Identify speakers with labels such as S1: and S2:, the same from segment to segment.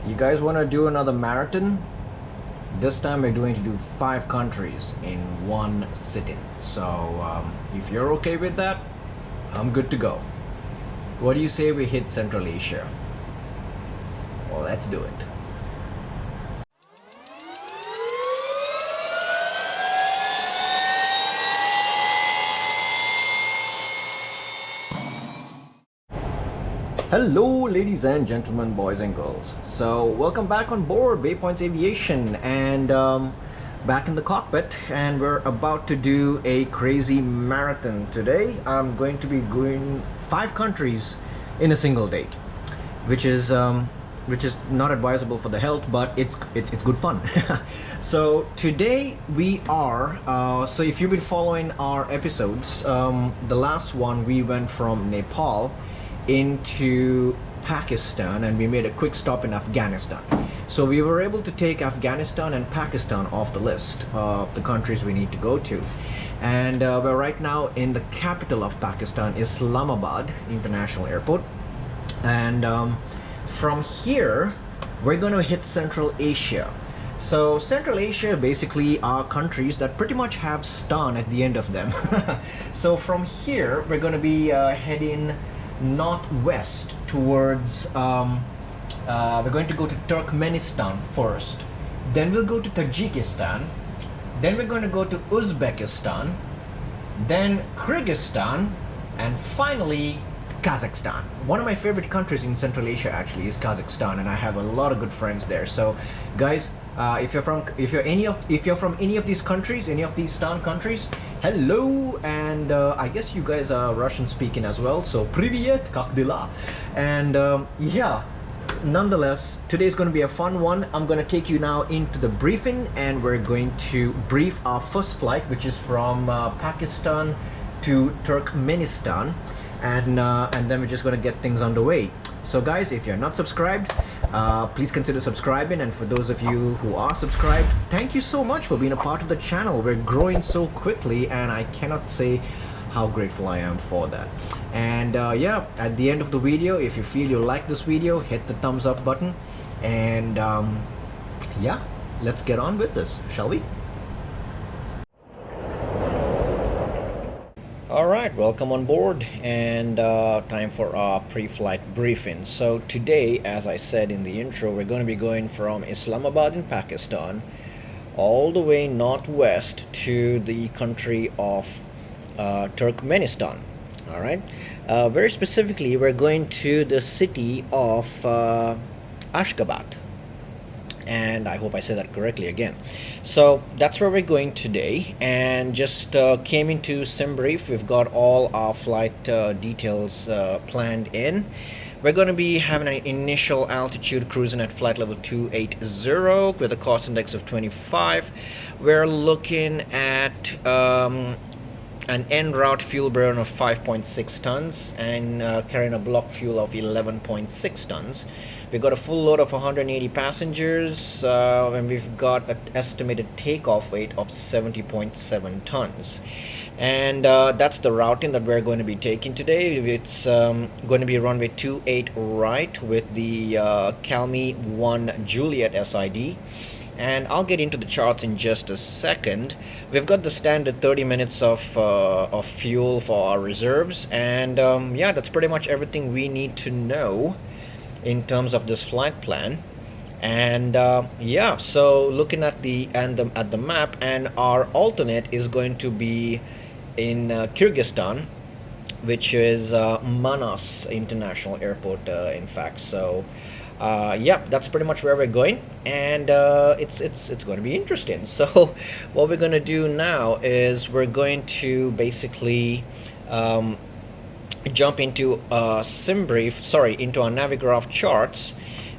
S1: You guys want to do another marathon? This time we're going to do 5 countries in one sitting. So if you're okay with that, I'm good to go. What do you say we hit Central Asia? Well, let's do it. Hello ladies and gentlemen, boys and girls. So welcome back on board Waypoints Aviation, and back in the cockpit, and we're about to do a crazy marathon today. I'm going to be going 5 countries in a single day, which is not advisable for the health, but it's good fun. So today we are so if you've been following our episodes, the last one we went from Nepal into Pakistan, and we made a quick stop in Afghanistan. So we were able to take Afghanistan and Pakistan off the list of the countries we need to go to, and we're right now in the capital of Pakistan, Islamabad International Airport, and from here we're going to hit Central Asia. So Central Asia basically are countries that pretty much have Stan at the end of them. So from here we're going to be heading northwest towards we're going to go to Turkmenistan first, then we'll go to Tajikistan, then we're going to go to Uzbekistan, then Kyrgyzstan, and finally Kazakhstan. One of my favorite countries in Central Asia actually is Kazakhstan, and I have a lot of good friends there. So guys, if you're from any of these countries, any of these Stan countries, hello, and I guess you guys are Russian speaking as well, so привет, как дела? And yeah, nonetheless, today's going to be a fun one. I'm going to take you now into the briefing, and we're going to brief our first flight, which is from Pakistan to Turkmenistan, and then we're just going to get things underway. So guys, if you're not subscribed, please consider subscribing, and for those of you who are subscribed, thank you so much for being a part of the channel. We're growing so quickly, and I cannot say how grateful I am for that. And yeah, at the end of the video, if you feel you like this video, hit the thumbs up button, and yeah, let's get on with this, shall we? Alright, welcome on board, and time for our pre-flight briefing. So today, as I said in the intro, we're going to be going from Islamabad in Pakistan all the way northwest to the country of Turkmenistan. Alright, very specifically we're going to the city of Ashgabat, and I hope I said that correctly again. So that's where we're going today, and just came into SimBrief. We've got all our flight details planned in. We're going to be having an initial altitude cruising at flight level 280 with a cost index of 25. We're looking at an en route fuel burn of 5.6 tons and carrying a block fuel of 11.6 tons. We've got a full load of 180 passengers, and we've got an estimated takeoff weight of 70.7 tons. And that's the routing that we're going to be taking today. It's going to be runway 28 right with the Calmi 1 Juliet SID. And I'll get into the charts in just a second. We've got the standard 30 minutes of fuel for our reserves, and yeah, that's pretty much everything we need to know in terms of this flight plan. And yeah, so looking at the map, and our alternate is going to be in Kyrgyzstan, which is Manas International Airport, in fact. So yeah, that's pretty much where we're going, and it's going to be interesting. So what we're going to do now is we're going to basically jump into into our Navigraph charts,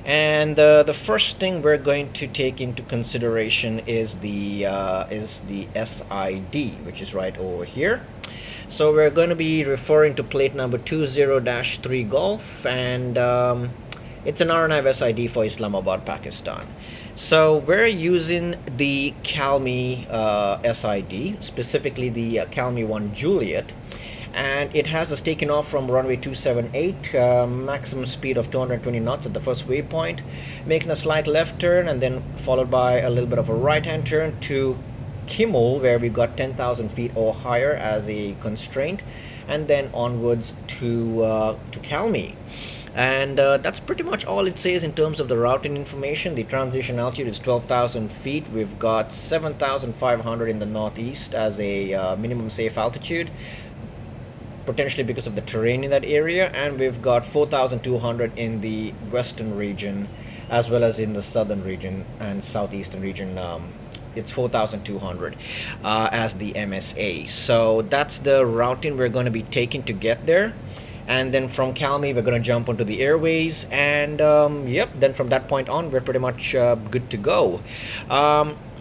S1: and the first thing we're going to take into consideration is the SID, which is right over here. So we're going to be referring to plate number 20-3 Golf, and it's an RNAV SID for Islamabad, Pakistan. So we're using the Calmi SID, specifically the Calmi 1 Juliet, and it has us taking off from runway 278, maximum speed of 220 knots at the first waypoint, making a slight left turn and then followed by a little bit of a right hand turn to Kimmel, where we got 10,000 feet or higher as a constraint, and then onwards to Kalmi. And that's pretty much all it says in terms of the routing information. The transition altitude is 12,000 feet. We've got 7,500 in the northeast as a minimum safe altitude, potentially because of the terrain in that area, and we've got 4,200 in the western region as well as in the southern region and southeastern region. It's 4,200 as the MSA. So that's the routing we're going to be taking to get there. And then from Kalmi, we're going to jump onto the airways. And yep, then from that point on, we're pretty much good to go.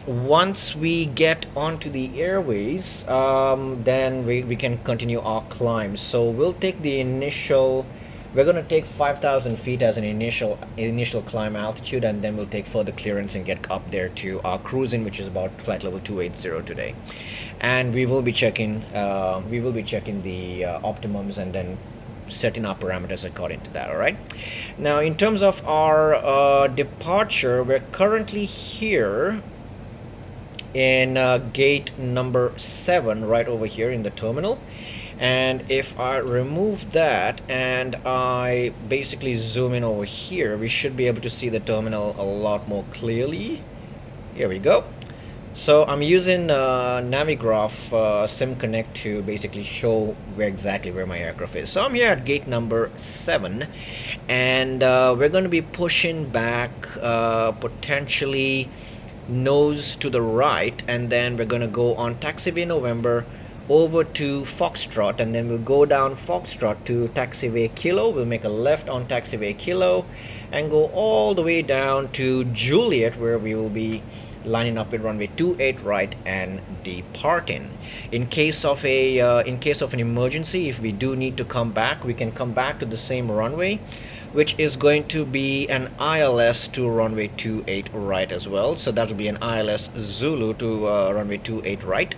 S1: Once we get onto the airways, then we can continue our climb. So we'll take the initial... We're going to take 5,000 feet as an initial climb altitude, and then we'll take further clearance and get up there to our cruising, which is about flight level 280 today. And we will be checking the optimums and then setting our parameters according to that. All right. Now, in terms of our departure, we're currently here in gate number 7, right over here in the terminal. And if I remove that and I basically zoom in over here, we should be able to see the terminal a lot more clearly. Here we go. So I'm using Navigraph SimConnect to basically show exactly where my aircraft is. So I'm here at gate number 7, and we're going to be pushing back potentially nose to the right, and then we're going to go on taxiway November over to Foxtrot, and then we'll go down Foxtrot to taxiway Kilo. We'll make a left on taxiway Kilo and go all the way down to Juliet, where we will be lining up with runway 28 right and departing. In case of an emergency, if we do need to come back, we can come back to the same runway, which is going to be an ILS to runway 28 right as well. So that will be an ILS Zulu to runway 28 right,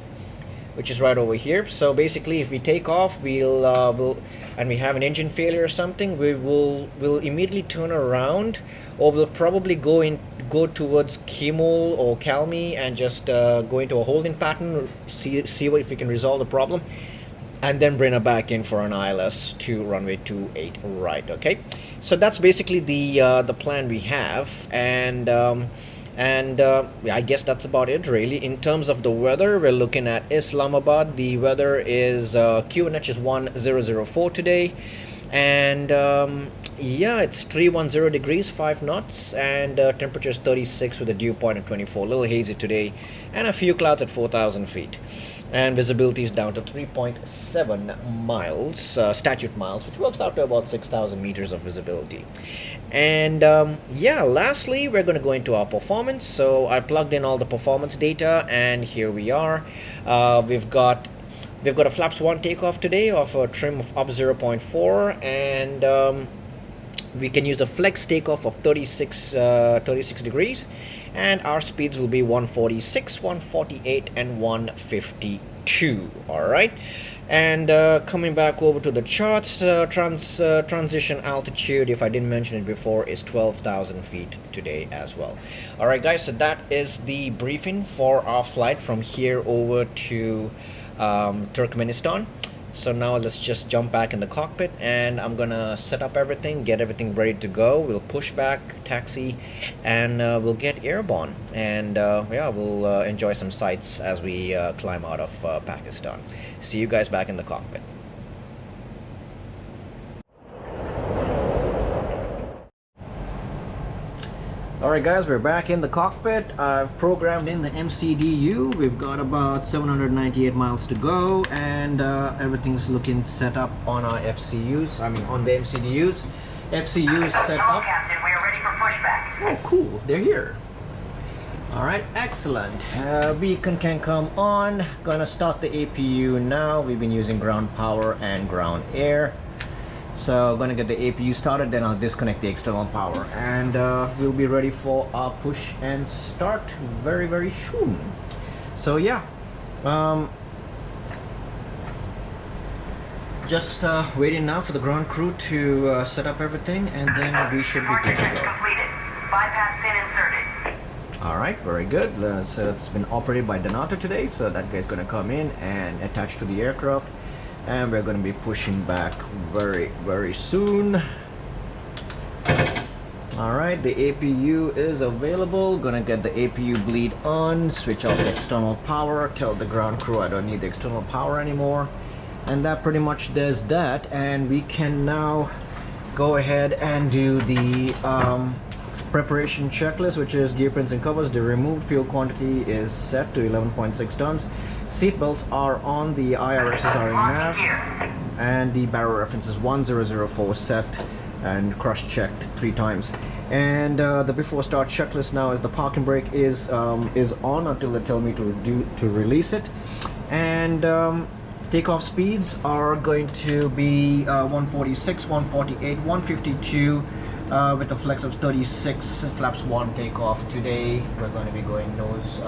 S1: which is right over here. So basically, if we take off, and we have an engine failure or something, we'll immediately turn around, or we'll probably go towards Kimmel or Kalmi and just go into a holding pattern, see if we can resolve the problem, and then bring her back in for an ILS to runway 28 right. Okay, so that's basically the plan we have, and I guess that's about it really. In terms of the weather, we're looking at Islamabad. The weather is QNH is 1004 today, and yeah, it's 310 degrees, 5 knots, and temperature is 36 with a dew point of 24. A little hazy today, and a few clouds at 4,000 feet. And visibility is down to 3.7 miles, statute miles, which works out to about 6,000 meters of visibility. And yeah, lastly, we're going to go into our performance. So I plugged in all the performance data, and here we are. We've got a flaps 1 takeoff today of a trim of up 0.4, and we can use a flex takeoff of 36 degrees, and our speeds will be 146, 148, and 152. All right. And coming back over to the charts, transition altitude, if I didn't mention it before, is 12,000 feet today as well. All right, guys, so that is the briefing for our flight from here over to Turkmenistan. So now let's just jump back in the cockpit, and I'm gonna set up everything, get everything ready to go. We'll push back, taxi, and we'll get airborne, and yeah, we'll enjoy some sights as we climb out of Pakistan. See you guys back in the cockpit. Alright guys, we're back in the cockpit. I've programmed in the MCDU. We've got about 798 miles to go, and everything's looking set up on our FCUs. I mean, on the MCDUs. FCUs set up.
S2: Captain, we are ready for pushback.
S1: Oh, cool. They're here. Alright, excellent. Beacon can come on. Gonna start the APU now. We've been using ground power and ground air. So I'm gonna get the APU started, then I'll disconnect the external power, and we'll be ready for our push and start very, very soon. So yeah, Just waiting now for the ground crew to set up everything, and then we should be good to
S2: Check
S1: go.
S2: completed. Bypass pin inserted.
S1: Alright, very good. So it's been operated by Donato today, so that guy's gonna come in and attach to the aircraft, and we're gonna be pushing back very soon. Alright, the APU is available. Gonna get the APU bleed on, switch off the external power, tell the ground crew I don't need the external power anymore. And that pretty much does that, and we can now go ahead and do the preparation checklist, which is gear prints and covers. The removed fuel quantity is set to 11.6 tons. Seat belts are on, the IRSs are in nav, and the barrel reference is 1004 set and cross-checked 3 times. And the before start checklist now is the parking brake is on until they tell me to release it. And takeoff speeds are going to be 146, 148, 152 with a flex of 36, flaps 1 takeoff. Today we're going to be going nose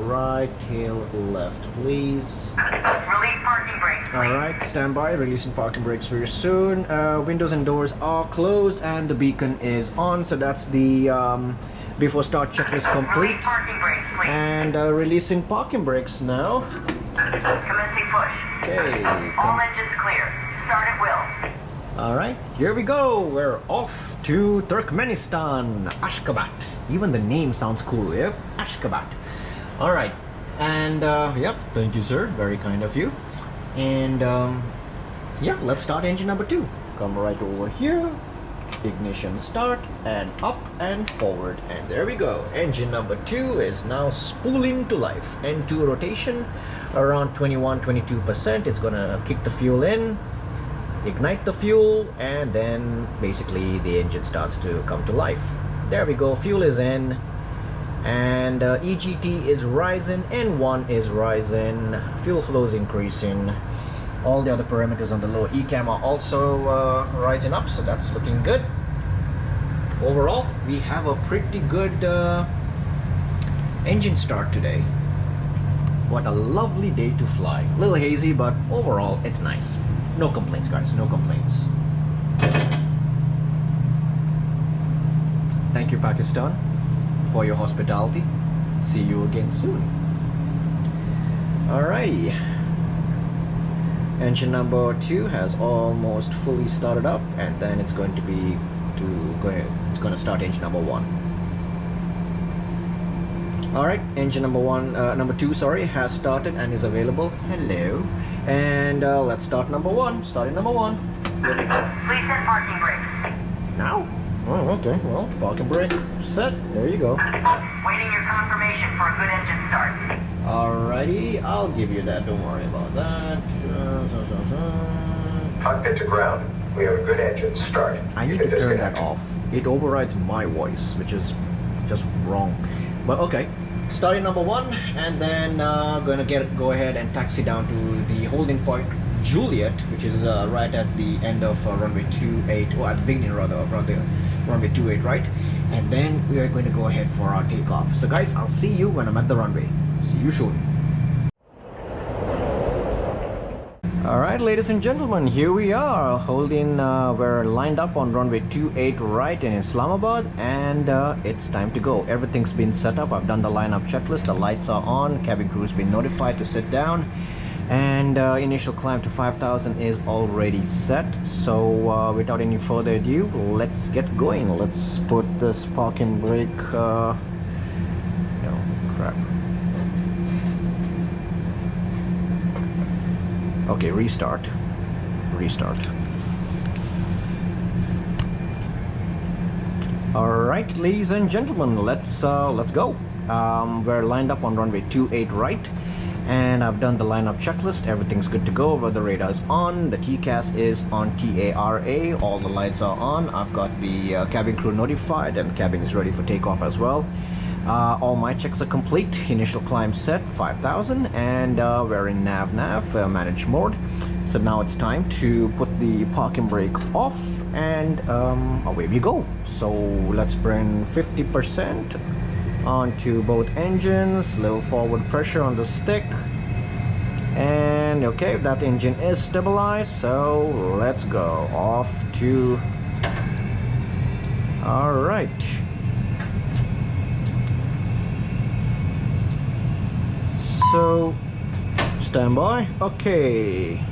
S1: right, tail left, please.
S2: Release parking brakes, please.
S1: Alright, stand by, releasing parking brakes very soon. Windows and doors are closed and the beacon is on, so that's the before start checklist complete.
S2: Release parking brakes, please.
S1: And releasing parking brakes now.
S2: Commencing push.
S1: Okay.
S2: All engines clear. Start at will.
S1: Alright, here we go. We're off to Turkmenistan, Ashgabat. Even the name sounds cool, yeah? Ashgabat. Alright, and yep, thank you, sir. Very kind of you. And yeah, let's start engine number 2. Come right over here. Ignition start, and up and forward, and there we go. Engine number 2 is now spooling to life. N2 rotation around 21-22%. It's gonna kick the fuel in, ignite the fuel, and then basically the engine starts to come to life. There we go, fuel is in, and EGT is rising, N1 is rising, fuel flow is increasing. All the other parameters on the low ECAM are also rising up, so that's looking good. Overall, we have a pretty good engine start today. What a lovely day to fly. A little hazy, but overall, it's nice. No complaints, guys, no complaints. Thank you, Pakistan, for your hospitality. See you again soon. Alrighty. Engine number 2 has almost fully started up, and then it's going to be it's going to start engine number 1. Alright, engine number 2, sorry, has started and is available. Hello. And let's start number 1. Starting number 1.
S2: Please set parking brakes.
S1: Now? Oh, okay. Well, parking brake set. There you go.
S2: Waiting your confirmation for a good engine start.
S1: Alrighty, I'll give you that. Don't worry about that.
S3: Cockpit to ground. We have a good engine start.
S1: I need to turn that off. It overrides my voice, which is just wrong. But okay, starting number 1, and then gonna go ahead and taxi down to the holding point Juliet, which is right at the end of runway 28, or at the beginning rather of runway 28, right? And then we are going to go ahead for our takeoff. So guys, I'll see you when I'm at the runway. See you soon. Alright, ladies and gentlemen, here we are holding, we're lined up on runway 28 right in Islamabad, and it's time to go. Everything's been set up. I've done the lineup checklist, the lights are on, cabin crew's been notified to sit down, and initial climb to 5,000 is already set. So without any further ado, let's get going. Let's put this parking brake, no, crap. Okay, restart. Alright, ladies and gentlemen, let's go. We're lined up on runway 28 right, and I've done the lineup checklist. Everything's good to go. The radar is on, the TCAS is on TARA, all the lights are on. I've got the cabin crew notified, and cabin is ready for takeoff as well. All my checks are complete. Initial climb set 5,000, and we're in nav manage mode. So now it's time to put the parking brake off, and away we go. So let's bring 50% onto both engines, little forward pressure on the stick, and And okay, that engine is stabilized, so let's go off to. All right. So stand by. Okay.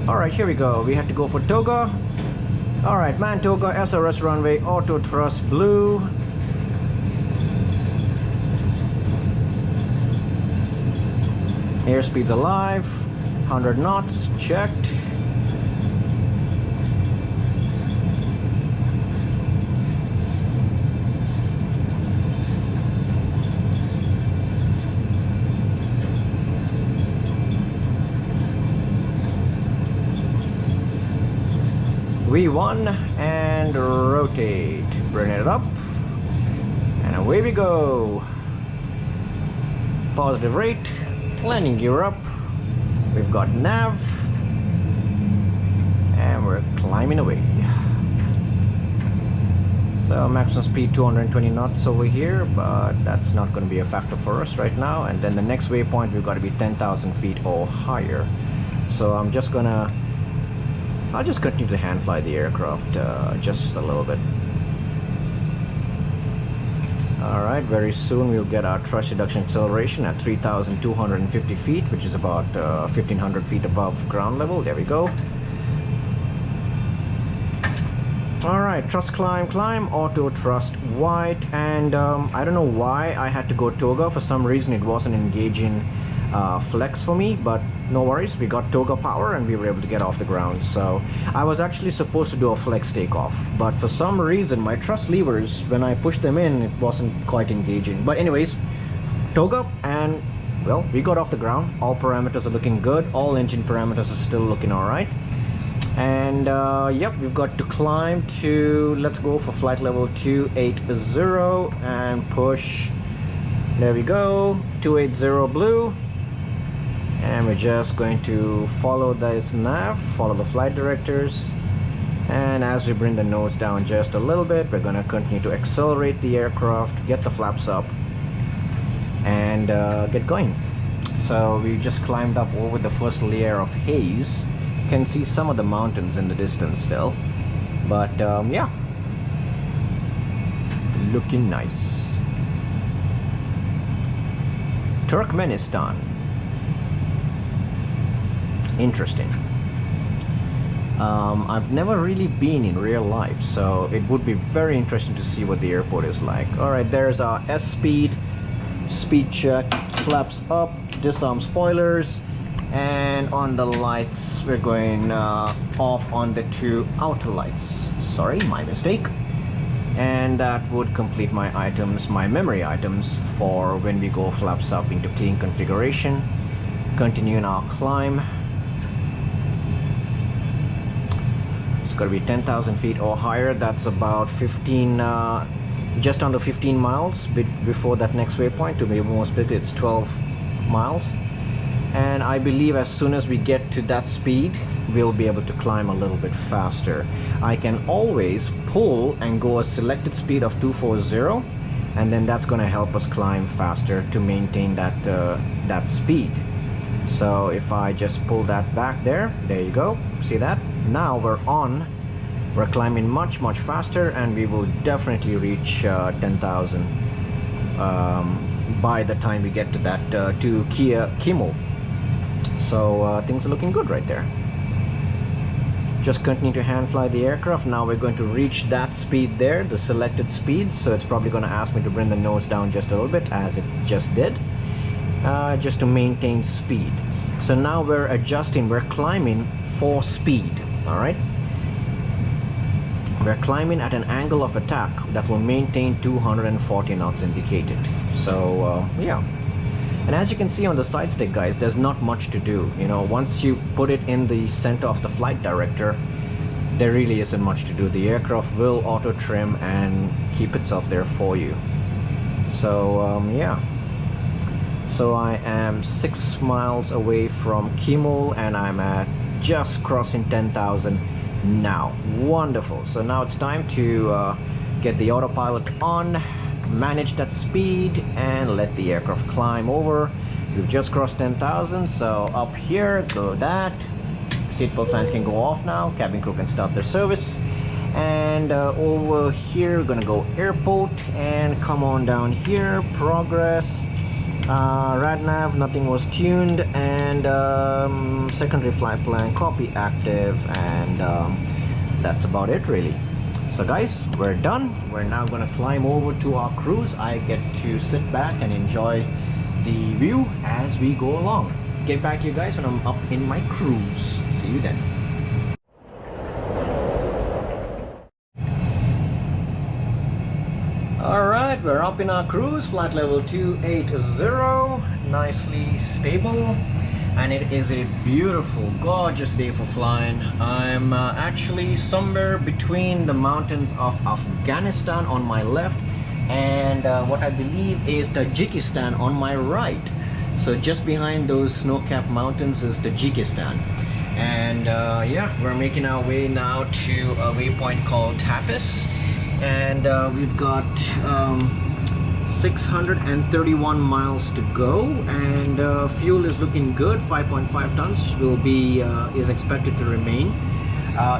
S1: All right, here we go. We had to go for toga. All right, man, toga, SRS runway, auto thrust blue. Airspeed's alive, 100 knots, checked. V1 and rotate. Bring it up. And away we go. Positive rate. Landing gear up. We've got nav. And we're climbing away. So maximum speed 220 knots over here, but that's not going to be a factor for us right now. And then the next waypoint, we've got to be 10,000 feet or higher. So I'll just continue to hand fly the aircraft just a little bit. Alright, very soon we'll get our thrust reduction acceleration at 3,250 feet, which is about 1,500 feet above ground level. There we go. Alright, thrust climb, auto thrust wide, and I don't know why I had to go toga. For some reason it wasn't engaging flex for me, but no worries, we got toga power and we were able to get off the ground. So I was actually supposed to do a flex takeoff, but for some reason my thrust levers, when I pushed them in, it wasn't quite engaging. But anyways, toga, and well, we got off the ground. All parameters are looking good, all engine parameters are still looking all right. And yep, we've got to climb to, let's go for flight level 280 and push. There we go, 280 blue. And we're just going to follow this nav, follow the flight directors, and as we bring the nose down just a little bit, we're going to continue to accelerate the aircraft, get the flaps up, and get going. So we just climbed up over the first layer of haze. You can see some of the mountains in the distance still, but yeah, looking nice. Turkmenistan. Interesting. I've never really been in real life, so it would be very interesting to see what the airport is like. Alright, there's our S-speed, speed check, flaps up, disarm spoilers, and on the lights we're going off on the two outer lights. Sorry, my mistake. And that would complete my items, my memory items, for when we go flaps up into clean configuration. Continuing our climb. Gotta be 10,000 feet or higher. That's about 15, just under 15 miles before that next waypoint. To be more specific, it's 12 miles. And I believe as soon as we get to that speed, we'll be able to climb a little bit faster. I can always pull and go a selected speed of 240, and then that's going to help us climb faster to maintain that speed. So if I just pull that back there you go, see that? Now we're climbing much faster, and we will definitely reach 10,000 by the time we get to that to Kimul. So things are looking good right there. Just continue to hand fly the aircraft. Now we're going to reach that speed there, the selected speed, so it's probably going to ask me to bring the nose down just a little bit, as it just did, just to maintain speed. So now we're adjusting, we're climbing for speed. Alright, we're climbing at an angle of attack that will maintain 240 knots indicated. So yeah, and as you can see on the side stick, guys, there's not much to do. You know, once you put it in the center of the flight director, there really isn't much to do. The aircraft will auto trim and keep itself there for you. So yeah, so I am 6 miles away from Kimul, and I'm at just crossing 10,000 now. Wonderful. So now it's time to get the autopilot on manage that speed and let the aircraft climb over. We've just crossed 10,000, so up here, so that seatbelt signs can go off now, cabin crew can start their service. And over here, we're gonna go airport and come on down here, progress. Radnav, nothing was tuned, and secondary flight plan copy active, and that's about it really. So guys, we're done. We're now gonna climb over to our cruise. I get to sit back and enjoy the view as we go along. Get back to you guys when I'm up in my cruise. See you then. Alright, we're up in our cruise, flight level 280, nicely stable, and it is a beautiful, gorgeous day for flying. I'm actually somewhere between the mountains of Afghanistan on my left and what I believe is Tajikistan on my right. So just behind those snow-capped mountains is Tajikistan. And yeah, we're making our way now to a waypoint called Tapas. And we've got 631 miles to go, and fuel is looking good. 5.5 tons will be is expected to remain.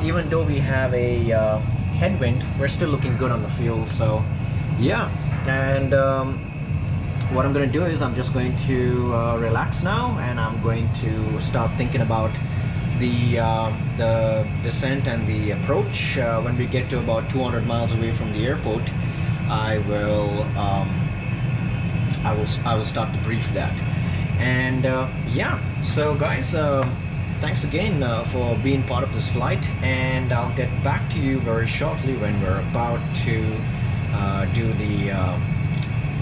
S1: Even though we have a headwind, we're still looking good on the fuel. So yeah, and what I'm going to do is I'm just going to relax now, and I'm going to start thinking about the descent and the approach. When we get to about 200 miles away from the airport, I will start to brief that. And yeah, so guys, thanks again for being part of this flight, and I'll get back to you very shortly when we're about to do the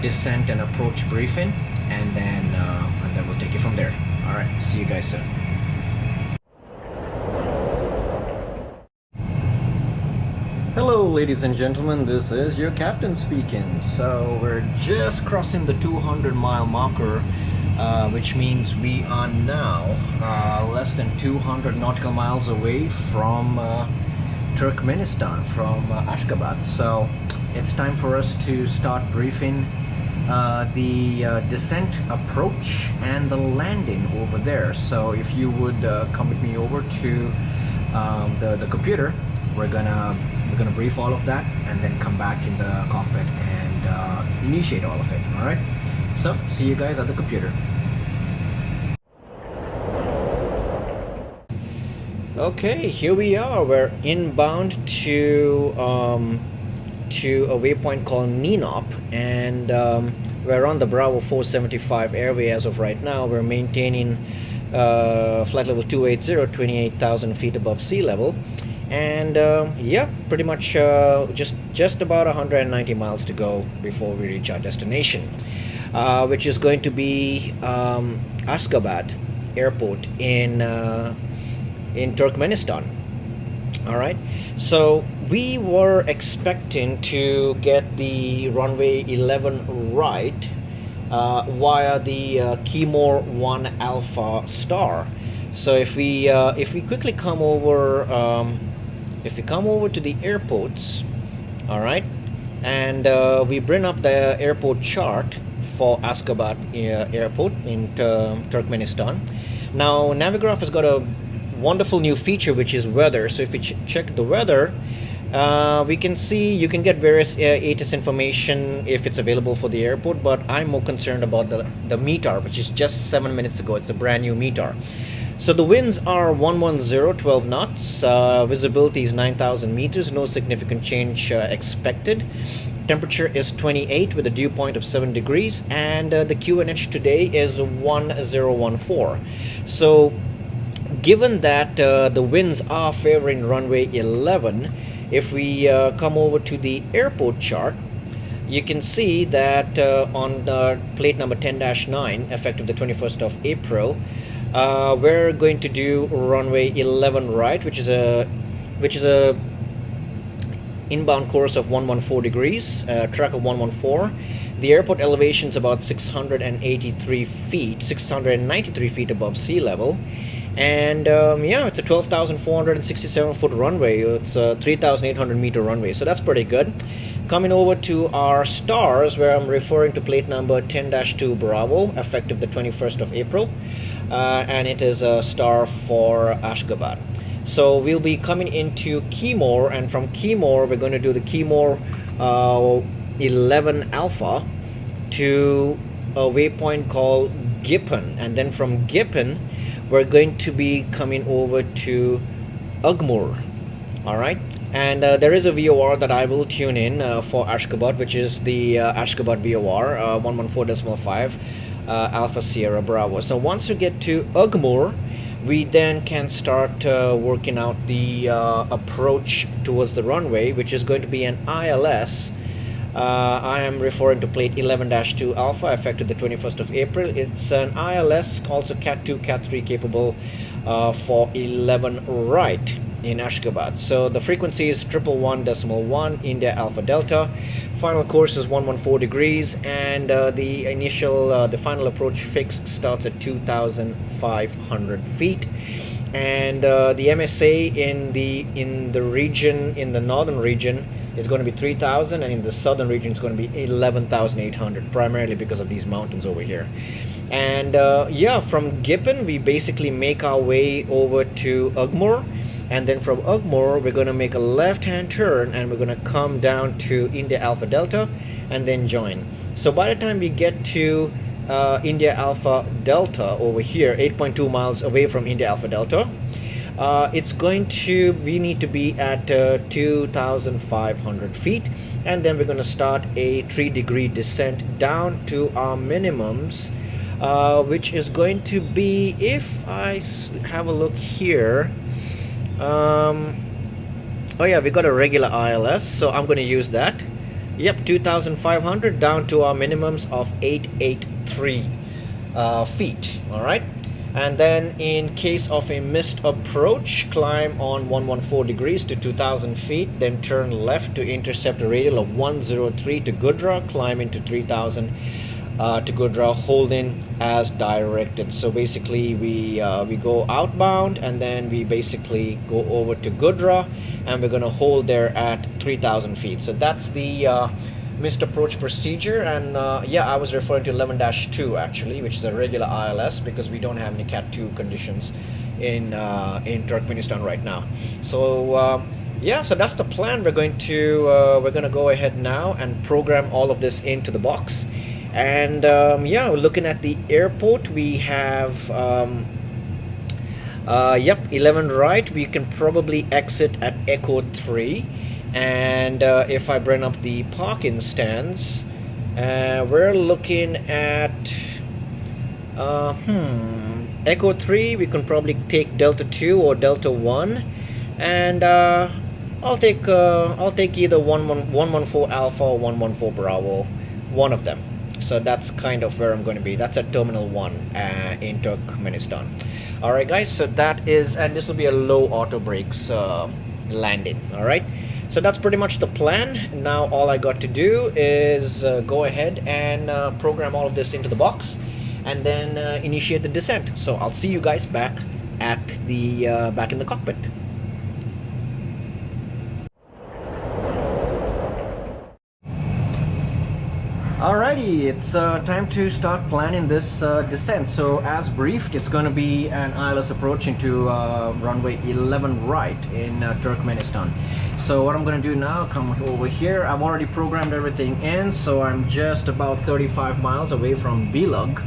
S1: descent and approach briefing, and then we'll take it from there. All right, see you guys soon. Hello ladies and gentlemen, this is your captain speaking. So we're just crossing the 200-mile marker, which means we are now less than 200 nautical miles away from Turkmenistan, from Ashgabat. So it's time for us to start briefing the descent, approach, and the landing over there. So if you would come with me over to the computer, we're gonna brief all of that and then come back in the cockpit and initiate all of it. All right, so see you guys at the computer. Okay, here we are. We're inbound to a waypoint called Ninop, and we're on the Bravo 475 airway as of right now. We're maintaining flight level 280, 28,000 feet above sea level. And yeah, pretty much just about 190 miles to go before we reach our destination, which is going to be Ashgabat airport in Turkmenistan. All right, so we were expecting to get the runway 11 right via the Kimor 1 Alpha Star. So if we quickly come over to the airports, all right, and we bring up the airport chart for Ashgabat airport in Turkmenistan. Now Navigraph has got a wonderful new feature, which is weather. So if we check the weather, we can see you can get various ATIS information if it's available for the airport, but I'm more concerned about the METAR, which is just 7 minutes ago. It's a brand new METAR. So the winds are 110, 12 knots, visibility is 9,000 meters, no significant change expected. Temperature is 28 with a dew point of 7 degrees, and the QNH today is 1014. So given that the winds are favoring runway 11, if we come over to the airport chart, you can see that on the plate number 10-9, effective the 21st of April, we're going to do runway 11 right, which is a inbound course of 114 degrees, track of 114. The airport elevation is about 693 feet, 693 feet above sea level, And yeah, it's a 12,467 foot runway. It's a 3,800 meter runway, so that's pretty good. Coming over to our stars, where I'm referring to plate number 10-2 Bravo, effective the 21st of April, and it is a star for Ashgabat. So we'll be coming into Kimor, and from Kimor we're going to do the Kimor 11 Alpha to a waypoint called Gippon, and then from Gippon we're going to be coming over to Ugmur. All right, and there is a VOR that I will tune in for Ashgabat, which is the Ashgabat VOR 114.5 Alpha Sierra Bravo. So once we get to Ugmur, we then can start working out the approach towards the runway, which is going to be an ILS. I am referring to plate 11-2 Alpha, effective the 21st of April. It's an ILS, also Cat 2, Cat 3 capable for 11 right in Ashgabat. So the frequency is 111.1 India Alpha Delta. Final course is 114 degrees, and the final approach fix starts at 2,500 feet. And the MSA in the region, in the northern region, is going to be 3,000, and in the southern region it's going to be 11,800, primarily because of these mountains over here. And yeah, from Gippon we basically make our way over to Ugmur, and then from Ugmur we're going to make a left-hand turn, and we're going to come down to India Alpha Delta and then join. So by the time we get to India Alpha Delta over here, 8.2 miles away from India Alpha Delta, we need to be at 2,500 feet, and then we're going to start a 3-degree descent down to our minimums, which is going to be, if I have a look here, oh yeah, we got a regular ILS, so I'm going to use that. Yep, 2,500 down to our minimums of 883 feet. All right. And then in case of a missed approach, climb on 114 degrees to 2,000 feet, then turn left to intercept a radial of 103 to Gudra, climb into 3,000 to Gudra, holding as directed. So basically we go outbound, and then we basically go over to Gudra, and we're going to hold there at 3,000 feet. So that's the missed approach procedure. And yeah, I was referring to 11-2 actually, which is a regular ILS, because we don't have any Cat 2 conditions in Turkmenistan right now. So yeah, so that's the plan. We're going to go ahead now and program all of this into the box. And yeah, looking at the airport, we have yep, 11 right. We can probably exit at Echo 3. And if I bring up the parking stands, we're looking at Echo 3. We can probably take Delta 2 or Delta 1, and I'll take either 114 Alpha or 114 Bravo, one of them. So that's kind of where I'm going to be. That's at Terminal 1 in Turkmenistan. Alright guys, so that is, and this will be a low auto brakes landing. Alright, so that's pretty much the plan. Now all I got to do is go ahead and program all of this into the box, and then initiate the descent. So I'll see you guys back at the back in the cockpit. Alrighty, it's time to start planning this descent. So as briefed, it's going to be an ILS approach into runway 11 right in Turkmenistan. So what I'm going to do now, come over here. I've already programmed everything in, so I'm just about 35 miles away from Belug,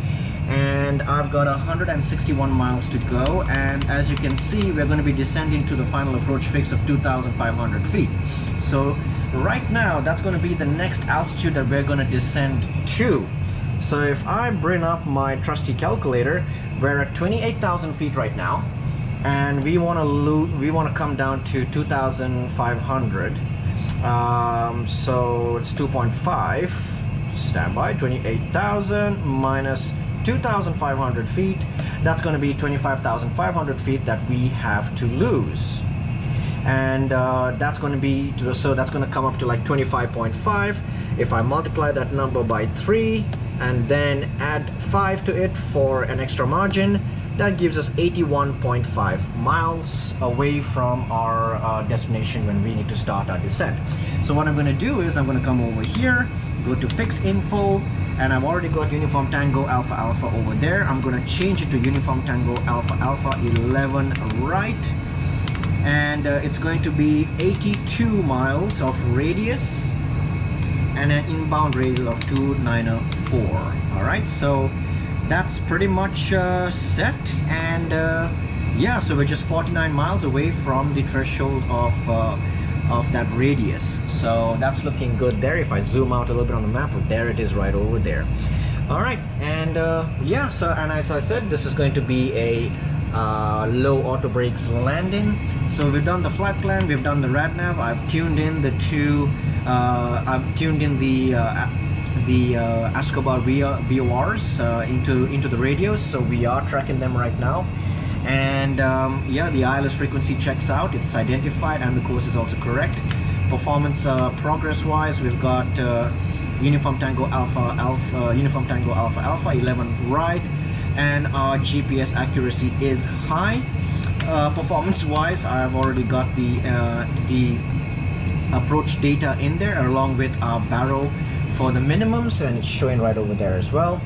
S1: and I've got 161 miles to go. And as you can see, we're going to be descending to the final approach fix of 2,500 feet. So right now, that's going to be the next altitude that we're going to descend to. So if I bring up my trusty calculator, we're at 28,000 feet right now, and we want to come down to 2,500. So it's 2.5. Standby. 28,000 minus 2,500 feet. That's going to be 25,500 feet that we have to lose. And that's going to be, so that's going to come up to like 25.5. If I multiply that number by 3 and then add 5 to it for an extra margin, that gives us 81.5 miles away from our destination when we need to start our descent. So what I'm going to do is I'm going to come over here, go to fix info, and I've already got Uniform Tango Alpha Alpha over there. I'm going to change it to Uniform Tango Alpha Alpha 11 right, and it's going to be 82 miles of radius and an inbound radius of 294. All right, so that's pretty much set, and yeah, so we're just 49 miles away from the threshold of that radius. So that's looking good there. If I zoom out a little bit on the map, there it is right over there. All right, and yeah, so, and as I said, this is going to be a low auto brakes landing. So we've done the flight plan, we've done the rad nav, I've tuned in the I've tuned in the Ashgabat VORs into the radios, so we are tracking them right now. And yeah, the ILS frequency checks out, it's identified, and the course is also correct. Performance progress wise, we've got Uniform Tango Alpha Alpha, Uniform Tango Alpha Alpha 11 right, and our GPS accuracy is high. Performance wise, I've already got the approach data in there along with our barrel for the minimums, and it's showing right over there as well.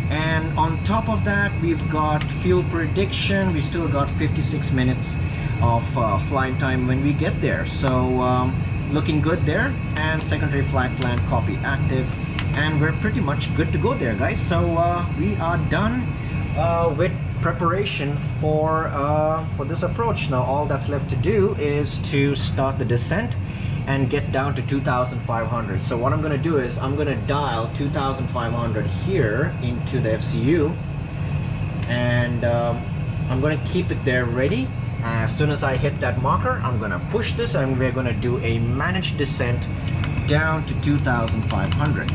S1: And on top of that, we've got fuel prediction. We still got 56 minutes of flying time when we get there, so looking good there. And secondary flight plan copy active, and we're pretty much good to go there, guys. So we are done with preparation for this approach. Now all that's left to do is to start the descent and get down to 2,500. So what I'm going to do is I'm going to dial 2,500 here into the FCU, and I'm going to keep it there ready. As soon as I hit that marker, I'm going to push this, and we're going to do a managed descent down to 2,500.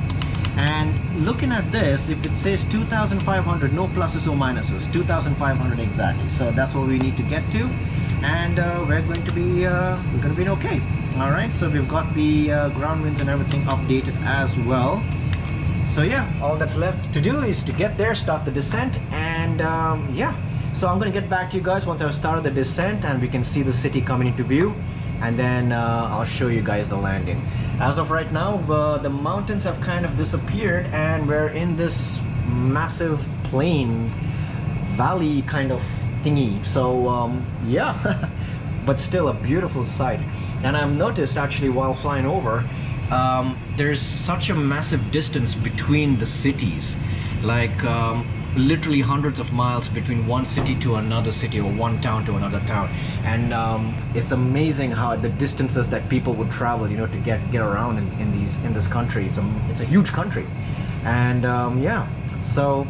S1: And looking at this, if it says 2,500, no pluses or minuses, 2,500 exactly. So that's what we need to get to, and we're going to be okay. All right, so we've got the ground winds and everything updated as well. So yeah, all that's left to do is to get there, start the descent, and yeah. So I'm gonna get back to you guys once I've started the descent and we can see the city coming into view, and then I'll show you guys the landing. As of right now, the mountains have kind of disappeared, and we're in this massive plain valley kind of thingy. So yeah, but still a beautiful sight. And I've noticed actually while flying over, there's such a massive distance between the cities, like literally hundreds of miles between one city to another city, or one town to another town. And it's amazing how the distances that people would travel, you know, to get around in this country. It's a huge country, and yeah. So,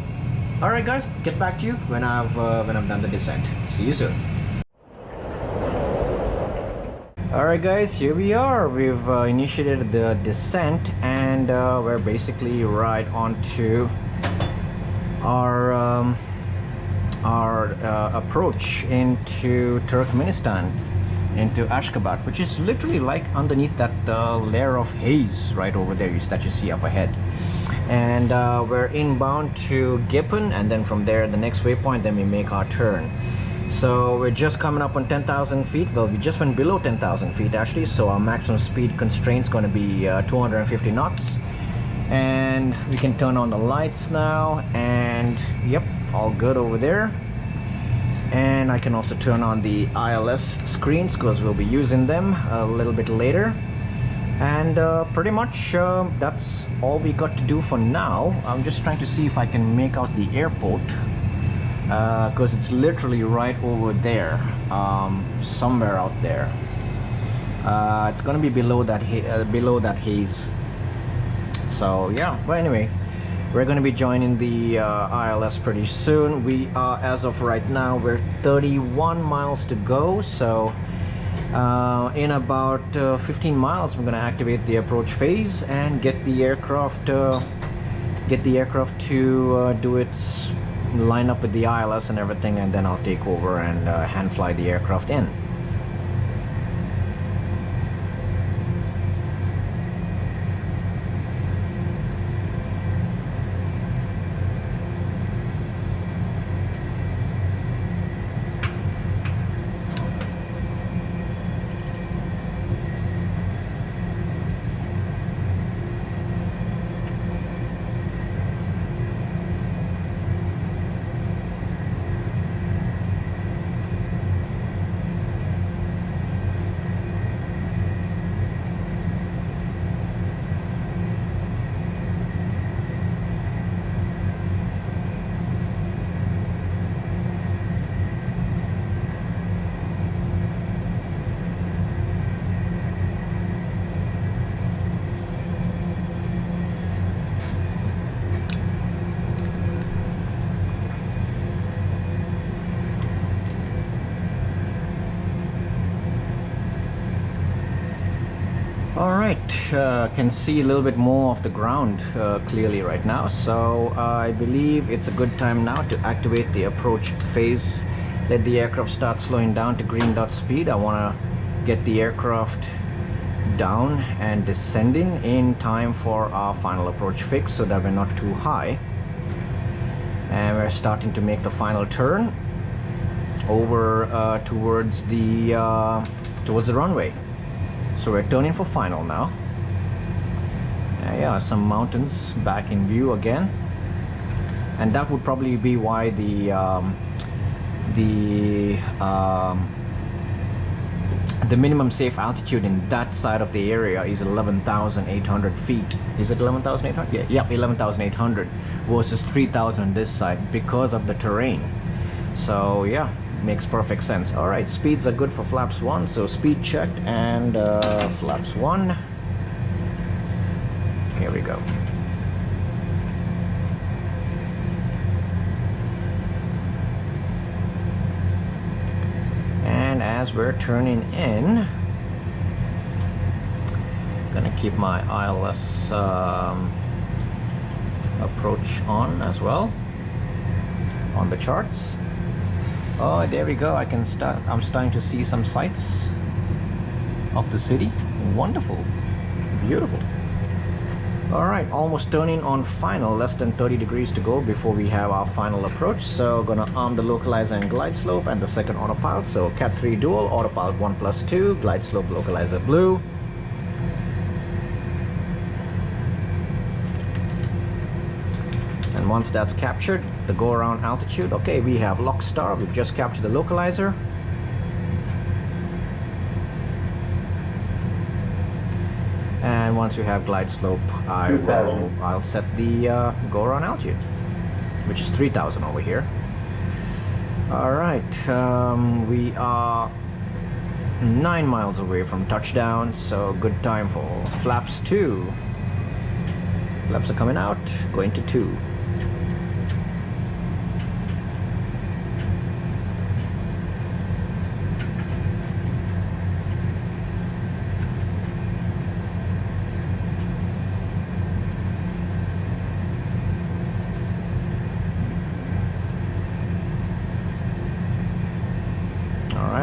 S1: all right, guys, get back to you when I've done the descent. See you soon. Alright guys, here we are. We've initiated the descent, and we're basically right onto our approach into Turkmenistan, into Ashgabat, which is literally like underneath that layer of haze right over there that you see up ahead. And we're inbound to Gipin, and then from there the next waypoint, then we make our turn. So we're just coming up on 10,000 feet. Well, we just went below 10,000 feet actually, so our maximum speed constraint is going to be 250 knots. And we can turn on the lights now, and yep, all good over there. And I can also turn on the ILS screens because we'll be using them a little bit later. And pretty much that's all we got to do for now. I'm just trying to see if I can make out the airport, because it's literally right over there, somewhere out there. It's gonna be below that haze. So yeah, but anyway, we're gonna be joining the ILS pretty soon. We are, as of right now, we're 31 miles to go. So in about 15 miles, I'm gonna activate the approach phase and get the aircraft to do its line up with the ILS and everything, and then I'll take over and hand fly the aircraft in. Alright, can see a little bit more of the ground clearly right now, so I believe it's a good time now to activate the approach phase. Let the aircraft start slowing down to green dot speed. I want to get the aircraft down and descending in time for our final approach fix so that we're not too high. And we're starting to make the final turn over towards the runway. So we're turning for final now. Yeah, some mountains back in view again, and that would probably be why the minimum safe altitude in that side of the area is 11,800 feet. Is it 11,800? Yeah, 11,800 versus 3,000 on this side because of the terrain. So yeah, makes perfect sense. All right, speeds are good for flaps 1, so speed checked, and flaps 1. Here we go. And as we're turning in, gonna keep my ILS approach on as well on the charts. Oh, there we go. I'm starting to see some sights of the city. Wonderful, beautiful. All right, almost turning on final. Less than 30 degrees to go before we have our final approach. So gonna arm the localizer and glide slope and the second autopilot. So Cat 3 dual, autopilot 1+2, glide slope localizer blue. And once that's captured, the go around altitude. Okay, we have lock star. We've just captured the localizer. And once we have glide slope, I'll set the go around altitude, which is 3,000 over here. All right, we are 9 miles away from touchdown, so good time for flaps 2. Flaps are coming out, going to 2.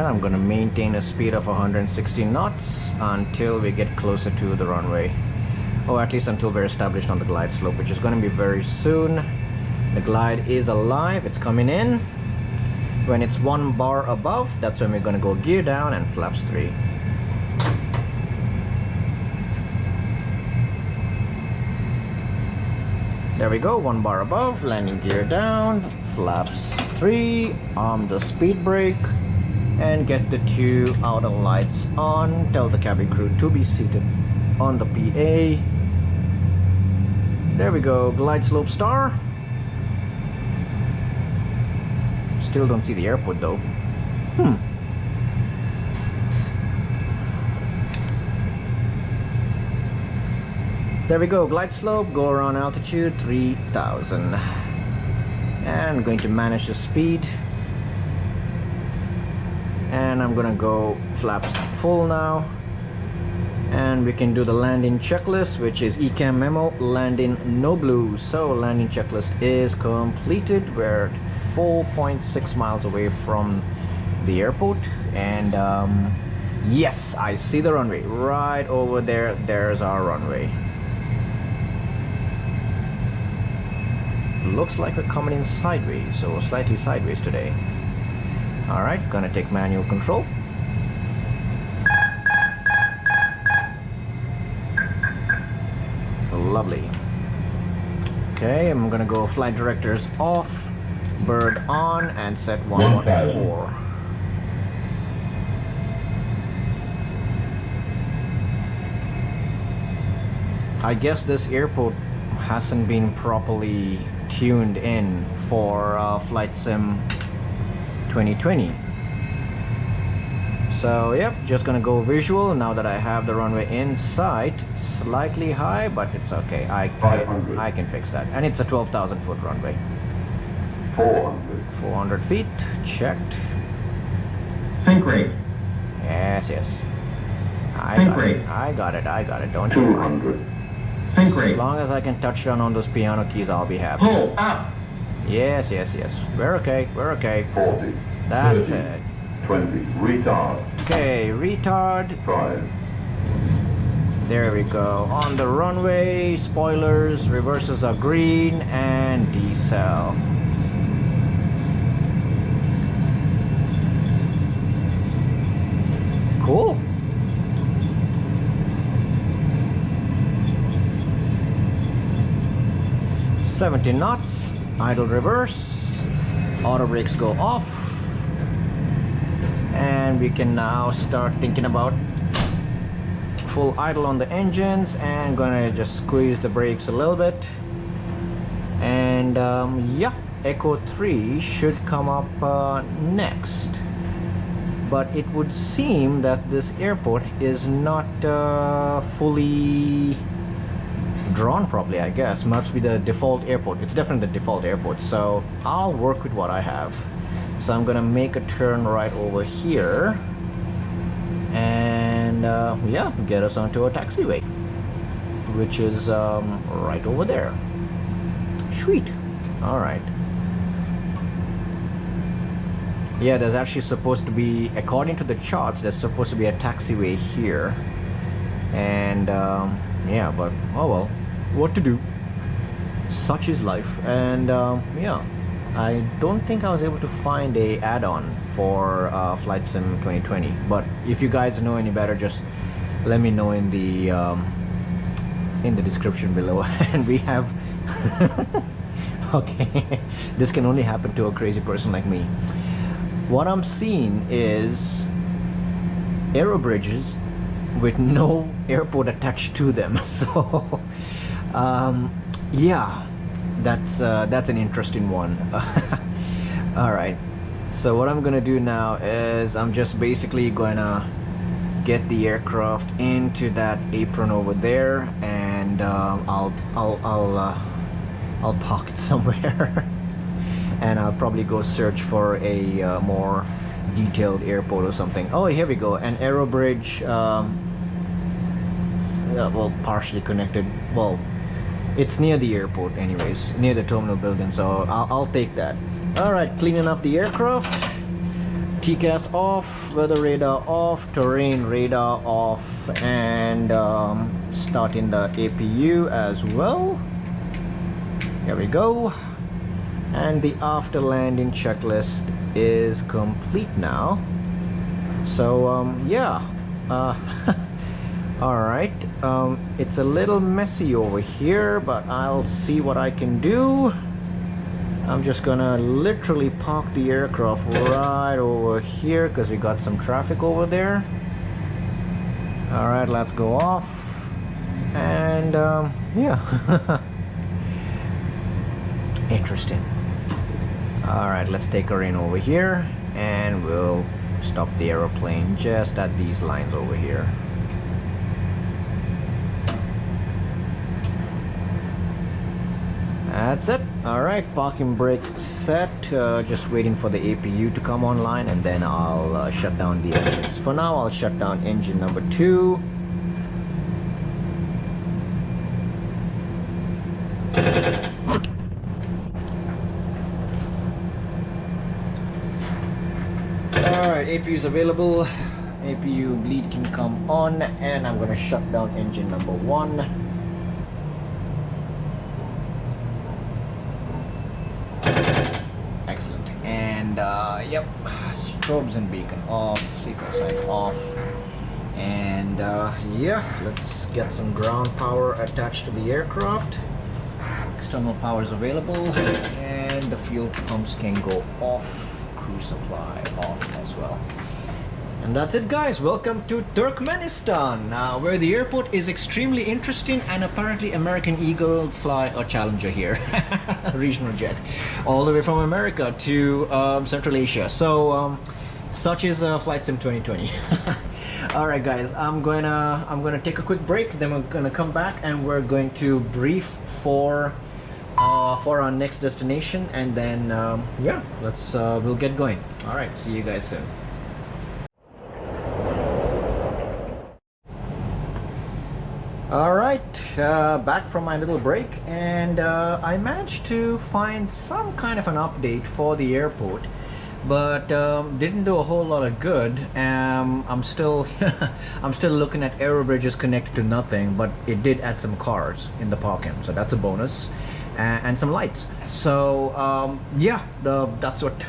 S1: I'm going to maintain a speed of 160 knots until we get closer to the runway, or at least until we're established on the glide slope, which is going to be very soon. The glide is alive, it's coming in. When it's 1 bar above, that's when we're going to go gear down and flaps 3. There we go, 1 bar above, landing gear down, flaps 3, arm the speed brake, and get the 2 outer lights on. Tell the cabin crew to be seated on the PA. There we go, glide slope star. Still don't see the airport though. There we go, glide slope, go around altitude 3,000. And going to manage the speed. And I'm gonna go flaps full now, and we can do the landing checklist, which is ECAM memo, landing no blue. So landing checklist is completed. We're 4.6 miles away from the airport, and yes, I see the runway right over there. There's our runway. Looks like we're coming in sideways, so slightly sideways today. Alright, gonna take manual control. Lovely. Okay, I'm gonna go flight directors off, bird on, and set 114. I guess this airport hasn't been properly tuned in for Flight Sim 2020. So yep, just gonna go visual now that I have the runway in sight. Slightly high, but it's okay. I can fix that. And it's a 12,000 foot runway. 400 feet, checked.
S3: Sync rate.
S1: Yes. I got it. Don't you worry.
S4: 200. Think rate.
S1: As long as I can touch down on those piano keys, I'll be happy.
S4: Pull up.
S1: Yes. We're okay.
S4: 40.
S1: That's
S4: 30,
S1: it.
S4: 20. Retard.
S1: Okay, retard.
S4: 5.
S1: There we go. On the runway, spoilers, reverses are green, and decel. Cool. $70 knots, idle reverse, auto brakes go off, and we can now start thinking about full idle on the engines, and gonna just squeeze the brakes a little bit. And yeah, Echo 3 should come up next, but it would seem that this airport is not fully drawn properly. I guess must be the default airport. It's definitely the default airport, so I'll work with what I have. So I'm gonna make a turn right over here, and yeah, get us onto a taxiway, which is right over there. Sweet. All right. Yeah, there's actually supposed to be, according to the charts, there's supposed to be a taxiway here, and yeah, but oh well, what to do, such is life. And yeah, I don't think I was able to find a add-on for Flight Sim 2020, but if you guys know any better, just let me know in the description below. And we have okay, this can only happen to a crazy person like me. What I'm seeing is aero bridges with no airport attached to them. So yeah, that's an interesting one. All right, so what I'm gonna do now is I'm just basically gonna get the aircraft into that apron over there, and I'll park it somewhere. And I'll probably go search for a more detailed airport or something. Oh, here we go, an aero bridge. Well, partially connected. Well, it's near the airport anyways, near the terminal building, so I'll take that. All right, cleaning up the aircraft. TCAS off, weather radar off, terrain radar off, and starting the APU as well. Here we go. And the after landing checklist is complete now. So yeah, all right, it's a little messy over here, but I'll see what I can do. I'm just gonna literally park the aircraft right over here because we got some traffic over there. All right, let's go off. And yeah. Interesting. All right, let's take her in over here, and we'll stop the aeroplane just at these lines over here. That's it. All right, parking brake set. Just waiting for the APU to come online, and then I'll shut down the engines. For now, I'll shut down engine number 2. APU is available. APU bleed can come on, and I'm gonna shut down engine number 1. Excellent. And yep, strobes and beacon off, seatbelt sign off, and yeah, let's get some ground power attached to the aircraft. External power is available, and the fuel pumps can go off. Crew supply off as well. And that's it, guys. Welcome to Turkmenistan, where the airport is extremely interesting, and apparently American Eagle fly a Challenger here. Regional jet all the way from America to Central Asia. So such is Flight Sim 2020. All right, guys, I'm gonna take a quick break, then we're gonna come back and we're going to brief for our next destination, and then yeah, let's we'll get going. All right, see you guys soon. All right, back from my little break, and I managed to find some kind of an update for the airport, but didn't do a whole lot of good. I'm still I'm still looking at aero bridges connected to nothing, but it did add some cars in the parking, so that's a bonus, and some lights. So yeah, that's what.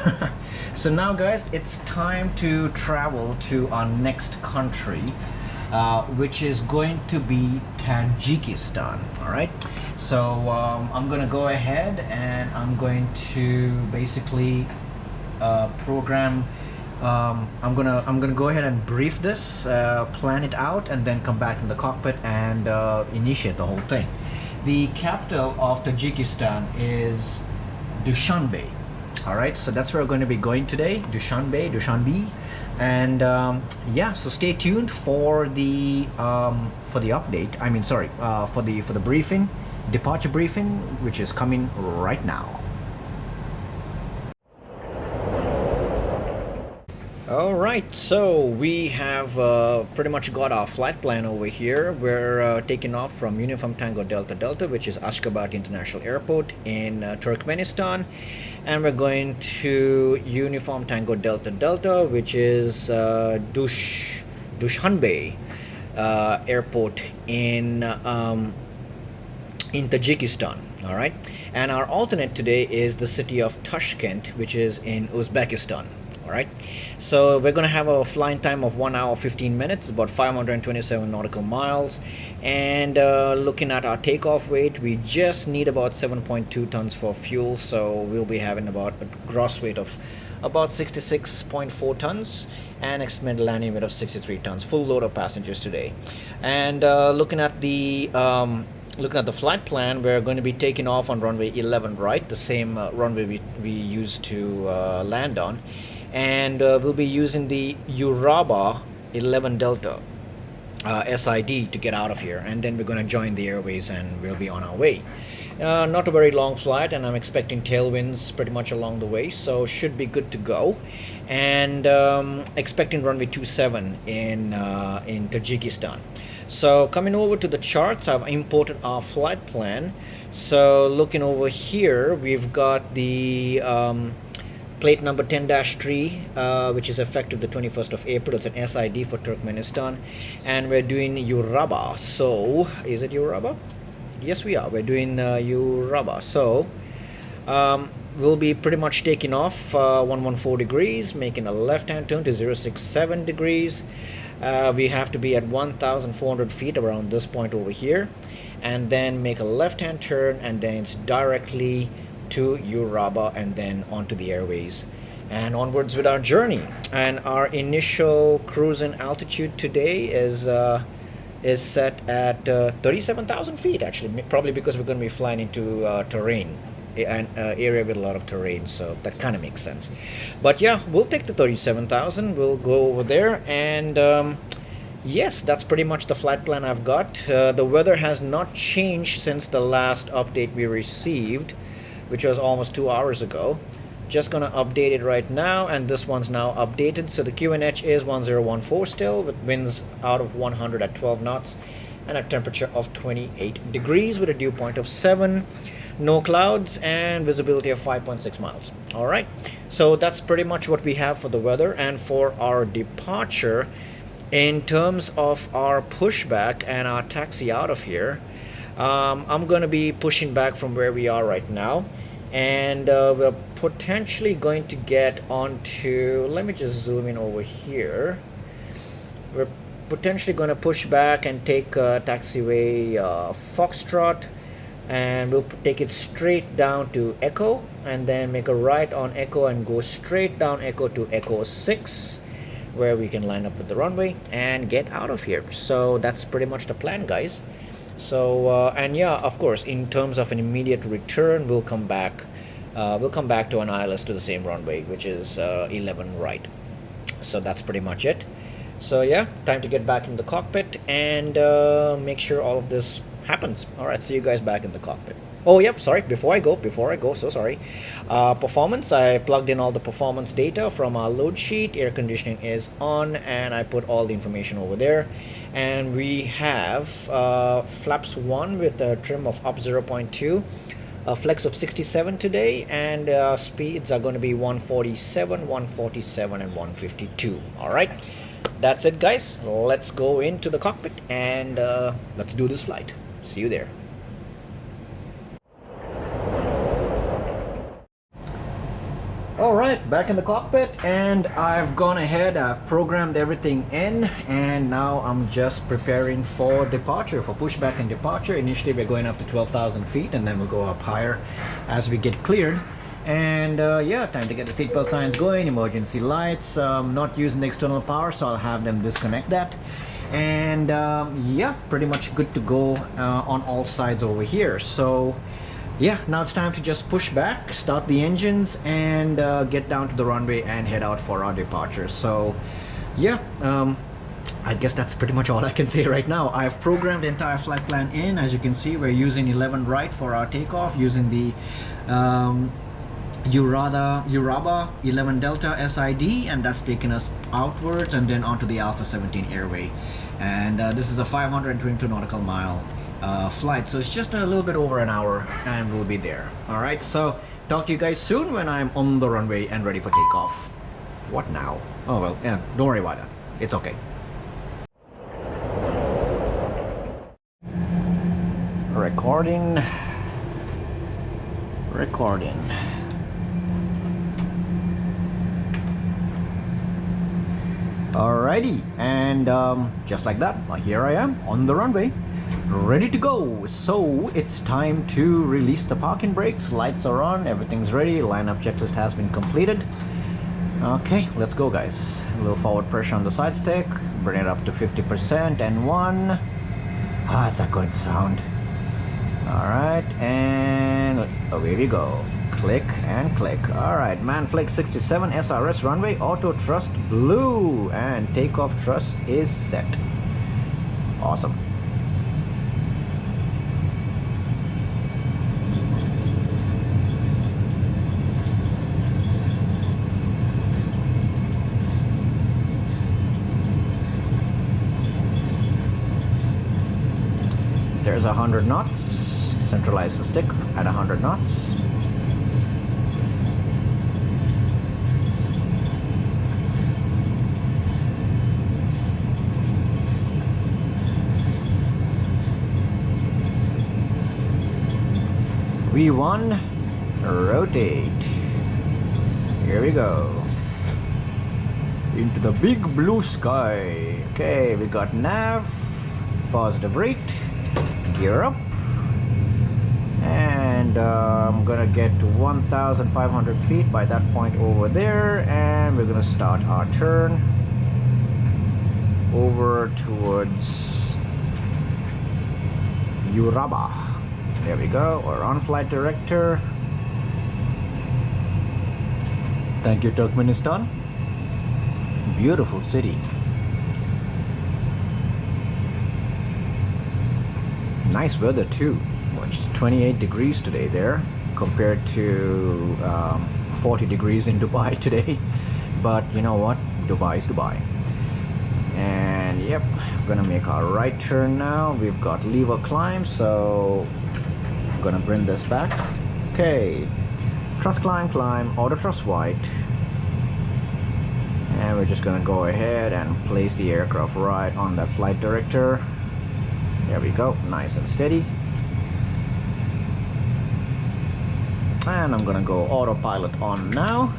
S1: So now, guys, it's time to travel to our next country, which is going to be Tajikistan. All right, so I'm gonna go ahead and I'm going to basically program. I'm gonna go ahead and brief this, plan it out, and then come back in the cockpit and initiate the whole thing. The capital of Tajikistan is Dushanbe. All right, so that's where we're going to be going today, Dushanbe, and yeah, so stay tuned for the update. I mean, sorry, for the briefing, departure briefing, which is coming right now. All right, so we have pretty much got our flight plan over here. We're taking off from Uniform Tango Delta Delta, which is Ashgabat International Airport in Turkmenistan, and we're going to Uniform Tango Delta Delta, which is Dushanbe Airport in Tajikistan. All right, and our alternate today is the city of Tashkent, which is in Uzbekistan. All right, so we're going to have a flying time of 1 hour 15 minutes, about 527 nautical miles, and looking at our takeoff weight, we just need about 7.2 tons for fuel, so we'll be having about a gross weight of about 66.4 tons and estimated landing weight of 63 tons, full load of passengers today. And looking at the flight plan, we're going to be taking off on runway 11 right, the same runway we used to land on, and we'll be using the Uraba 11 Delta SID to get out of here, and then we're going to join the airways and we'll be on our way. Not a very long flight, and I'm expecting tailwinds pretty much along the way, so should be good to go. And expecting runway 27 in Tajikistan. So coming over to the charts, I've imported our flight plan. So looking over here, we've got the plate number 10-3, which is effective the 21st of April. It's an SID for Turkmenistan, and we're doing Uraba. So is it Uraba? Yes, we are. We're doing Uraba. So we'll be pretty much taking off 114 degrees, making a left-hand turn to 067 degrees. We have to be at 1,400 feet around this point over here, and then make a left-hand turn, and then it's directly to Uraba and then onto the airways and onwards with our journey. And our initial cruising altitude today is set at 37,000 feet, actually, probably because we're going to be flying into terrain, an area with a lot of terrain, so that kind of makes sense. But yeah, we'll take the 37,000. We'll go over there, and yes, that's pretty much the flight plan I've got. The weather has not changed since the last update we received, which was almost 2 hours ago. Just gonna update it right now, and this one's now updated. So the QNH is 1014 still, with winds out of 100 at 12 knots and a temperature of 28 degrees with a dew point of 7. No clouds and visibility of 5.6 miles. All right, so that's pretty much what we have for the weather. And for our departure, in terms of our pushback and our taxi out of here, I'm going to be pushing back from where we are right now, and we're potentially going to get onto, let me just zoom in over here. We're potentially going to push back and take taxiway Foxtrot, and we'll take it straight down to Echo, and then make a right on Echo and go straight down Echo to Echo 6, where we can line up with the runway and get out of here. So that's pretty much the plan, guys. So and yeah, of course, in terms of an immediate return, we'll come back to an ILS to the same runway, which is 11 right. So that's pretty much it. So yeah, time to get back in the cockpit and make sure all of this happens. All right, see you guys back in the cockpit. Oh, yep, sorry, before I go, so sorry. Performance, I plugged in all the performance data from our load sheet. Air conditioning is on, and I put all the information over there. And we have flaps 1 with a trim of up 0.2, a flex of 67 today, and speeds are going to be 147, 147, and 152. All right, that's it, guys. Let's go into the cockpit and let's do this flight. See you there. Alright, back in the cockpit, and I've gone ahead, I've programmed everything in, and now I'm just preparing for departure, for pushback and departure. Initially we're going up to 12,000 feet, and then we'll go up higher as we get cleared. And yeah, time to get the seatbelt signs going, emergency lights. Not using the external power, so I'll have them disconnect that. And yeah, pretty much good to go on all sides over here. So yeah, now it's time to just push back, start the engines, and get down to the runway and head out for our departure. So yeah, I guess that's pretty much all I can say right now. I've programmed the entire flight plan in. As you can see, we're using 11 right for our takeoff, using the Uraba 11 Delta SID, and that's taken us outwards and then onto the Alpha 17 airway. And this is a 522 nautical mile flight, so it's just a little bit over an hour and we'll be there. All right, so talk to you guys soon when I'm on the runway and ready for takeoff. What now? Oh well, yeah, don't worry about it, it's okay. Recording. Alrighty, and just like that, here I am on the runway, ready to go. So it's time to release the parking brakes. Lights are on, everything's ready, lineup checklist has been completed. Okay, let's go, guys. A little forward pressure on the side stick, bring it up to 50%, and one. Ah, it's a good sound. Alright, and away we go. Click and click. Alright, Manflick 67 SRS runway, auto thrust blue, and takeoff thrust is set. Awesome. There's 100 knots. Centralize the stick at 100 knots. V1, rotate. Here we go. Into the big blue sky. Okay, we got nav, positive rate, gear up, and I'm gonna get to 1,500 feet by that point over there, and we're gonna start our turn over towards Uraba. There we go, our on-flight director. Thank you, Turkmenistan. Beautiful city. Nice weather too. Which is 28 degrees today there, compared to 40 degrees in Dubai today. But you know what? Dubai is Dubai. And yep, we're gonna make our right turn now. We've got lever climb, so I'm gonna bring this back. Okay, thrust climb, auto thrust white, and we're just gonna go ahead and place the aircraft right on that flight director. There we go, nice and steady. And I'm gonna go autopilot on now,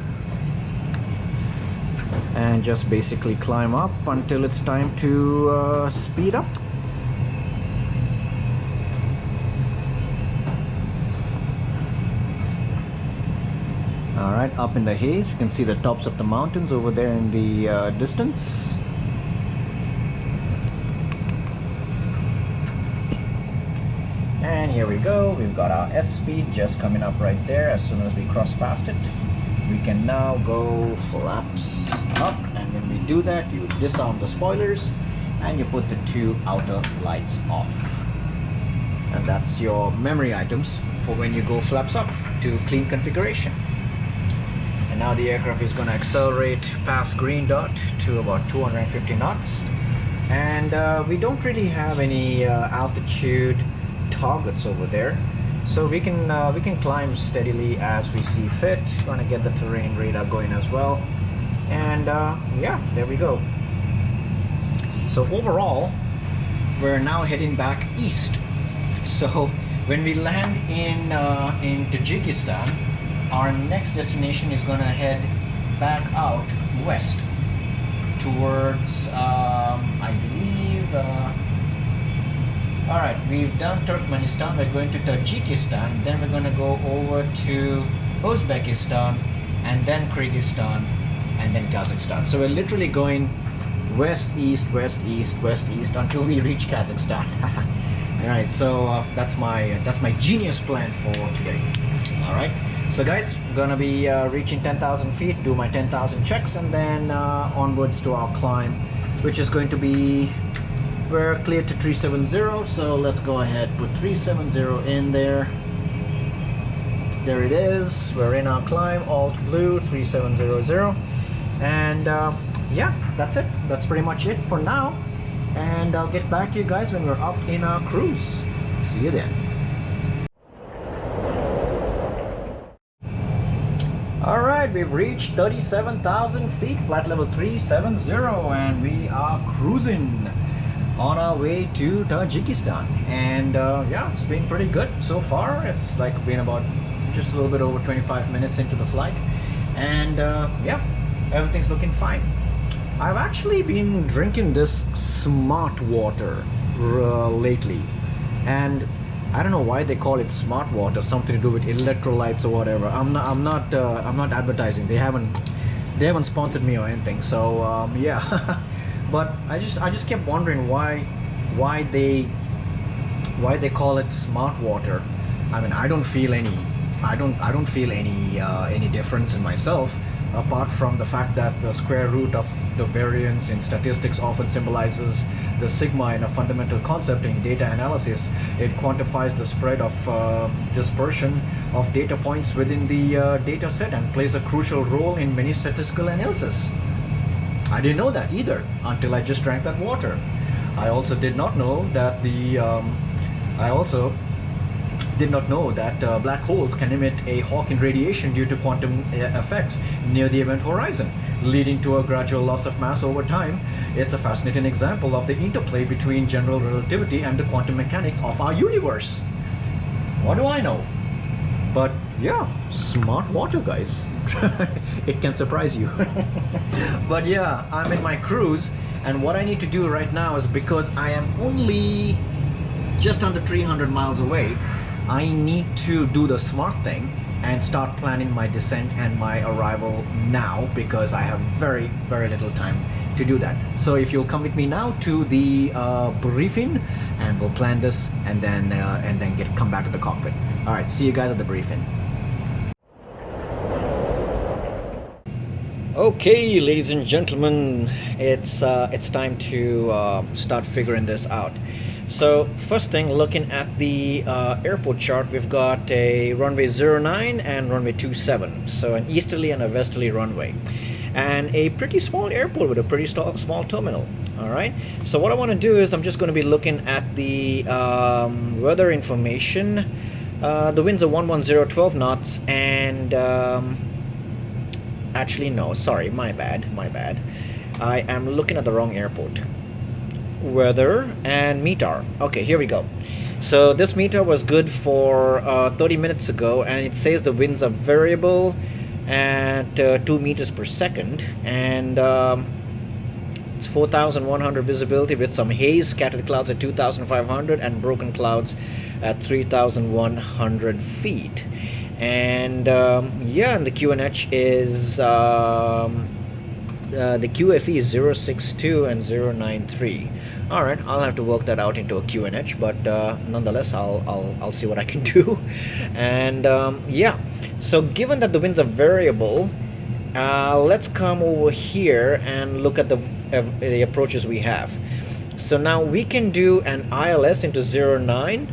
S1: and just basically climb up until it's time to speed up. Alright, up in the haze, you can see the tops of the mountains over there in the distance. And here we go, we've got our S-speed just coming up right there. As soon as we cross past it, we can now go flaps up, and when we do that, you disarm the spoilers and you put the two outer lights off. And that's your memory items for when you go flaps up to clean configuration. And now the aircraft is going to accelerate past green dot to about 250 knots. And we don't really have any altitude targets over there, so we can climb steadily as we see fit. Going to get the terrain radar going as well, and yeah, there we go. So overall, we're now heading back east. So when we land in Tajikistan, our next destination is going to head back out west towards I believe all right, we've done Turkmenistan, we're going to Tajikistan, then we're going to go over to Uzbekistan, and then Kyrgyzstan, and then Kazakhstan. So we're literally going west east west east west east until we reach Kazakhstan. All right, so that's my genius plan for today. All right, so guys, I'm gonna be reaching 10,000 feet, do my 10,000 checks, and then onwards to our climb, which is going to be, we're cleared to 370, so let's go ahead, put 370 in there. There it is, we're in our climb, alt blue 3700, and yeah, that's it. That's pretty much it for now, and I'll get back to you guys when we're up in our cruise. See you then. Alright, we've reached 37,000 feet, flight level 370, and we are cruising on our way to Tajikistan. And yeah, it's been pretty good so far. It's like been about just a little bit over 25 minutes into the flight, and yeah, everything's looking fine. I've actually been drinking this smart water lately, and I don't know why they call it smart water, something to do with electrolytes or whatever. I'm not advertising. They haven't sponsored me or anything. So yeah, but I just kept wondering why they call it smart water. I mean, I don't feel any difference in myself, apart from the fact that the square root of the variance in statistics often symbolizes the sigma in a fundamental concept in data analysis. It quantifies the spread of dispersion of data points within the data set and plays a crucial role in many statistical analysis. I didn't know that either until I just drank that water. I also did not know that black holes can emit a Hawking radiation due to quantum effects near the event horizon, leading to a gradual loss of mass over time. It's a fascinating example of the interplay between general relativity and the quantum mechanics of our universe. What do I know? But yeah, smart water, guys. It can surprise you. But yeah, I'm in my cruise, and what I need to do right now is, because I am only just under 300 miles away, I need to do the smart thing and start planning my descent and my arrival now, because I have very, very little time to do that. So if you'll come with me now to the briefing, and we'll plan this, and then come back to the cockpit. All right, see you guys at the briefing. Okay, ladies and gentlemen, it's time to start figuring this out. So first thing, looking at the airport chart, we've got a runway 09 and runway 27, so an easterly and a westerly runway, and a pretty small airport with a pretty small terminal. All right, so what I want to do is I'm just going to be looking at the weather information. The winds are 110, 12 knots, and actually no, sorry, my bad. I am looking at the wrong airport. Weather and METAR. Okay, here we go. So this METAR was good for 30 minutes ago, and it says the winds are variable at 2 meters per second, and it's 4,100 visibility with some haze, scattered clouds at 2,500, and broken clouds at 3,100 feet. And yeah, and the QNH is the QFE is 062 and 093. All right, I'll have to work that out into a QNH, but nonetheless, I'll see what I can do. And yeah, so given that the winds are variable, let's come over here and look at the approaches we have. So now we can do an ILS into 09,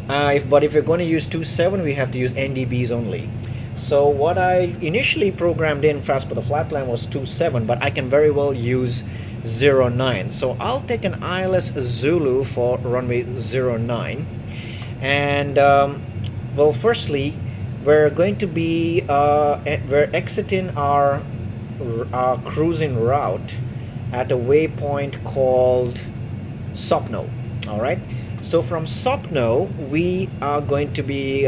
S1: But if you're going to use 27, we have to use NDBs only. So what I initially programmed in fast for the flight plan was 27, but I can very well use 09. So I'll take an ILS Zulu for runway 09. And well, firstly, we're going to be we're exiting our cruising route at a waypoint called Sopno. All right. So from Sopno, we are going to be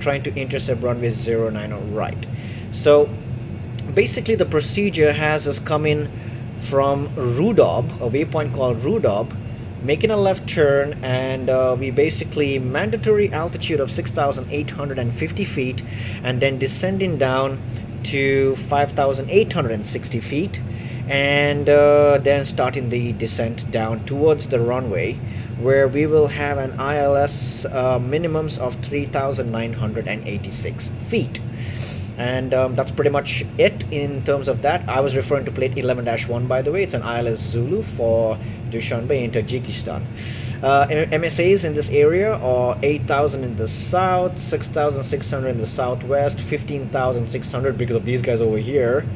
S1: trying to intercept runway 09 right. So basically the procedure has us coming from Rudob, a waypoint called Rudob, making a left turn, and we basically mandatory altitude of 6,850 feet, and then descending down to 5,860 feet, and then starting the descent down towards the runway, where we will have an ILS minimums of 3,986 feet. And that's pretty much it in terms of that. I was referring to plate 11-1, by the way. It's an ILS Zulu for Dushanbe in Tajikistan. MSAs in this area are 8,000 in the south, 6,600 in the southwest, 15,600 because of these guys over here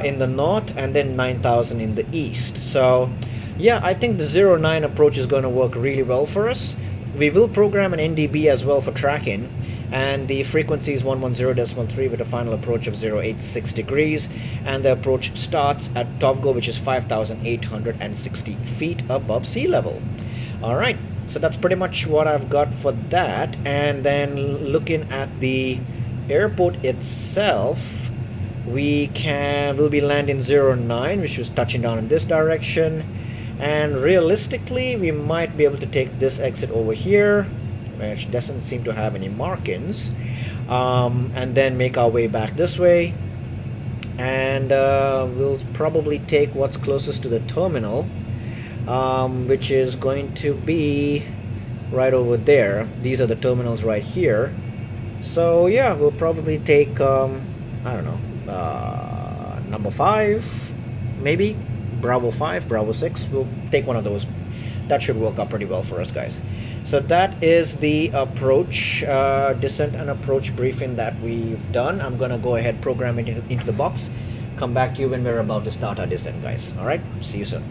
S1: in the north, and then 9,000 in the east. So yeah, I think the 09 approach is going to work really well for us. We will program an NDB as well for tracking, and the frequency is 110.3 with a final approach of 086 degrees, and the approach starts at Tovgo, which is 5,860 feet above sea level. All right, so that's pretty much what I've got for that. And then looking at the airport itself, we'll be landing 09, which is touching down in this direction, and realistically we might be able to take this exit over here, which doesn't seem to have any markings, and then make our way back this way, and we'll probably take what's closest to the terminal, which is going to be right over there. These are the terminals right here. So yeah, we'll probably take I don't know, number 5, maybe Bravo 5, Bravo 6. We'll take one of those. That should work out pretty well for us, guys. So that is the approach, descent and approach briefing that we've done. I'm gonna go ahead, program it into the box, come back to you when we're about to start our descent, guys. All right, see you soon.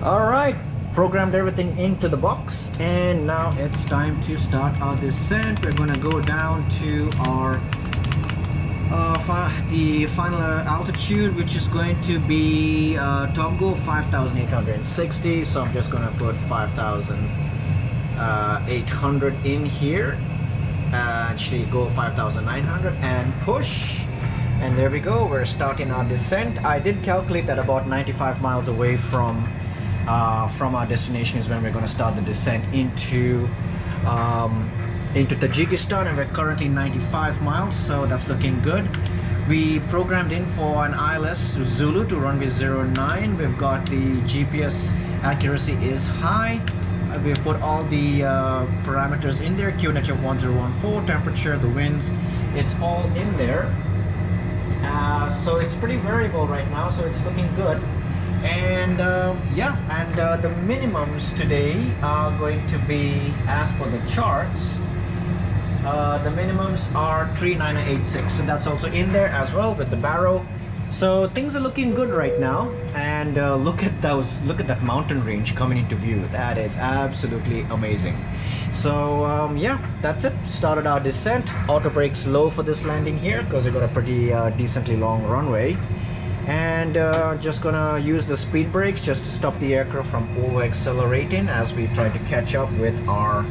S1: All right, programmed everything into the box, and now it's time to start our descent. We're gonna go down to our the final altitude, which is going to be Tovgo 5,860. So I'm just gonna put 5,800 in here. Actually go 5,900 and push, and there we go. We're starting our descent. I did calculate that about 95 miles away from our destination is when we're going to start the descent into Tajikistan, and we're currently 95 miles, so that's looking good. We programmed in for an ILS Zulu to runway 09. We've got the GPS accuracy is high. We've put all the parameters in there. QNH of 1014, temperature, the winds, it's all in there. So it's pretty variable right now, so it's looking good. And yeah, and the minimums today are going to be, as per the charts, the minimums are 3,986, so that's also in there as well with the barrow. So things are looking good right now. And look at that mountain range coming into view. That is absolutely amazing. So yeah, that's it. Started our descent. Auto brakes low for this landing here because we got a pretty decently long runway. And just gonna use the speed brakes just to stop the aircraft from over accelerating as we try to catch up with our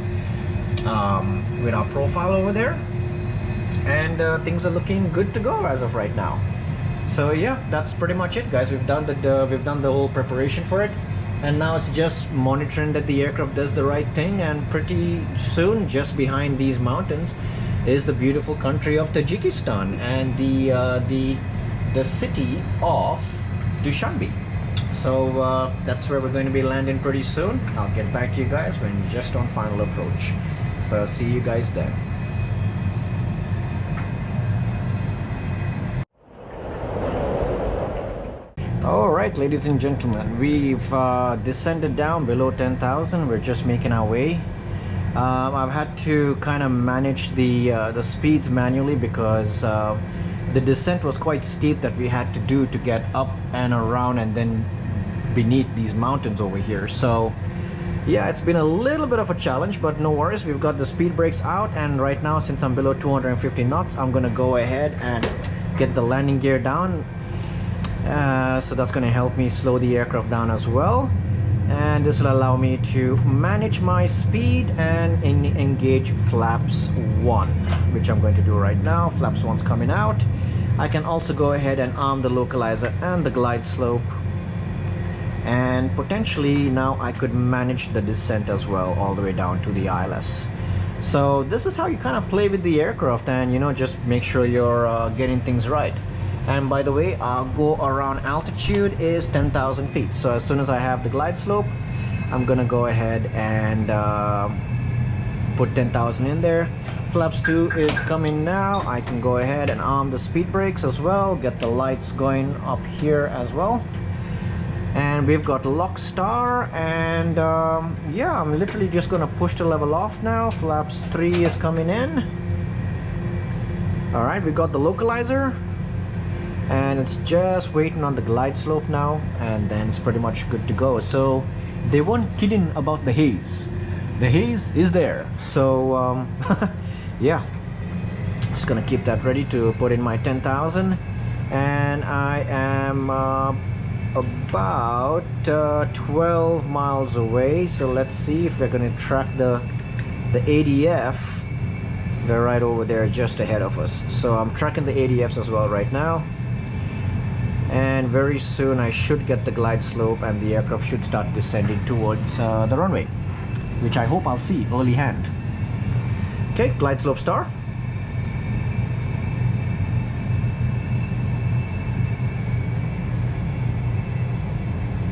S1: profile over there. And things are looking good to go as of right now. So yeah, that's pretty much it, guys. We've done the whole preparation for it, and now it's just monitoring that the aircraft does the right thing. And pretty soon, just behind these mountains is the beautiful country of Tajikistan and the city of Dushanbe. So that's where we're going to be landing pretty soon. I'll get back to you guys when just on final approach. So see you guys then. All right, ladies and gentlemen, we've descended down below 10,000. We're just making our way. I've had to kind of manage the speeds manually because the descent was quite steep that we had to do to get up and around and then beneath these mountains over here. So yeah, it's been a little bit of a challenge, but no worries. We've got the speed brakes out, and right now, since I'm below 250 knots, I'm gonna go ahead and get the landing gear down. So that's going to help me slow the aircraft down as well, and this will allow me to manage my speed and engage flaps 1, which I'm going to do right now. Flaps 1's coming out. I can also go ahead and arm the localizer and the glide slope, and potentially now I could manage the descent as well all the way down to the ILS. So this is how you kind of play with the aircraft, and you know, just make sure you're getting things right. And by the way, our go around altitude is 10,000 feet. So as soon as I have the glide slope, I'm gonna go ahead and put 10,000 in there. Flaps 2 is coming now. I can go ahead and arm the speed brakes as well, get the lights going up here as well. And we've got lock star, and yeah, I'm literally just gonna push the level off now. Flaps 3 is coming in. All right, we got the localizer, and it's just waiting on the glide slope now, and then it's pretty much good to go. So they weren't kidding about the haze. The haze is there. So yeah, just gonna keep that ready to put in my 10,000, and I am about 12 miles away. So let's see if we're gonna track the ADF. They're right over there just ahead of us. So I'm tracking the ADFs as well right now. And very soon I should get the glide slope, and the aircraft should start descending towards the runway, which I hope I'll see early hand. Okay, glide slope star.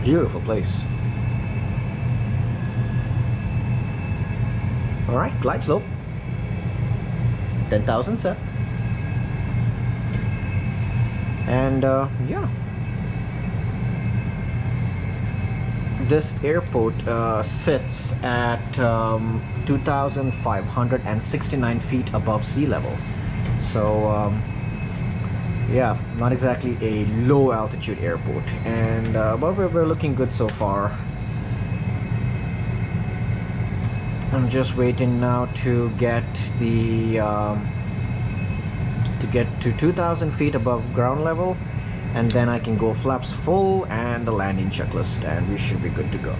S1: Beautiful place. All right, glide slope. 10,000 set. And yeah, this airport sits at 2,569 feet above sea level. So yeah, not exactly a low altitude airport, and but we're looking good so far. I'm just waiting now to get the to 2,000 feet above ground level, and then I can go flaps full and the landing checklist, and we should be good to go.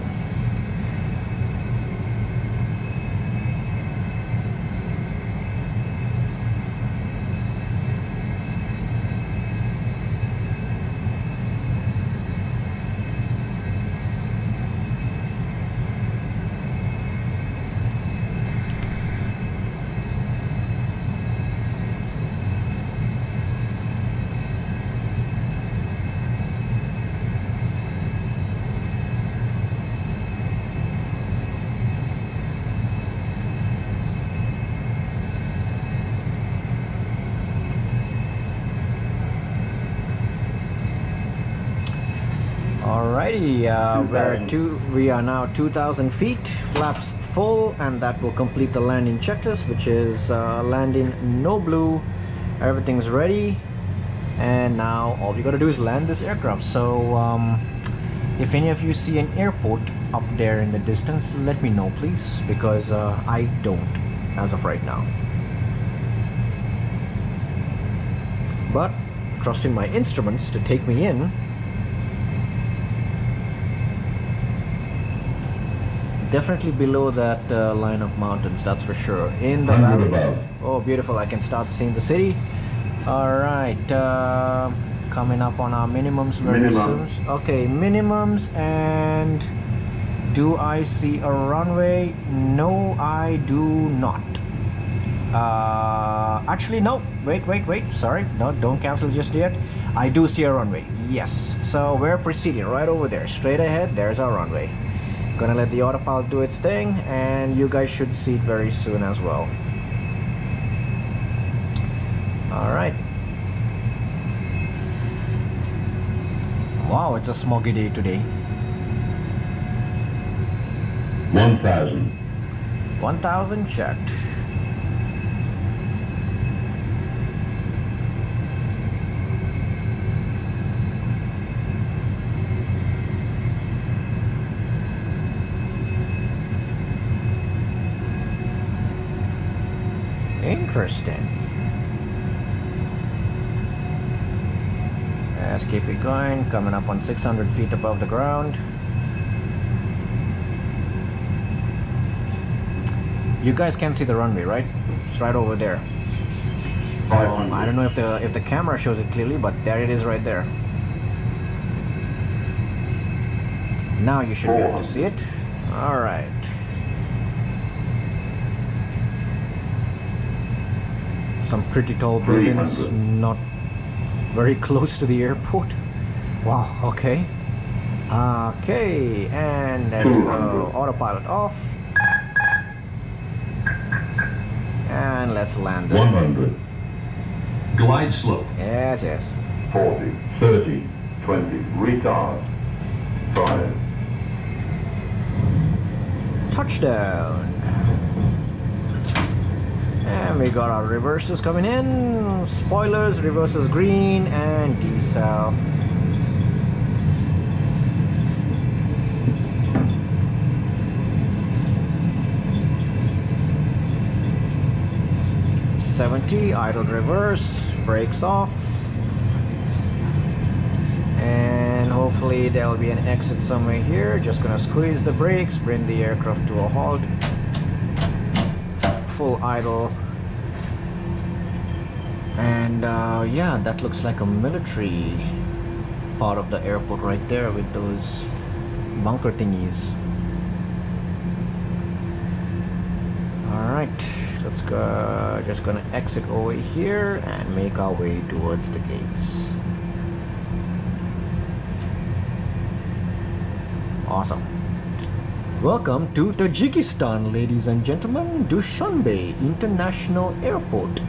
S1: Alrighty, we are now 2,000 feet, flaps full, and that will complete the landing checklist, which is landing no blue. Everything's ready, and now all we gotta do is land this aircraft. So if any of you see an airport up there in the distance, let me know please, because I don't as of right now. But trusting my instruments to take me in. Definitely below that line of mountains, that's for sure. In the valley. Oh, beautiful. I can start seeing the city. All right. Coming up on our minimums very soon. Okay, minimums. And do I see a runway? No, I do not. Actually, no. Wait. Sorry. No, don't cancel just yet. I do see a runway. Yes. So we're proceeding right over there. Straight ahead. There's our runway. Gonna let the autopilot do its thing, and you guys should see it very soon as well. All right. Wow, it's a smoggy day today.
S4: 1,000.
S1: 1,000 checked. Interesting. Let's keep it going. Coming up on 600 feet above the ground. You guys can see the runway, right? It's right over there.
S4: 500.
S1: I don't know if the camera shows it clearly, but there it is right there. Now you should be able to see it. All right. Some pretty tall buildings,
S4: 300.
S1: not very close to the airport. Wow, okay. Okay, and let's go.
S4: 200.
S1: Autopilot off. And let's land this.
S4: 100.
S5: Glide slope.
S1: Yes, yes.
S4: 40. 30. 20. Retard. 5.
S1: Touchdown. And we got our reverses coming in. Spoilers, reverses green, and decel. Idle reverse, brakes off, and hopefully there will be an exit somewhere here. Just gonna squeeze the brakes, bring the aircraft to a halt. Full idle, and yeah, that looks like a military part of the airport right there with those bunker thingies. All right. Let's go. Just gonna exit over here and make our way towards the gates. Awesome. Welcome to Tajikistan, ladies and gentlemen. Dushanbe International Airport.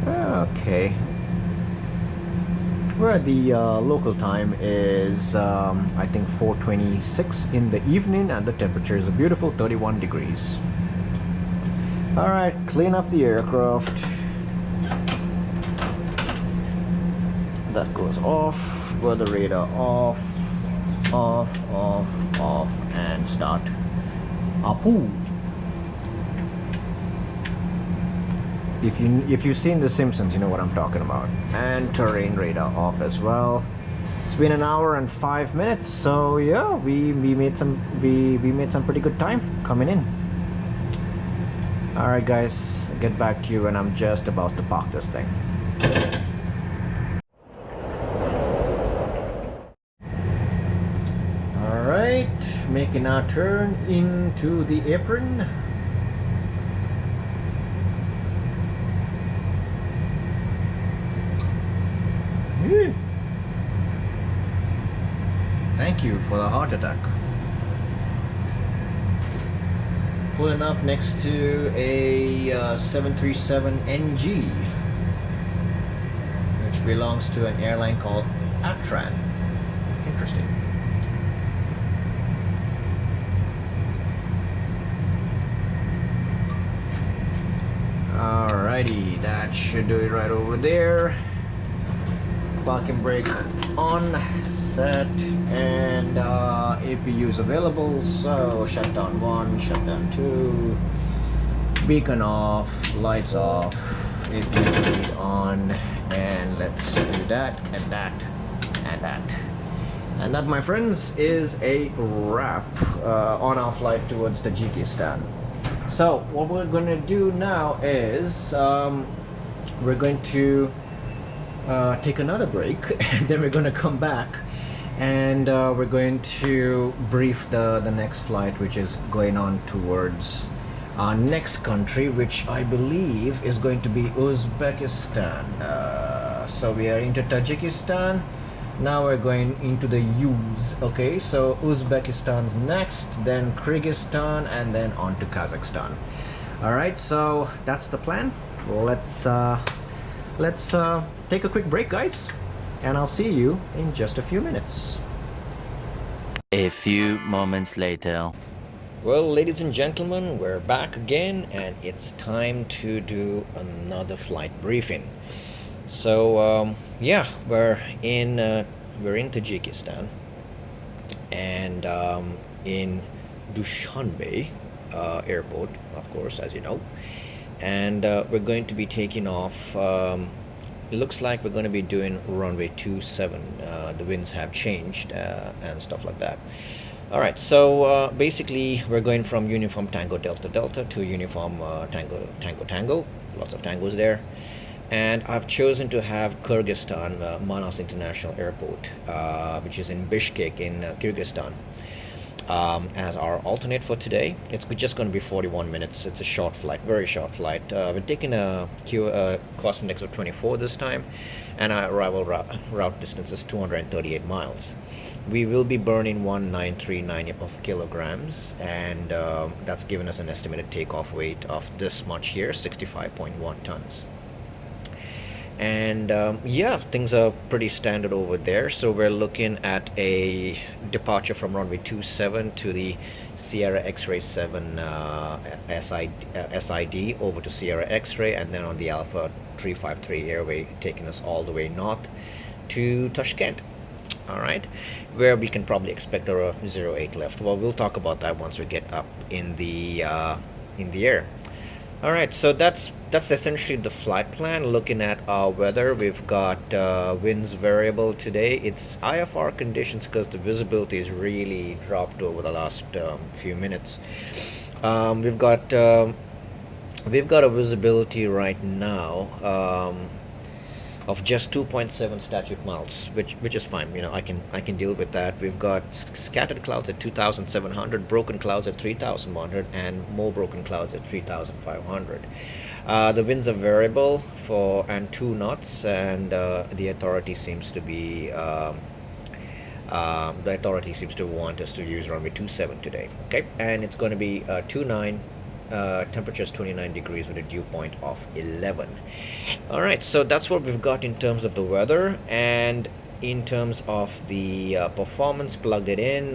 S1: Okay. Where the local time is I think 4:26 in the evening, and the temperature is a beautiful 31 degrees. Alright, clean up the aircraft. That goes off. Weather radar off, off, and start. Apu. If you've seen The Simpsons, you know what I'm talking about. And terrain radar off as well. It's been an hour and 5 minutes, so yeah, we made some pretty good time coming in. All right, guys, I'll get back to you, and I'm just about to park this thing. All right, making our turn into the apron. Thank you for the heart attack. Pulling up next to a 737 NG, which belongs to an airline called Atran. Interesting. Alrighty, that should do it right over there. Parking brake on, set, and APUs available. So shutdown 1, shutdown 2, beacon off, lights off, APU on, and let's do that and that and that. And that, my friends, is a wrap on our flight towards Tajikistan. So what we're going to do now is we're going to take another break, and then we're going to come back, and we're going to brief the next flight, which is going on towards our next country, which I believe is going to be Uzbekistan. So we are into Tajikistan, now we're going into the U's. Okay, so Uzbekistan's next, then Kyrgyzstan, and then on to Kazakhstan. All right, so that's the plan. Let's take a quick break, guys, and I'll see you in just a few minutes.
S6: A few moments later.
S1: Well, ladies and gentlemen, we're back again, and it's time to do another flight briefing. So yeah, we're in Tajikistan, and in Dushanbe airport, of course, as you know, and we're going to be taking off. It looks like we're going to be doing runway 27. The winds have changed and stuff like that. All right, so basically we're going from Uniform Tango Delta Delta to Uniform Tango Tango Tango. Lots of tangos there. And I've chosen to have Kyrgyzstan, Manas International Airport, which is in Bishkek in Kyrgyzstan, as our alternate for today. It's just going to be 41 minutes. It's a short flight, very short flight. We're taking a cost index of 24 this time, and our arrival route distance is 238 miles. We will be burning 1939 of kilograms, and that's given us an estimated takeoff weight of this much here, 65.1 tons. And yeah, things are pretty standard over there. So we're looking at a departure from runway 27 to the Sierra X-Ray 7 SID over to Sierra X-Ray, and then on the Alpha 353 airway taking us all the way north to Tashkent. All right, where we can probably expect a 08 left. Well, we'll talk about that once we get up in the air. All right, so that's essentially the flight plan. Looking at our weather, we've got winds variable today. It's IFR conditions because the visibility is really dropped over the last few minutes. We've got a visibility right now of just 2.7 statute miles, which is fine. You know, I can deal with that. We've got scattered clouds at 2,700, broken clouds at 3,100, and more broken clouds at 3,500. The winds are variable and 2 knots, and the authority seems to want us to use runway 27 today. Okay, and it's going to be 29. Temperature is 29 degrees with a dew point of 11. All right, so that's what we've got in terms of the weather, and in terms of the performance, plugged it in,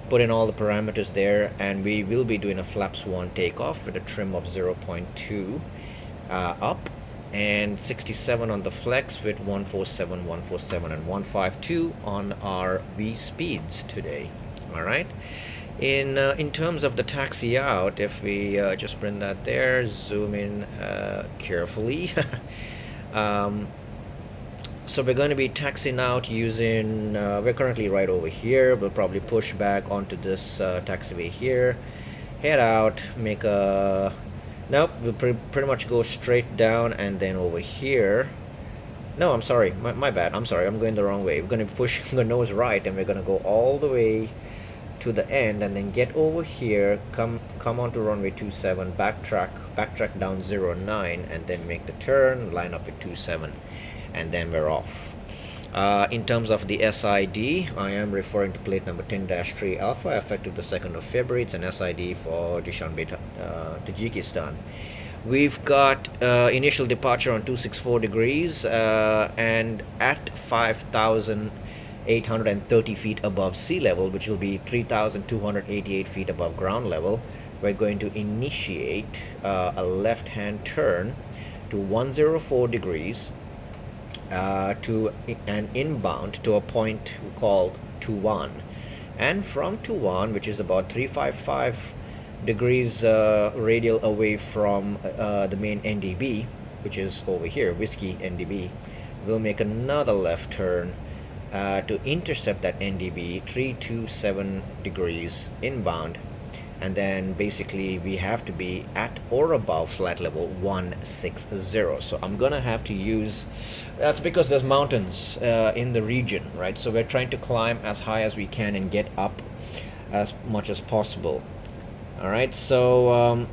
S1: put in all the parameters there, and we will be doing a flaps 1 takeoff with a trim of 0.2 up, and 67 on the flex with 147, 147, and 152 on our V speeds today. All right. In terms of the taxi out, if we just bring that there, zoom in carefully. So we're going to be taxiing out using, we're currently right over here. We'll probably push back onto this taxiway here, head out, make a, nope, we'll pretty much go straight down, and then over here, no, I'm sorry, my bad, I'm sorry, I'm going the wrong way. We're going to push the nose right, and we're going to go all the way to the end, and then get over here, come onto runway 27, backtrack down 09, and then make the turn, line up with 27, and then we're off. In terms of the SID, I am referring to plate number 10-3 Alpha, effective the 2nd of February. It's an SID for Dushanbe, Tajikistan. We've got initial departure on 264 degrees and at 5,830 feet above sea level, which will be 3,288 feet above ground level. We're going to initiate a left-hand turn to 104 degrees to an inbound to a point called Tuwan, and from Tuwan, which is about 355 degrees radial away from the main NDB, which is over here, Whiskey NDB, we'll make another left turn to intercept that NDB 327 degrees inbound, and then basically we have to be at or above flight level 160. So I'm gonna have to use, that's because there's mountains in the region, right? So we're trying to climb as high as we can and get up as much as possible. All right, so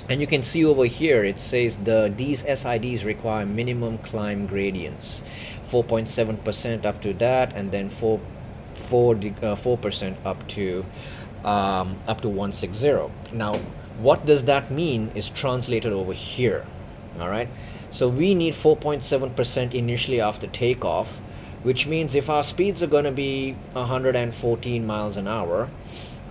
S1: and you can see over here it says these SIDs require minimum climb gradients, 4.7% up to that, and then 4% up to 160. Now what does that mean is translated over here. All right, So we need 4.7% initially after takeoff, which means if our speeds are going to be 114 miles an hour,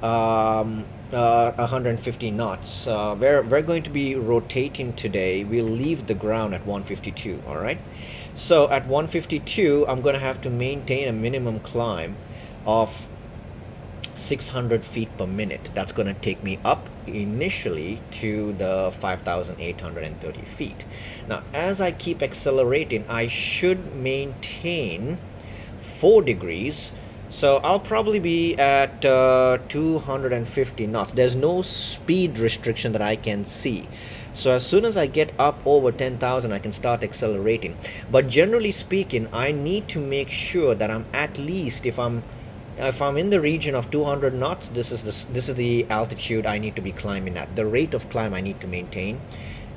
S1: 150 knots, we're going to be rotating today. We'll leave the ground at 152. All right, so at 152 I'm going to have to maintain a minimum climb of 600 feet per minute. That's going to take me up initially to the 5,830 feet. Now as I keep accelerating, I should maintain 4 degrees. So I'll probably be at 250 knots. There's no speed restriction that I can see. So as soon as I get up over 10,000, I can start accelerating. But generally speaking, I need to make sure that I'm at least, if I'm in the region of 200 knots, this is the altitude I need to be climbing at. The rate of climb I need to maintain.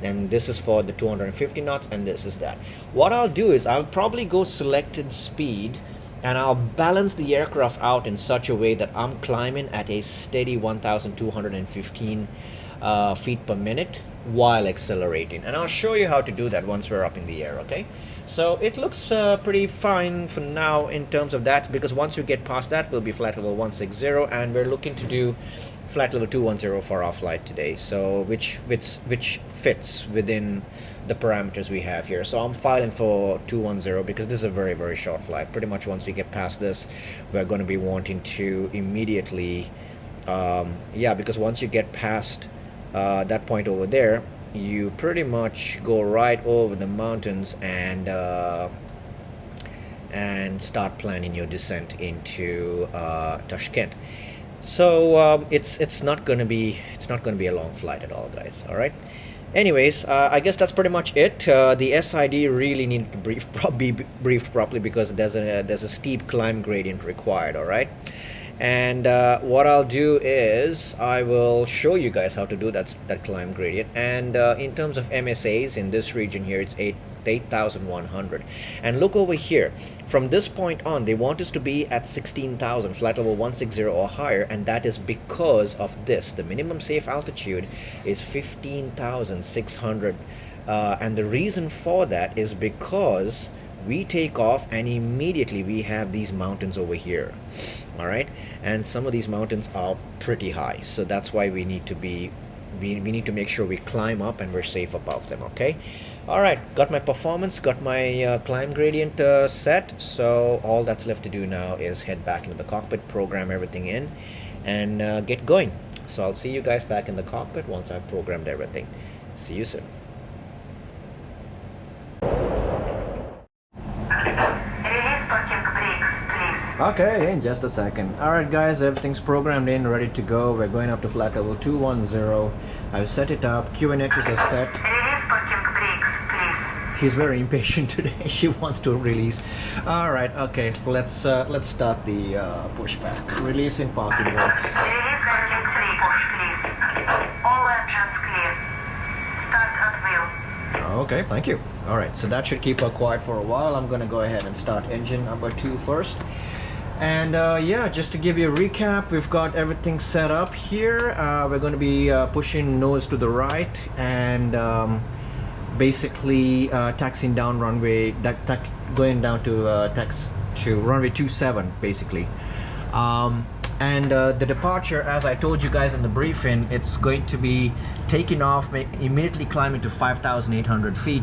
S1: And this is for the 250 knots, and this is that. What I'll do is I'll probably go selected speed, and I'll balance the aircraft out in such a way that I'm climbing at a steady 1,215 feet per minute while accelerating. And I'll show you how to do that once we're up in the air, okay? So it looks pretty fine for now in terms of that, because once we get past that, we'll be flight level 160, and we're looking to do flight level 210 for our flight today, so which fits within the parameters we have here. So I'm filing for 210 because this is a very, very short flight. Pretty much once we get past this, we're going to be wanting to immediately because once you get past that point over there, you pretty much go right over the mountains and start planning your descent into Tashkent. So it's not going to be a long flight at all, guys. All right. Anyways, I guess that's pretty much it. The SID really needed to be briefed properly because there's a steep climb gradient required. All right. And what I'll do is I will show you guys how to do that climb gradient. And in terms of MSAs in this region here, it's 8,100. And look over here, from this point on they want us to be at 16,000, flight level 160 or higher, and that is because of this. The minimum safe altitude is 15,600, and the reason for that is because we take off and immediately we have these mountains over here. All right, and some of these mountains are pretty high, so that's why we need to make sure we climb up and we're safe above them. Okay. All right, got my performance, got my climb gradient set, so all that's left to do now is head back into the cockpit, program everything in, and get going. So I'll see you guys back in the cockpit once I've programmed everything. See you soon. Okay, in just a second. Alright guys, everything's programmed in, ready to go. We're going up to flight level 210. I've set it up, QNHs are set. She's very impatient today. She wants to release. Alright, okay, let's start the pushback. Releasing parking works.
S2: Release engine 3, push please. All engines clear. Start at wheel.
S1: Okay, thank you. Alright, so that should keep her quiet for a while. I'm gonna go ahead and start engine number 2 first. And yeah, just to give you a recap, we've got everything set up here. We're going to be pushing nose to the right and basically taxiing down runway, going down to runway 27 basically. And the departure, as I told you guys in the briefing, it's going to be taking off, immediately climbing to 5,800 feet,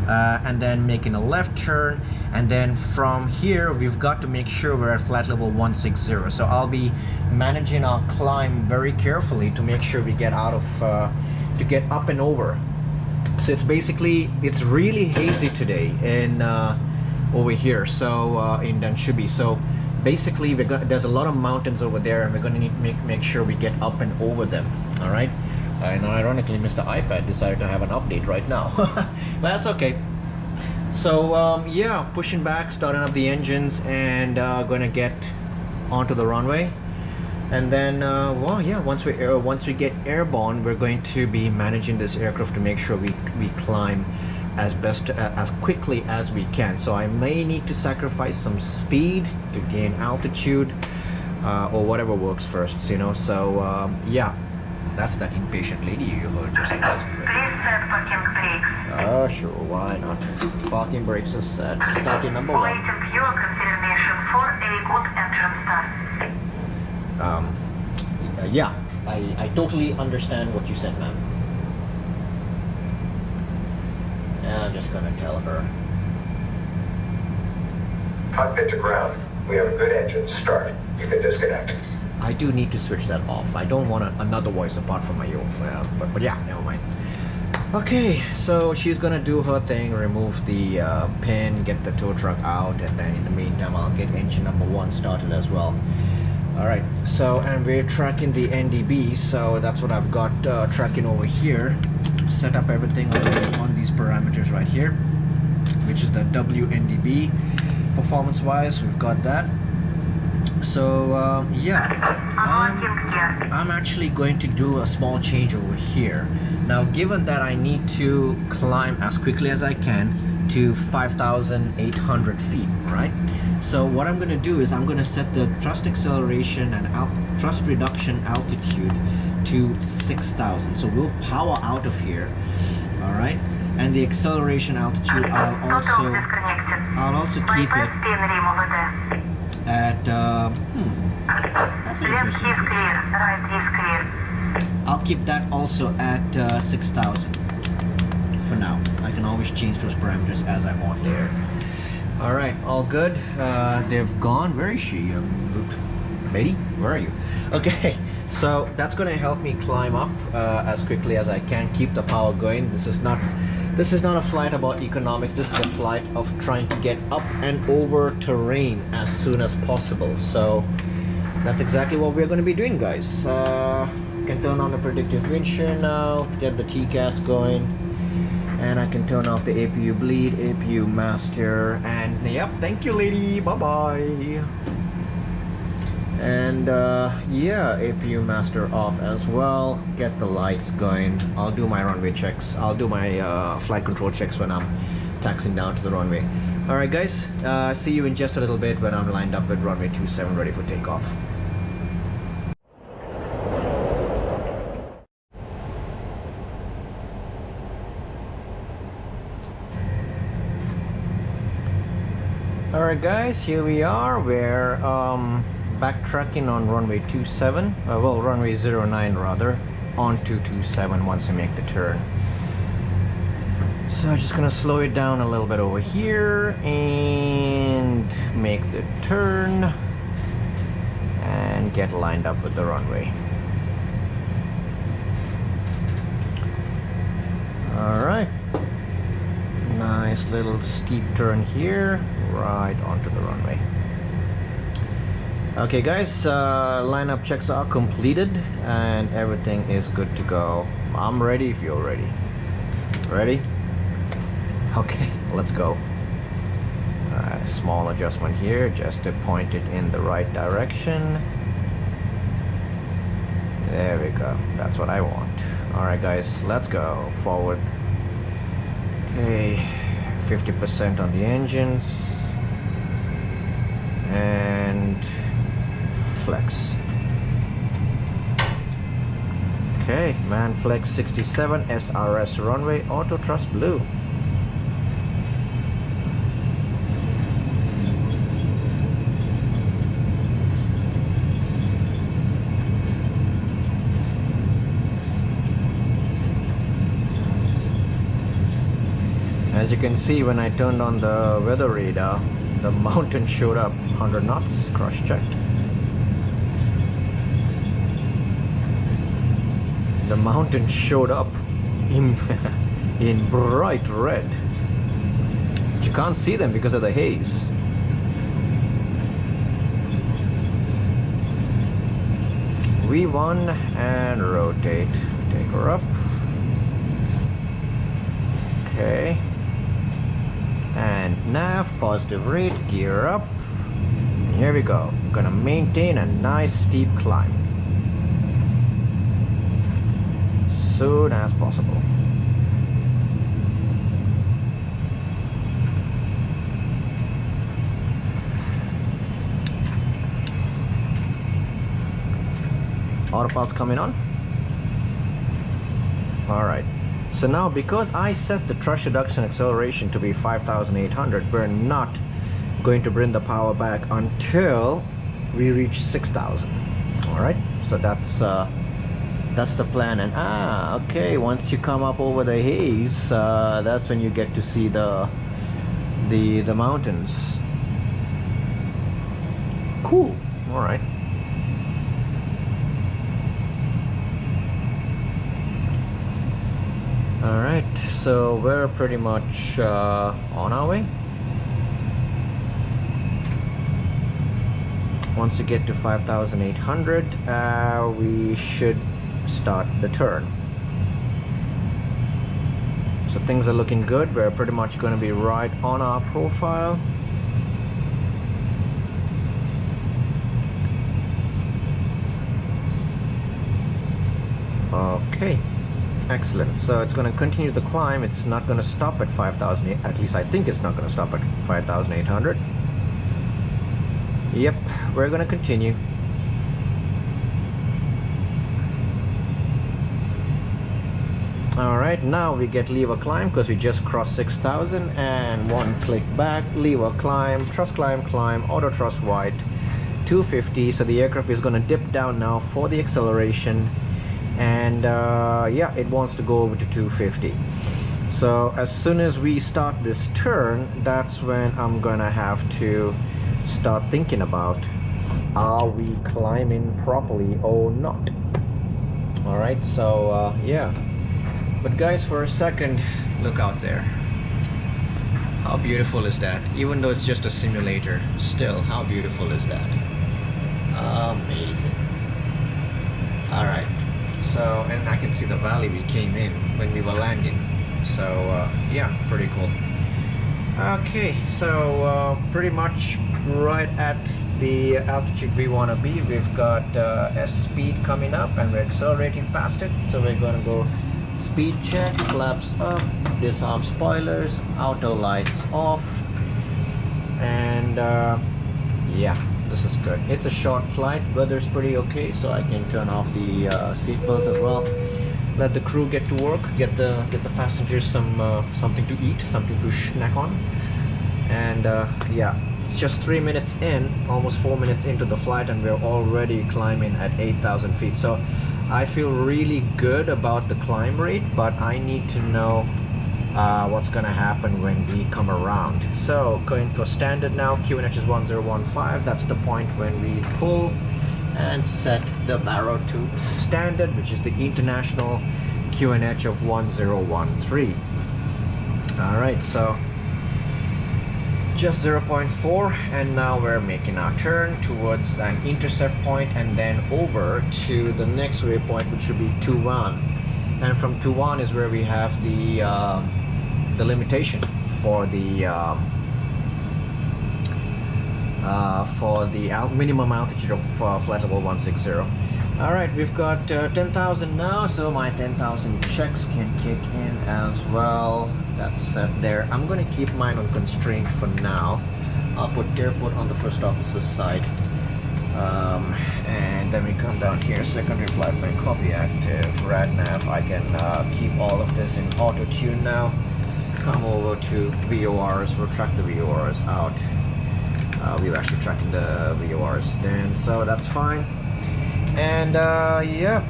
S1: and then making a left turn, and then from here we've got to make sure we're at flight level 160. So I'll be managing our climb very carefully to make sure we get out of to get up and over. So it's really hazy today in over here, so in Dushanbe. So basically there's a lot of mountains over there, and we're going to need to make sure we get up and over them. All right. And ironically, Mr. iPad decided to have an update right now. But that's okay. So yeah, pushing back, starting up the engines, and going to get onto the runway. And then well, yeah, once we get airborne, we're going to be managing this aircraft to make sure we climb as quickly as we can. So I may need to sacrifice some speed to gain altitude, or whatever works first, you know. So yeah, That's that impatient lady you heard just
S2: Please set parking brakes.
S1: Oh, sure, why not? Parking brakes is set. Starting number 1.
S2: Waiting your confirmation for a good engine start.
S1: Yeah, I totally understand what you said, ma'am. I'm just gonna tell her.
S3: Cockpit to ground. We have a good engine start. You can disconnect.
S1: I do need to switch that off. I don't want another voice apart from my own. But yeah, never mind. Okay, so she's gonna do her thing, remove the pin, get the tow truck out, and then in the meantime I'll get engine number 1 started as well. Alright, so and we're tracking the NDB, so that's what I've got tracking over here. Set up everything on these parameters right here, which is the WNDB. Performance wise, we've got that. So yeah, I'm actually going to do a small change over here. Now, given that I need to climb as quickly as I can to 5,800 feet, right? So what I'm going to do is I'm going to set the thrust acceleration and thrust reduction altitude to 6,000. So we'll power out of here, all right? And the acceleration altitude, I'll also keep it at that's
S2: Left is
S1: interesting.
S2: clear, right is clear.
S1: I'll keep that also at 6,000 for now. I can always change those parameters as I want later. All right, all good. They've gone. Where is she? Lady, where are you? Okay, so that's going to help me climb up as quickly as I can. Keep the power going. This is not a flight about economics. This is a flight of trying to get up and over terrain as soon as possible. So that's exactly what we're going to be doing, guys. Can turn on the predictive wind shear now, get the TCAS going, and I can turn off the APU bleed, APU master, and yep, thank you, lady, bye bye. And yeah, APU master off as well. Get the lights going. I'll do my runway checks. I'll do my flight control checks when I'm taxiing down to the runway. All right, guys. See you in just a little bit when I'm lined up with runway 27 ready for takeoff. Alright guys, here we are. We're backtracking on runway 27, well, runway 09 rather, onto 27 once we make the turn. So I'm just gonna slow it down a little bit over here and make the turn and get lined up with the runway. Alright, nice little steep turn here, right onto the runway. Okay guys, lineup checks are completed and everything is good to go. I'm ready if you're ready. Ready? Okay, let's go. Small adjustment here just to point it in the right direction. There we go, that's what I want. Alright guys, let's go forward. Okay, 50% on the engines and flex. Okay, man flex 67 SRS runway auto thrust blue. As you can see, when I turned on the weather radar, the mountain showed up 100 knots, cross-checked. The mountain showed up in, in bright red. But you can't see them because of the haze. V1 and rotate. Take her up. Okay. And nav, positive rate, gear up. And here we go. I'm gonna maintain a nice steep climb. Soon as possible. Autopilot's coming on. Alright, so now because I set the thrust reduction acceleration to be 5,800, we're not going to bring the power back until we reach 6,000. Alright, so that's the plan. And okay, once you come up over the haze, that's when you get to see the mountains. Cool. Alright. Alright, so we're pretty much on our way. Once you get to 5,800, we should start the turn. So things are looking good. We're pretty much going to be right on our profile. Okay, excellent. So it's going to continue the climb. It's not going to stop at 5,000, at least I think it's not going to stop at 5,800. Yep, we're going to continue. Alright, now we get lever climb because we just crossed 6,000, and one click back, lever climb, thrust climb, auto thrust right, 250. So the aircraft is going to dip down now for the acceleration, and yeah, it wants to go over to 250. So as soon as we start this turn, that's when I'm gonna have to start thinking about, are we climbing properly or not? Alright, so yeah. But guys, for a second, look out there. How beautiful is that? Even though it's just a simulator, still, how beautiful is that? Amazing. Alright, so, and I can see the valley we came in when we were landing. So, yeah, pretty cool. Okay, so pretty much right at the altitude we want to be. We've got a speed coming up and we're accelerating past it. So we're going to go speed check, flaps up, disarm spoilers, auto lights off, and yeah, this is good. It's a short flight, weather's pretty okay, so I can turn off the seat belts as well. Let the crew get to work, get the passengers something to eat, something to snack on, and yeah, it's just 3 minutes in, almost 4 minutes into the flight, and we're already climbing at 8,000 feet. So I feel really good about the climb rate, but I need to know what's gonna happen when we come around. So going to a standard now, QNH is 1015. That's the point when we pull and set the barrow to standard, which is the international QNH of 1013. All right, so just 0.4, and now we're making our turn towards an intercept point and then over to the next waypoint, which should be Tuwan. And from Tuwan is where we have the limitation for the minimum altitude of flight level 160. All right, we've got 10,000 now, so my 10,000 checks can kick in as well. That's set there. I'm going to keep mine on constraint for now. I'll put airport on the first officer's side, and then we come down here, secondary flight plan, copy active, radnav. I can keep all of this in auto tune now. Come over to VORs. We'll track the VORs out. We were actually tracking the VORs then, so that's fine. And yeah,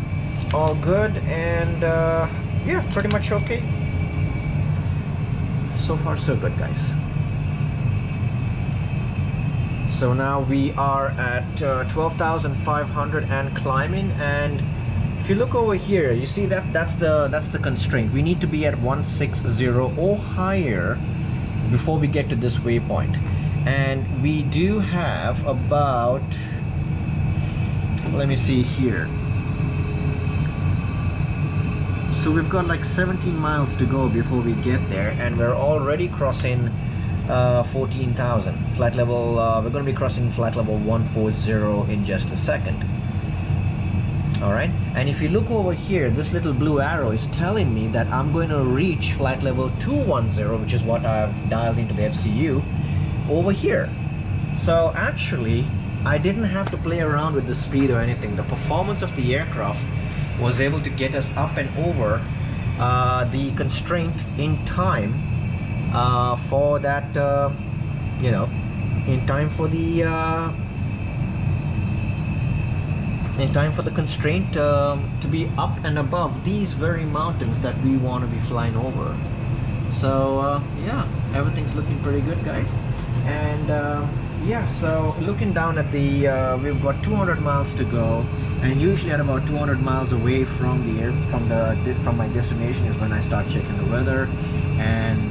S1: all good, and yeah, pretty much okay. So far so good, guys. So now we are at 12,500 and climbing, and if you look over here, you see that's the constraint. We need to be at 160 or higher before we get to this waypoint, and we do have about, let me see here, so we've got like 17 miles to go before we get there, and we're already crossing 14,000 flight level. We're going to be crossing flight level 140 in just a second. All right, and if you look over here, this little blue arrow is telling me that I'm going to reach flight level 210, which is what I've dialed into the FCU over here. So actually I didn't have to play around with the speed or anything. The performance of the aircraft was able to get us up and over the constraint in time for that, you know, in time for the constraint to be up and above these very mountains that we want to be flying over. So yeah, everything's looking pretty good, guys. And yeah, so looking down at the we've got 200 miles to go, and usually at about 200 miles away from from my destination is when I start checking the weather and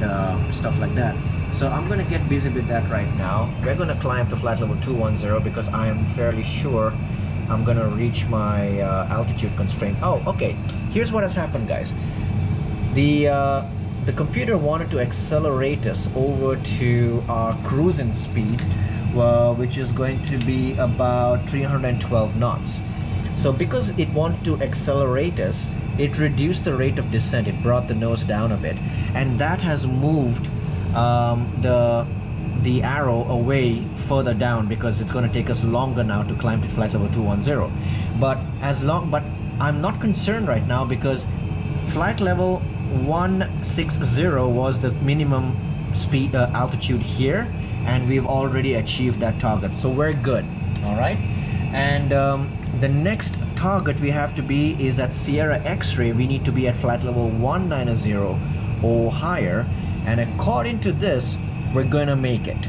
S1: stuff like that. So I'm gonna get busy with that right now. We're gonna climb to flight level 210 because I am fairly sure I'm gonna reach my altitude constraint. Oh, okay. Here's what has happened, guys. The computer wanted to accelerate us over to our cruising speed, which is going to be about 312 knots. So because it wanted to accelerate us, it reduced the rate of descent. It brought the nose down a bit, and that has moved the arrow away further down because it's going to take us longer now to climb to flight level 210. But I'm not concerned right now because flight level 160 was the minimum speed altitude here, and we've already achieved that target, so we're good. All right, and the next target we have to be is at Sierra X-ray. We need to be at flight level 190 or higher, and according to this, we're gonna make it.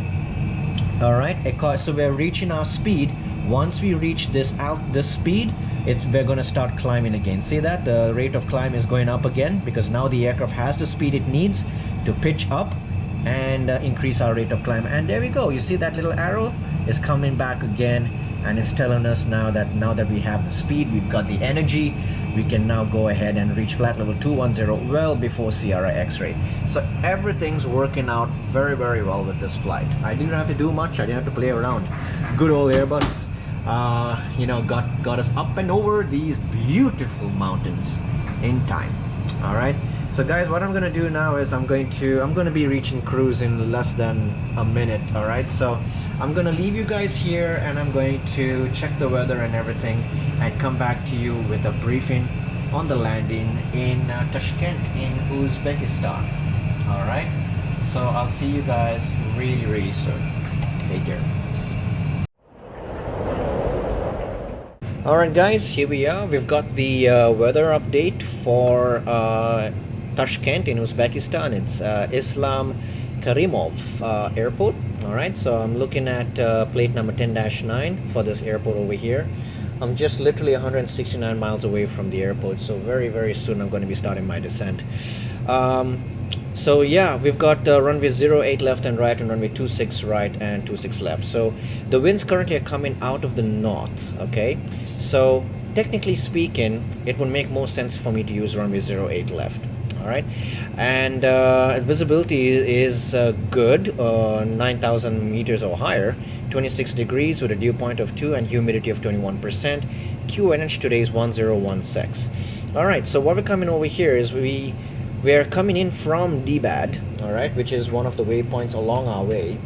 S1: All right, so we're reaching our speed. Once we reach this speed, we're gonna start climbing again. See that the rate of climb is going up again because now the aircraft has the speed it needs to pitch up and increase our rate of climb. And there we go. You see that little arrow is coming back again, and it's telling us now that we have the speed, we've got the energy, we can now go ahead and reach flight level 210 well before Sierra X-ray. So everything's working out very, very well with this flight. I didn't have to do much. I didn't have to play around. Good old Airbus, you know, got us up and over these beautiful mountains in time. All right. So guys, what I'm gonna do now is I'm gonna be reaching cruise in less than a minute. All right. So I'm gonna leave you guys here, and I'm going to check the weather and everything, and come back to you with a briefing on the landing in Tashkent in Uzbekistan. All right. So I'll see you guys really, really soon. Take care. Alright guys, here we are. We've got the weather update for Tashkent in Uzbekistan. It's Islam Karimov airport. Alright, so I'm looking at plate number 10-9 for this airport over here. I'm just literally 169 miles away from the airport, so very, very soon I'm going to be starting my descent. So yeah, we've got runway 08 left and right, and runway 26 right and 26 left. So the winds currently are coming out of the north, okay? So technically speaking, it would make more sense for me to use runway 08 left. All right, and visibility is good, 9,000 meters or higher, 26 degrees with a dew point of 2 and humidity of 21%. QNH today is 1016. All right, so what we're coming over here is we're coming in from DBAD, all right, which is one of the waypoints along our way.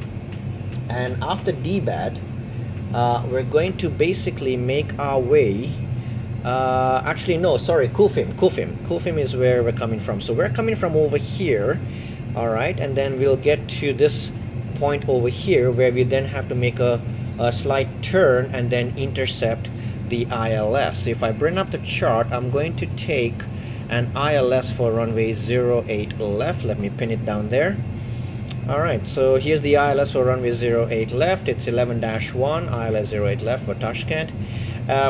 S1: And after DBAD, we're going to basically make our way. Actually, no, sorry, Kufim is where we're coming from. So we're coming from over here, all right, and then we'll get to this point over here where we then have to make a slight turn and then intercept the ILS. So if I bring up the chart, I'm going to take an ILS for runway 08 left. Let me pin it down there. Alright, so here's the ILS for runway 08 left. It's 11-1, ILS 08 left for Tashkent.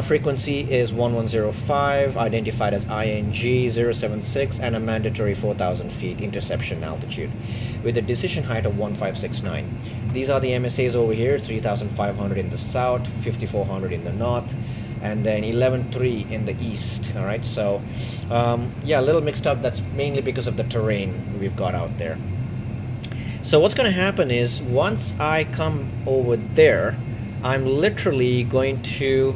S1: Frequency is 1105, identified as ING 076, and a mandatory 4,000 feet interception altitude with a decision height of 1569. These are the MSAs over here: 3,500 in the south, 5,400 in the north, and then 11.3 in the east. All right, so yeah, a little mixed up. That's mainly because of the terrain we've got out there. So what's going to happen is once I come over there, I'm literally going to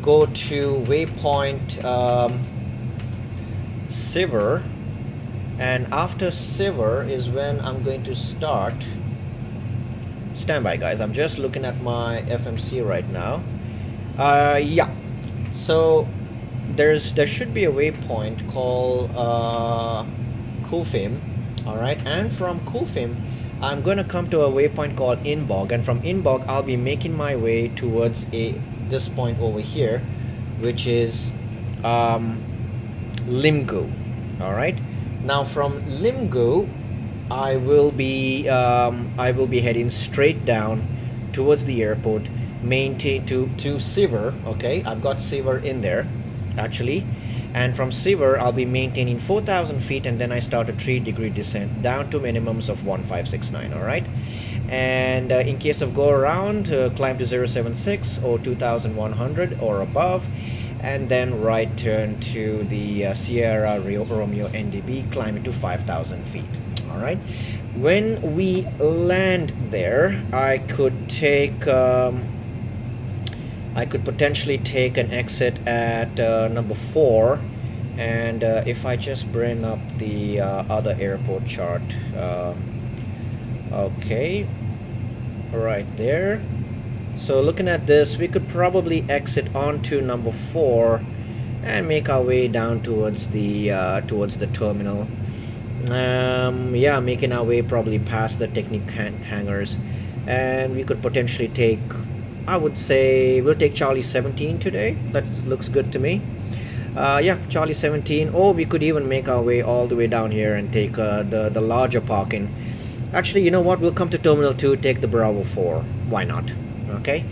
S1: go to waypoint Sivir, and after Sivir is when I'm going to start. Stand by, guys, I'm just looking at my FMC right now. Yeah, so there should be a waypoint called Kufim, all right, and from Kufim I'm going to come to a waypoint called Inbog, and from Inbog I'll be making my way towards this point over here, which is Limgu. All right, now from Limgu I will be heading straight down towards the airport, maintain to Sivir. Okay, I've got Sivir in there actually, and from Sivir I'll be maintaining 4,000 feet, and then I start a 3-degree descent down to minimums of 1569. all right, and in case of go around, climb to 076 or 2100 or above, and then right turn to the Sierra Romeo NDB, climbing to 5,000 feet. All right, when we land there, I could potentially take an exit at number 4, and if I just bring up the other airport chart, okay, right there. So looking at this, we could probably exit onto number 4 and make our way down towards the terminal. Yeah, making our way probably past the Technic hangars, and we could potentially take, I would say we'll take Charlie 17 today. That looks good to me. Yeah, Charlie 17, or we could even make our way all the way down here and take the larger parking. Actually, you know what, we'll come to Terminal 2, take the Bravo 4. Why not? Okay,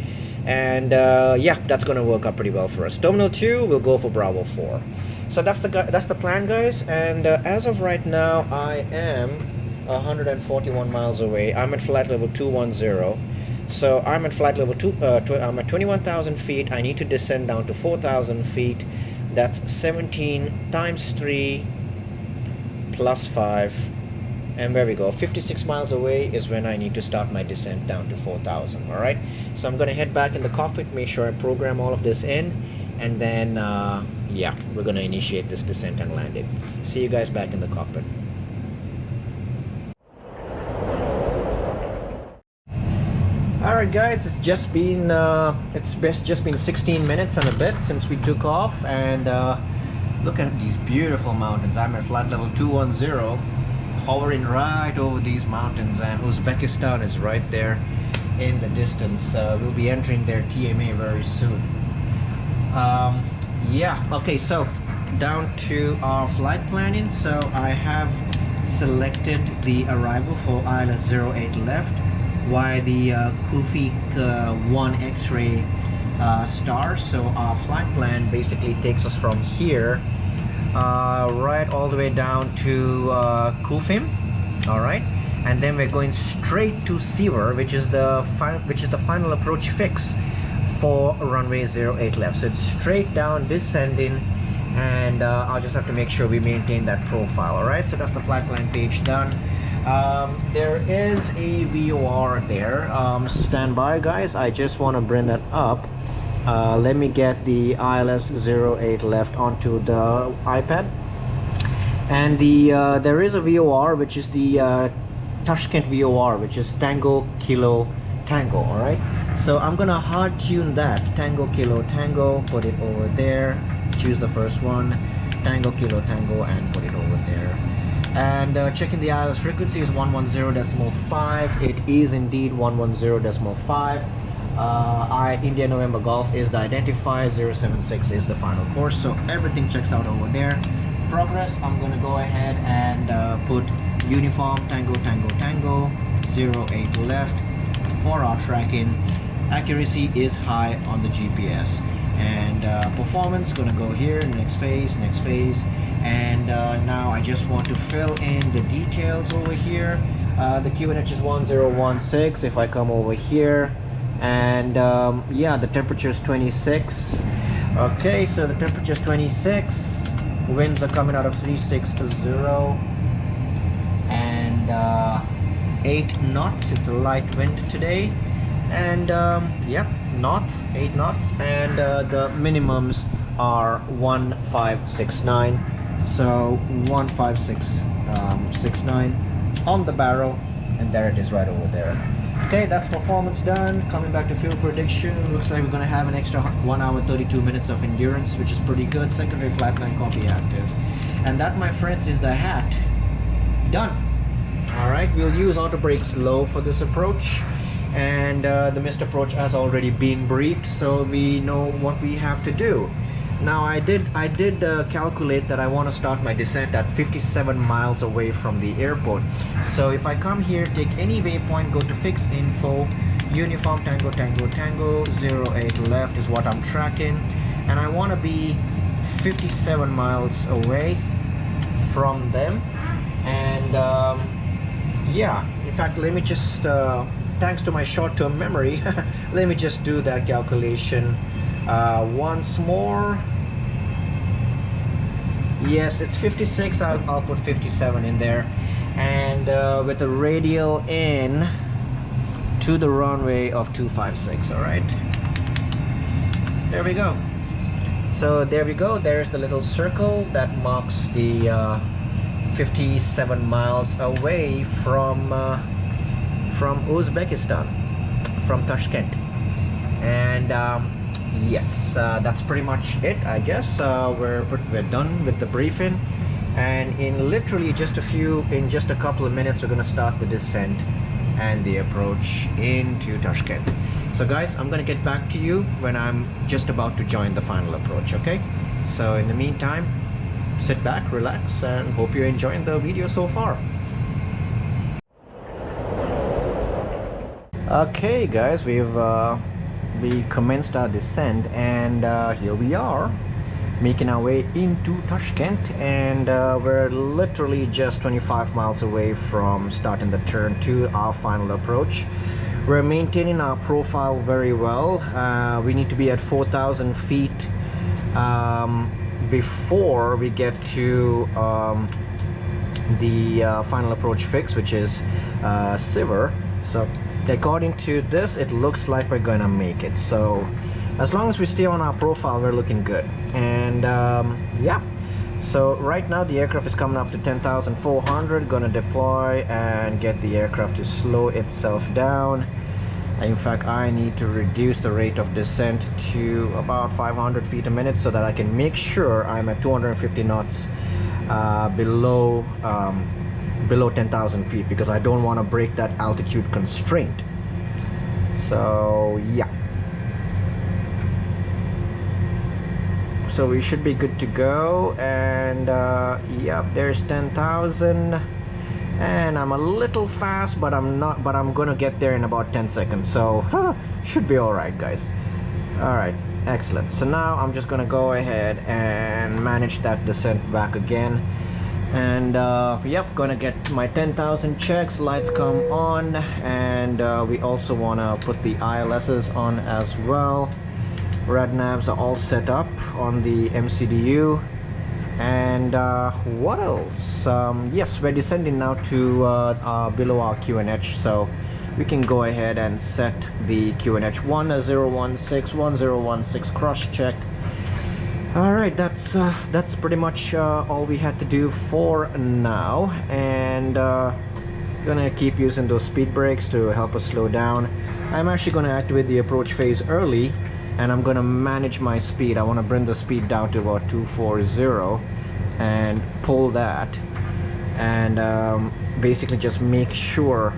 S1: and yeah, that's gonna work out pretty well for us. Terminal 2, we'll go for Bravo 4. So that's the plan, guys. And as of right now, I am 141 miles away. I'm at flight level 210. So I'm at flight level 2. I'm at 21,000 feet. I need to descend down to 4,000 feet. That's 17 times 3 plus 5. And there we go. 56 miles away is when I need to start my descent down to 4,000. All right. So I'm gonna head back in the cockpit, make sure I program all of this in, and then yeah, we're gonna initiate this descent and landing. See you guys back in the cockpit. All right, guys, it's just been 16 minutes and a bit since we took off, and look at these beautiful mountains. I'm at flight level 210, hovering right over these mountains, and Uzbekistan is right there in the distance. We'll be entering their TMA very soon. Yeah, okay, so down to our flight planning. So I have selected the arrival for ILS 08 left, while the Kufi 1 X-ray star. So our flight plan basically takes us from here right all the way down to Kufim. All right, and then we're going straight to Sivir, which is the final approach fix for runway 08 left. So it's straight down, descending, and I'll just have to make sure we maintain that profile. All right, so that's the flight plan page done. There is a VOR there. Stand by, guys. I just want to bring that up. Let me get the ILS 08 left onto the iPad, and there is a VOR, which is the Tashkent VOR, which is Tango Kilo Tango. All right, so I'm gonna hard tune that. Tango Kilo Tango, put it over there, choose the first one, Tango Kilo Tango, and put it over there. And checking the ILS frequency is 110.5. It is indeed 110.5. India November Golf is the identifier, 076 is the final course, so everything checks out over there. Progress, I'm going to go ahead and put uniform Tango Tango Tango 08 left for our tracking. Accuracy is high on the GPS, and performance going to go here, next phase, and now I just want to fill in the details over here. The QNH is 1016. If I come over here, and yeah, the temperature is 26. Okay, so the temperature is 26. Winds are coming out of 360 and 8 knots. It's a light wind today, and yep, 8 knots, and the minimums are 1569. So 15669 on the barrel, and there it is right over there. Okay, that's performance done. Coming back to fuel prediction, looks like we're gonna have an extra 1 hour 32 minutes of endurance, which is pretty good. Secondary flatline copy active. And that, my friends, is the hat done. Alright, we'll use auto brakes low for this approach. And the missed approach has already been briefed, so we know what we have to do. Now I did calculate that I want to start my descent at 57 miles away from the airport. So if I come here, take any waypoint, go to fix info, uniform tango tango tango 08 left is what I'm tracking, and I want to be 57 miles away from them. And yeah, in fact, let me just thanks to my short-term memory, let me just do that calculation once more. Yes, it's 56. I'll put 57 in there, and with a radial in to the runway of 256. All right, there we go. So there we go. There's the little circle that marks the 57 miles away from Uzbekistan, from Tashkent. And yes, that's pretty much it, I guess. We're done with the briefing, and in literally just a couple of minutes, we're gonna start the descent and the approach into Tashkent. So guys, I'm gonna get back to you when I'm just about to join the final approach. Okay, so in the meantime, sit back, relax, and hope you're enjoying the video so far. Okay guys, we commenced our descent, and here we are making our way into Tashkent, and we're literally just 25 miles away from starting the turn to our final approach. We're maintaining our profile very well. We need to be at 4,000 feet before we get to the final approach fix, which is Sivir. So according to this, it looks like we're gonna make it. So as long as we stay on our profile, we're looking good. And yeah, so right now the aircraft is coming up to 10,400. Gonna deploy and get the aircraft to slow itself down. In fact, I need to reduce the rate of descent to about 500 feet a minute so that I can make sure I'm at 250 knots below 10,000 feet, because I don't want to break that altitude constraint. So yeah, so we should be good to go. And yeah, there's 10,000, and I'm a little fast, but I'm gonna get there in about 10 seconds, so should be all right, guys. All right, excellent. So now I'm just gonna go ahead and manage that descent back again. And yep, gonna get my 10,000 checks, lights come on, and we also want to put the ILSs on as well. Rad navs are all set up on the MCDU. And what else? Yes, we're descending now to below our QNH, so we can go ahead and set the QNH 1016 cross-checked. Alright, that's pretty much all we had to do for now. And gonna keep using those speed brakes to help us slow down. I'm actually gonna activate the approach phase early, and I'm gonna manage my speed. I want to bring the speed down to about 240 and pull that, and basically just make sure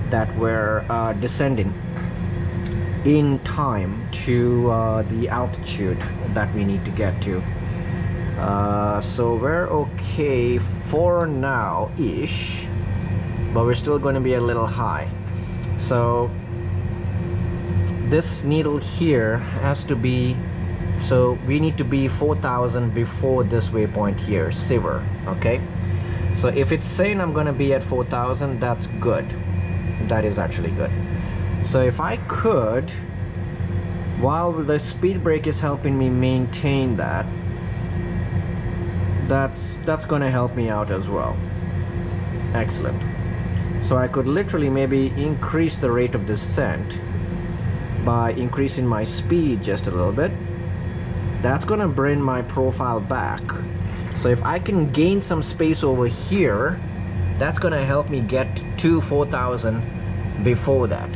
S1: that we're descending in time to the altitude that we need to get to. So we're okay for now ish, but we're still going to be a little high. So this needle here has to be, so we need to be 4,000 before this waypoint here, Sivir. Okay, so if it's saying I'm going to be at 4,000, that's good. That is actually good. So if I could, while the speed brake is helping me maintain that, that's going to help me out as well. Excellent. So I could literally maybe increase the rate of descent by increasing my speed just a little bit. That's going to bring my profile back. So if I can gain some space over here, that's going to help me get to 4,000 before that.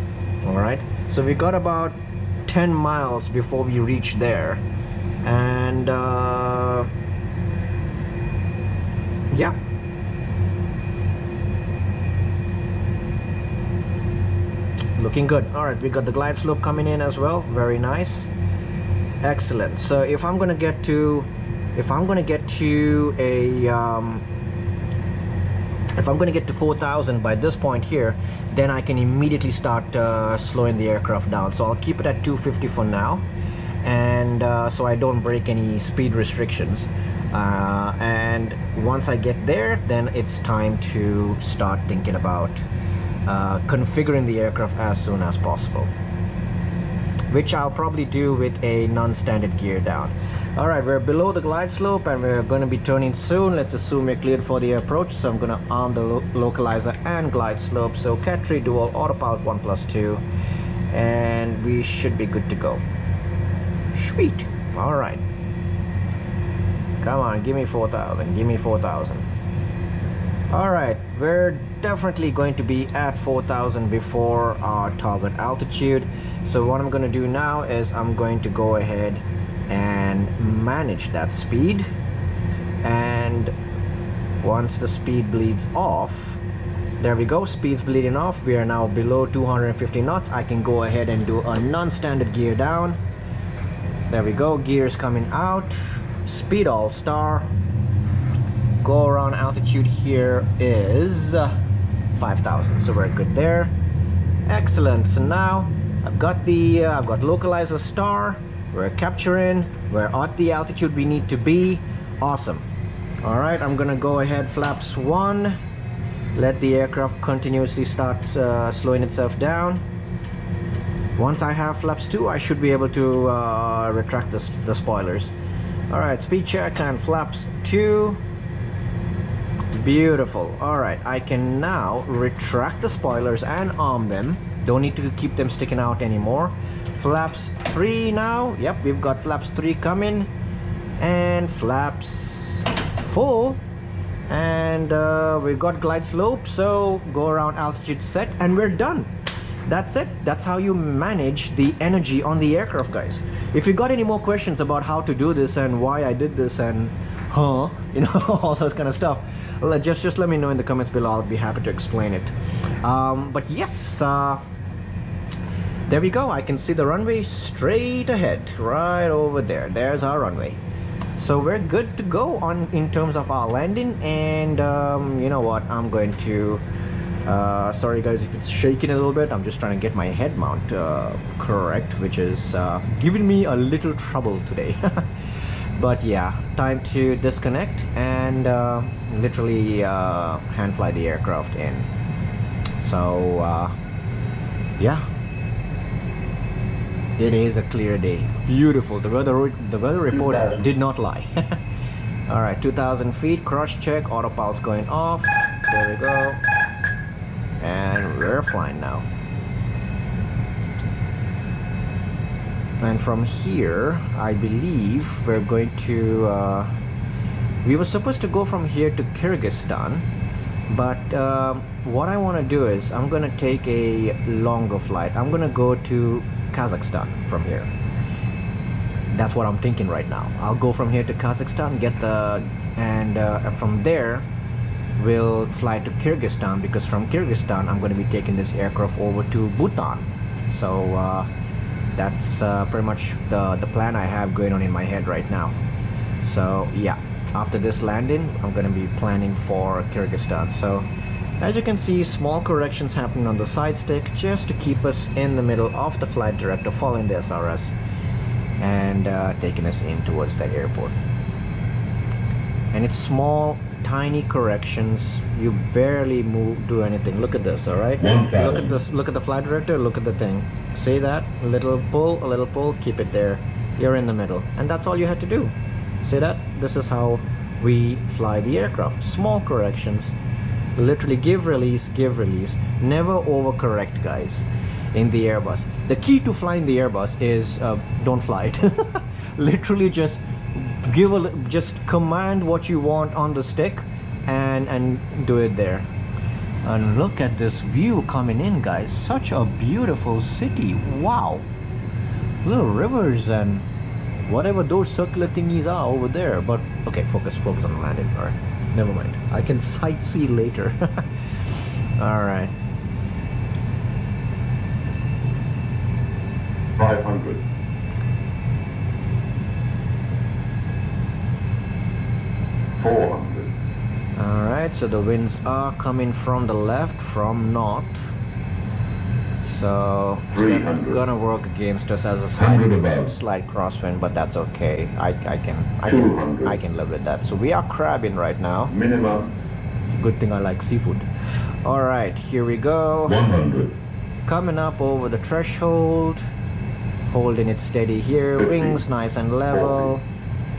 S1: All right, so we got about 10 miles before we reach there, and yeah, looking good. All right, we got the glide slope coming in as well. Very nice, excellent. So if I'm gonna get to if I'm gonna get to 4,000 by this point here, then I can immediately start slowing the aircraft down. So I'll keep it at 250 for now, and so I don't break any speed restrictions. And once I get there, then it's time to start thinking about configuring the aircraft as soon as possible, which I'll probably do with a non-standard gear down. All right, we're below the glide slope and we're going to be turning soon. Let's assume we're cleared for the approach. So I'm going to arm the localizer and glide slope. So Cat 3 dual autopilot 1+2, and we should be good to go. Sweet. All right. Come on, give me 4,000. Give me 4,000. All right, we're definitely going to be at 4,000 before our target altitude. So what I'm going to do now is I'm going to go ahead and manage that speed, and once the speed bleeds off, there we go, speed's bleeding off, we are now below 250 knots. I can go ahead and do a non-standard gear down. There we go, gears coming out, speed all star, go around altitude here is 5,000, so we're good there. Excellent. So now I've got localizer star. We're capturing, we're at the altitude we need to be. Awesome. All right, I'm gonna go ahead, flaps 1, let the aircraft continuously start slowing itself down. Once I have flaps 2, I should be able to retract the spoilers. All right, speed check and flaps 2. Beautiful. All right, I can now retract the spoilers and arm them. Don't need to keep them sticking out anymore. Flaps 3 now. Yep, we've got flaps 3 coming, and flaps full, and we've got glide slope. So go around altitude set, and we're done. That's it. That's how you manage the energy on the aircraft, guys. If you got any more questions about how to do this and why I did this and all sorts kind of stuff, just let me know in the comments below. I'll be happy to explain it. But yes, there we go. I can see the runway straight ahead, right over there. There's our runway. So we're good to go in terms of our landing. And you know what? I'm going to sorry guys if it's shaking a little bit. I'm just trying to get my head mount correct, which is giving me a little trouble today. But yeah, time to disconnect and literally hand fly the aircraft in. So yeah, it is a clear day. Beautiful. The weather report did not lie. All right, 2,000 feet, cross check, autopilot's going off. There we go. And we're flying now. And from here, I believe we're going to we were supposed to go from here to Kyrgyzstan, but what I want to do is I'm going to take a longer flight. I'm going to go to Kazakhstan from here. That's what I'm thinking right now. I'll go from here to Kazakhstan, and from there we'll fly to Kyrgyzstan, because from Kyrgyzstan I'm going to be taking this aircraft over to Bhutan. So that's pretty much the plan I have going on in my head right now. So yeah, after this landing I'm going to be planning for Kyrgyzstan. So as you can see, small corrections happening on the side stick just to keep us in the middle of the flight director, following the SRS and taking us in towards the airport. And it's small, tiny corrections. You barely do anything. Look at this. All right, look at this. Look at the flight director. Look at the thing. See that? A little pull, keep it there. You're in the middle, and that's all you had to do. See that? This is how we fly the aircraft. Small corrections, literally give release, never overcorrect, guys. In the Airbus, the key to flying the Airbus is don't fly it. Literally just just command what you want on the stick and do it there. And look at this view coming in, guys. Such a beautiful city. Wow. Little rivers and whatever those circular thingies are over there. But okay, focus on the landing. All right, never mind. I can sightsee later. All right.
S4: 500. 400.
S1: All right, so the winds are coming from the left, from north. So it's
S4: 300.
S1: gonna work against us as a
S4: 100 above.
S1: slight crosswind, but that's okay. I
S4: 200.
S1: can live with that. So we are crabbing right now.
S4: Minimum
S1: It's a good thing I like seafood. All right, here we go.
S4: 100.
S1: Coming up over the threshold, holding it steady here.
S4: 50,
S1: Wings nice and level.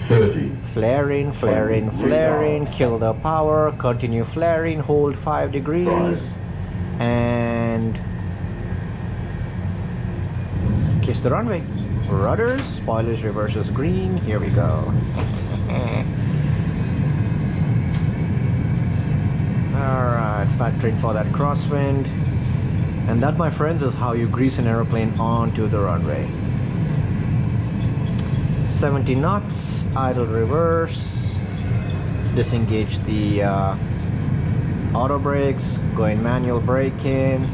S4: 30.
S1: Flaring, flaring, flaring. Kill the power. Continue flaring. Hold 5 degrees. And kiss the runway. Rudders, spoilers, reverses green. Here we go. Alright, factoring for that crosswind. And that, my friends, is how you grease an aeroplane onto the runway. 70 knots, idle reverse. Disengage the auto brakes, going manual braking.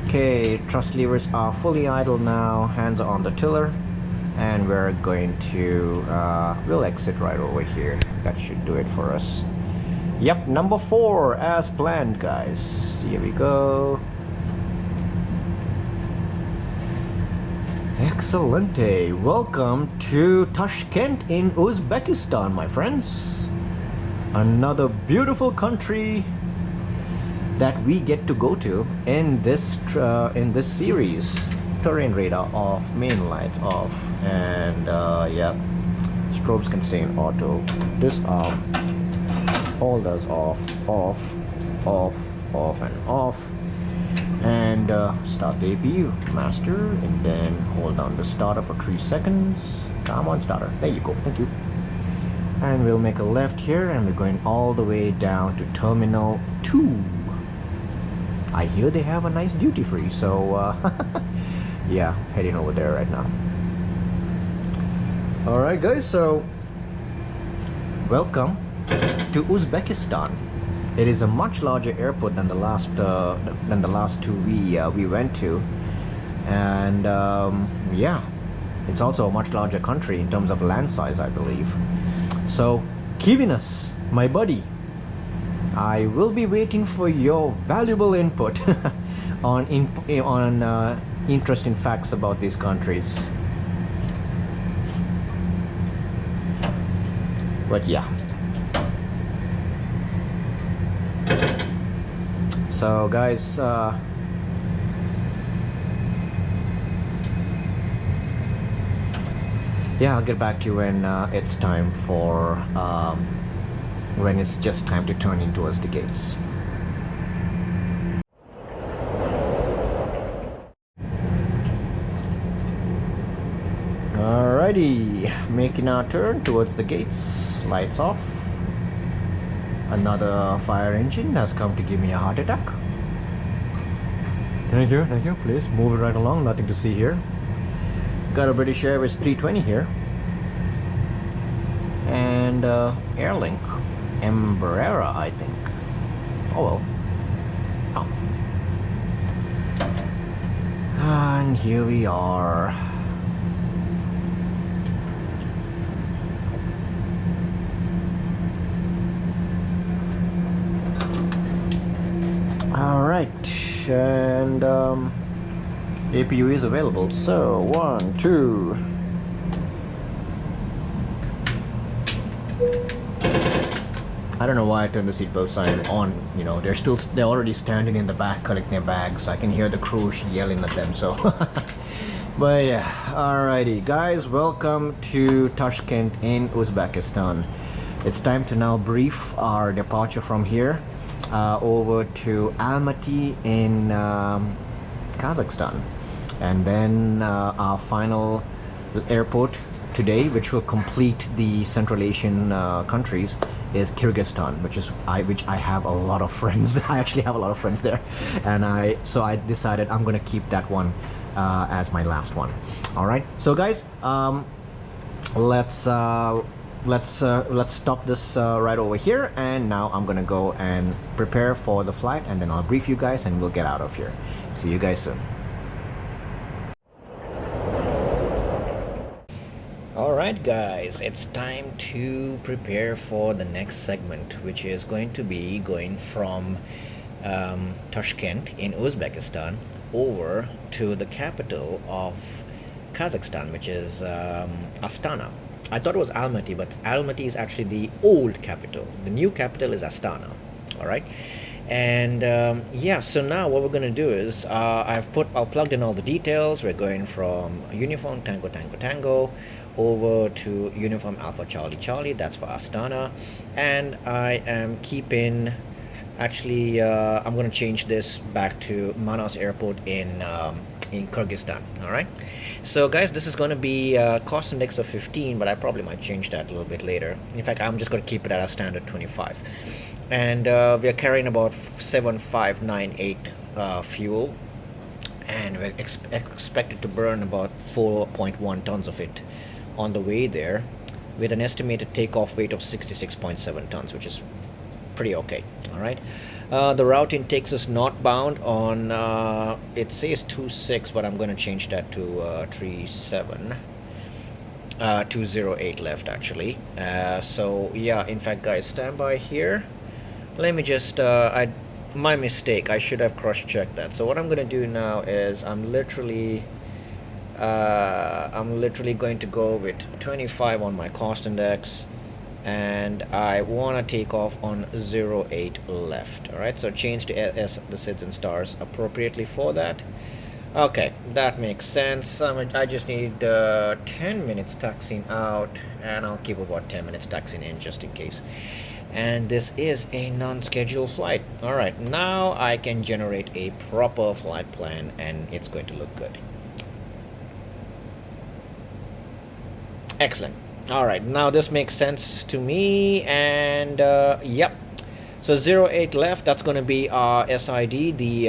S1: Okay, thrust levers are fully idle now, hands are on the tiller, and we're going to we'll exit right over here. That should do it for us. Yep, number 4 as planned, guys. Here we go. Excellente. Welcome to Tashkent in Uzbekistan, my friends. Another beautiful country that we get to go to in this series. Terrain radar off, main lights off, and yeah, strobes can stay in auto. Disarm. Holders off, off, off, off, and off. And start the APU master, and then hold down the starter for 3 seconds. Come on, starter. There you go. Thank you. And we'll make a left here, and we're going all the way down to Terminal 2. I hear they have a nice duty free, so yeah, heading over there right now. Alright guys, so welcome to Uzbekistan. It is a much larger airport than the last two we went to, and yeah, it's also a much larger country in terms of land size, I believe. So, Kivinas, my buddy, I will be waiting for your valuable input on interesting facts about these countries. But yeah. So guys, yeah, I'll get back to you when it's time for when it's just time to turn in towards the gates. Alrighty, making our turn towards the gates. Lights off. Another fire engine has come to give me a heart attack. Thank you, please move it right along, nothing to see here. Got a British Airways 320 here. And Airlink Embraer, I think. Oh well. Oh. And here we are. Alright, and APU is available, so 1, 2. I don't know why I turned the seatbelt sign on, you know, they're already standing in the back collecting their bags. I can hear the crew yelling at them, so but yeah, alrighty guys, welcome to Tashkent in Uzbekistan. It's time to now brief our departure from here over to Almaty in Kazakhstan, and then our final airport today, which will complete the Central Asian countries, is Kyrgyzstan, which I have a lot of friends. I actually have a lot of friends there, and I decided I'm gonna keep that one as my last one. All right, so guys, let's stop this right over here, and now I'm gonna go and prepare for the flight, and then I'll brief you guys and we'll get out of here. See you guys soon. Alright guys, it's time to prepare for the next segment, which is going to be going from Tashkent in Uzbekistan over to the capital of Kazakhstan, which is Astana. I thought it was Almaty, but Almaty is actually the old capital. The new capital is Astana. Alright, and yeah, so now what we're gonna do is I've plugged in all the details. We're going from Uniform Tango Tango Tango over to Uniform Alpha Charlie Charlie, that's for Astana, and I am keeping, actually I'm going to change this back to Manas Airport in Kyrgyzstan. All right, so guys, this is going to be cost index of 15, but I probably might change that a little bit later. In fact, I'm just going to keep it at a standard 25, and we are carrying about 7598 fuel, and we're expected to burn about 4.1 tons of it on the way there, with an estimated takeoff weight of 66.7 tons, which is pretty okay. All right, the routing takes us northbound on it says 26, but I'm going to change that to 37 208 left actually. So yeah, in fact guys, stand by here. Let me just my mistake, I should have cross-checked that. So what I'm going to do now is I'm literally going to go with 25 on my cost index, and I want to take off on 08 left. All right, so change to S, the SIDS and stars appropriately for that. Okay, that makes sense. I just need 10 minutes taxiing out, and I'll keep about 10 minutes taxiing in just in case. And this is a non-scheduled flight. All right, now I can generate a proper flight plan, and it's going to look good. Excellent. All right, now this makes sense to me, and yep. So 08 left, that's going to be our SID, the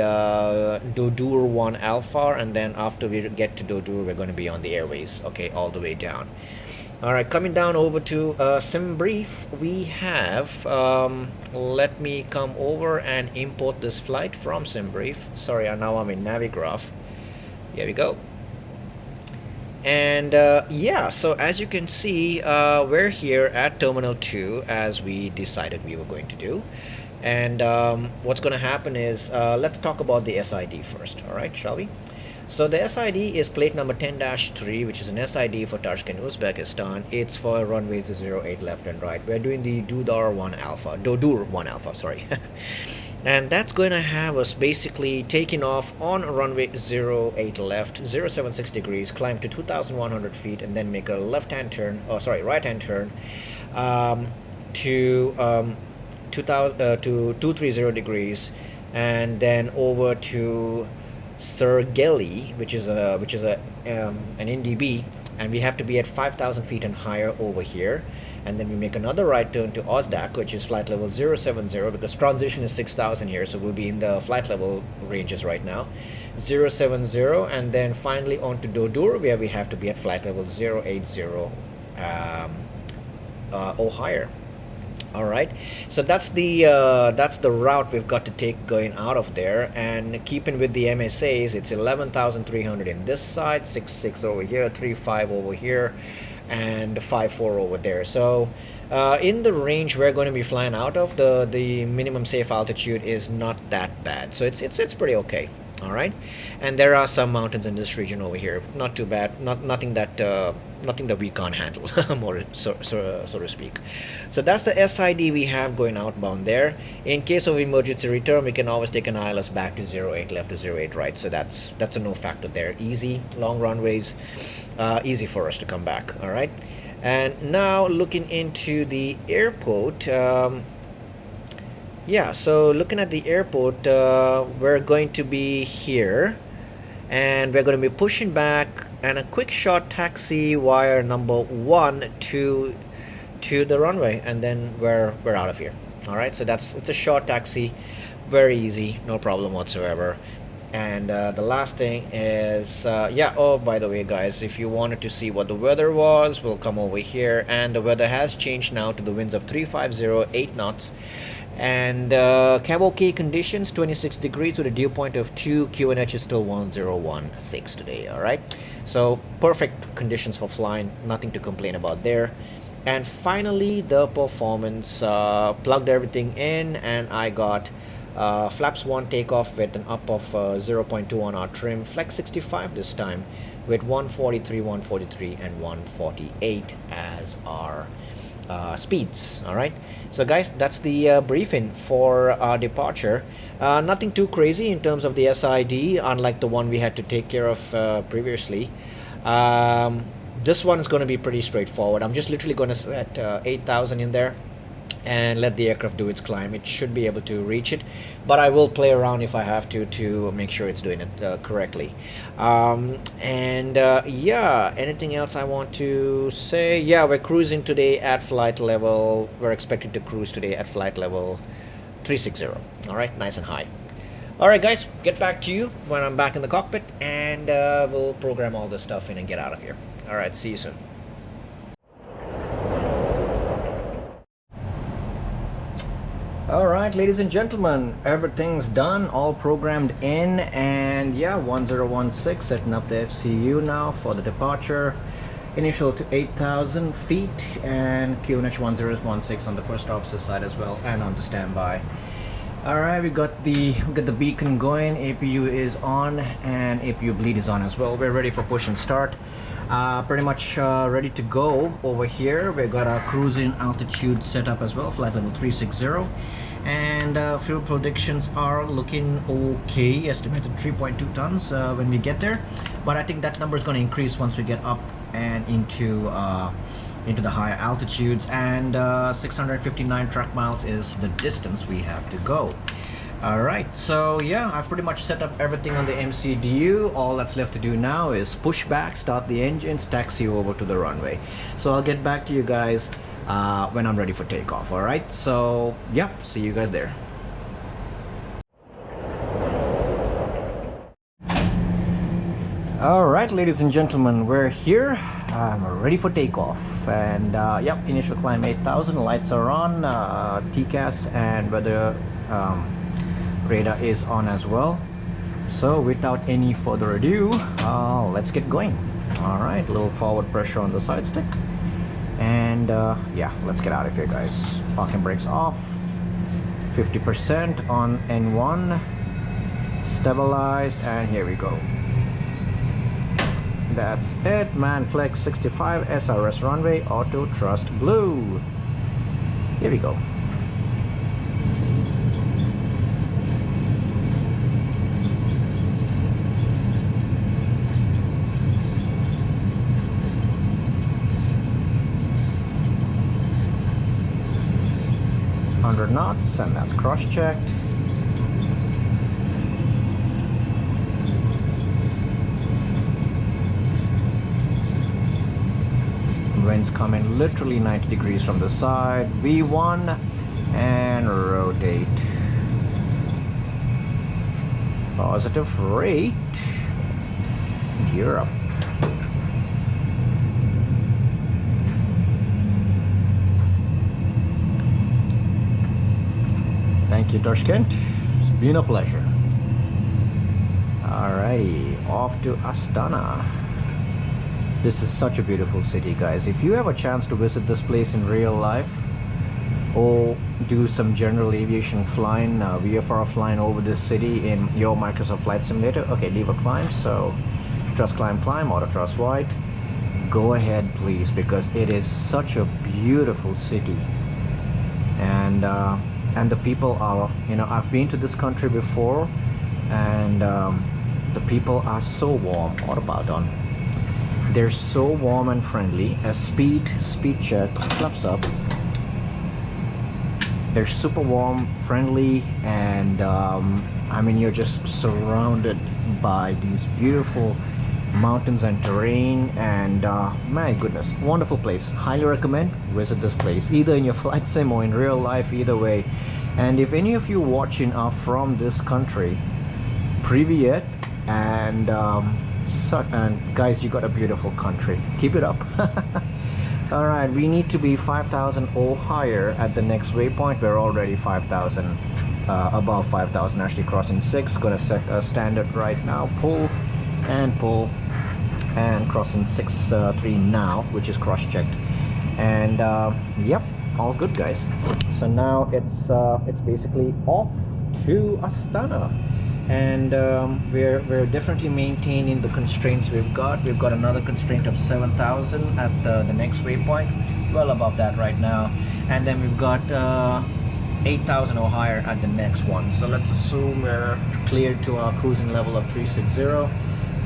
S1: Dodur 1 Alpha, and then after we get to Dodur, we're going to be on the airways, okay, all the way down. All right, coming down over to SimBrief, we have, let me come over and import this flight from SimBrief. Sorry, now I'm in Navigraph. Here we go. And yeah, so as you can see, we're here at Terminal 2 as we decided we were going to do. And what's going to happen is, let's talk about the SID first, all right, shall we? So the SID is plate number 10-3, which is an SID for Tashkent, Uzbekistan. It's for runways 08 left and right. We're doing the Dodur 1 Alpha, sorry. And that's going to have us basically taking off on runway 08 left, 076 degrees, climb to 2,100 feet, and then make a right-hand turn, to 230 degrees, and then over to Sergeli, which is an NDB, and we have to be at 5,000 feet and higher over here. And then we make another right turn to Ozdak, which is flight level 070, because transition is 6,000 here, so we'll be in the flight level ranges right now. 070, and then finally on to Dodur, where we have to be at flight level 080 or higher. All right, so that's the route we've got to take going out of there. And keeping with the MSAs, it's 11,300 in this side, 66 over here, 35 over here, and 54 over there. So in the range we're going to be flying out of, the minimum safe altitude is not that bad, so it's pretty okay. All right, and there are some mountains in this region over here, not too bad, nothing that we can't handle, more so to speak. So that's the SID we have going outbound there. In case of emergency return, we can always take an ILS back to 08 left to 08 right, so that's a no factor there. Easy, long runways, easy for us to come back. All right, and now looking into the airport, yeah, so looking at the airport, we're going to be here, and we're going to be pushing back and a quick short taxi wire number 1 to the runway, and then we're out of here. All right, so it's a short taxi, very easy, no problem whatsoever. And the last thing is yeah, oh, by the way guys, if you wanted to see what the weather was, we'll come over here, and the weather has changed now to the winds of 350, 8 knots, and cabo key conditions 26 degrees with a dew point of 2. QNH is still 1016 today. All right, so perfect conditions for flying, nothing to complain about there. And finally, the performance, plugged everything in, and I got flaps 1 takeoff with an up of 0.2 on our trim, flex 65 this time, with 143, 143 and 148 as our speeds. All right, so guys, that's the briefing for our departure. Nothing too crazy in terms of the SID, unlike the one we had to take care of previously. This one is going to be pretty straightforward. I'm just literally going to set 8,000 in there and let the aircraft do its climb. It should be able to reach it, but I will play around if I have to make sure it's doing it correctly. Yeah, anything else I want to say? Yeah, we're cruising today at flight level, we're expected to cruise today at flight level 360. All right, nice and high. All right guys, get back to you when I'm back in the cockpit, and we'll program all this stuff in and get out of here. All right, see you soon. All right, ladies and gentlemen, everything's done, all programmed in, and yeah, 1016 setting up the FCU now for the departure. Initial to 8,000 feet, and QNH 1016 on the first officer side as well, and on the standby. All right, we got the beacon going, APU is on, and APU bleed is on as well. We're ready for push and start. Pretty much ready to go over here. We've got our cruising altitude set up as well, flight level 360, and fuel predictions are looking okay, estimated 3.2 tons when we get there, but I think that number is going to increase once we get up and into the higher altitudes, and 659 track miles is the distance we have to go. All right, so yeah, I've pretty much set up everything on the MCDU. All that's left to do now is push back, start the engines, taxi over to the runway. So I'll get back to you guys when I'm ready for takeoff. All right, so yeah, see you guys there. All right, ladies and gentlemen, we're here. I'm ready for takeoff, and yep, initial climb 8,000, lights are on, TCAS and weather radar is on as well. So without any further ado, let's get going. All right, a little forward pressure on the side stick, and yeah, let's get out of here guys. Parking brakes off, 50% on N1, stabilized, and here we go. That's it, man. Flex 65, SRS runway, auto thrust blue. Here we go. Knots, and that's cross-checked. Winds coming literally 90 degrees from the side. V1 and rotate. Positive rate. Gear up. Thank you, Tashkent. It's been a pleasure. Alrighty, off to Astana. This is such a beautiful city, guys. If you have a chance to visit this place in real life, or do some general aviation flying, VFR flying over this city in your Microsoft Flight Simulator, okay, leave a climb, so thrust climb, auto thrust wide. Go ahead, please, because it is such a beautiful city. And the people are, you know, I've been to this country before, and the people are so warm. What about on? They're so warm and friendly. As speed check flaps up, they're super warm, friendly, and I mean, you're just surrounded by these beautiful mountains and terrain, and my goodness, wonderful place. Highly recommend visit this place, either in your flight sim or in real life, either way. And if any of you watching are from this country, Privyet, and guys, you got a beautiful country. Keep it up. All right, we need to be 5,000 or higher at the next waypoint. We're already 5,000, above 5,000, actually crossing 6. Gonna set a standard right now. Pull, and crossing 6.3 now, which is cross-checked. And yep, all good, guys. So now it's basically off to Astana. And we're definitely maintaining the constraints we've got. We've got another constraint of 7,000 at the next waypoint, well above that right now. And then we've got 8,000 or higher at the next one. So let's assume we're cleared to our cruising level of 360.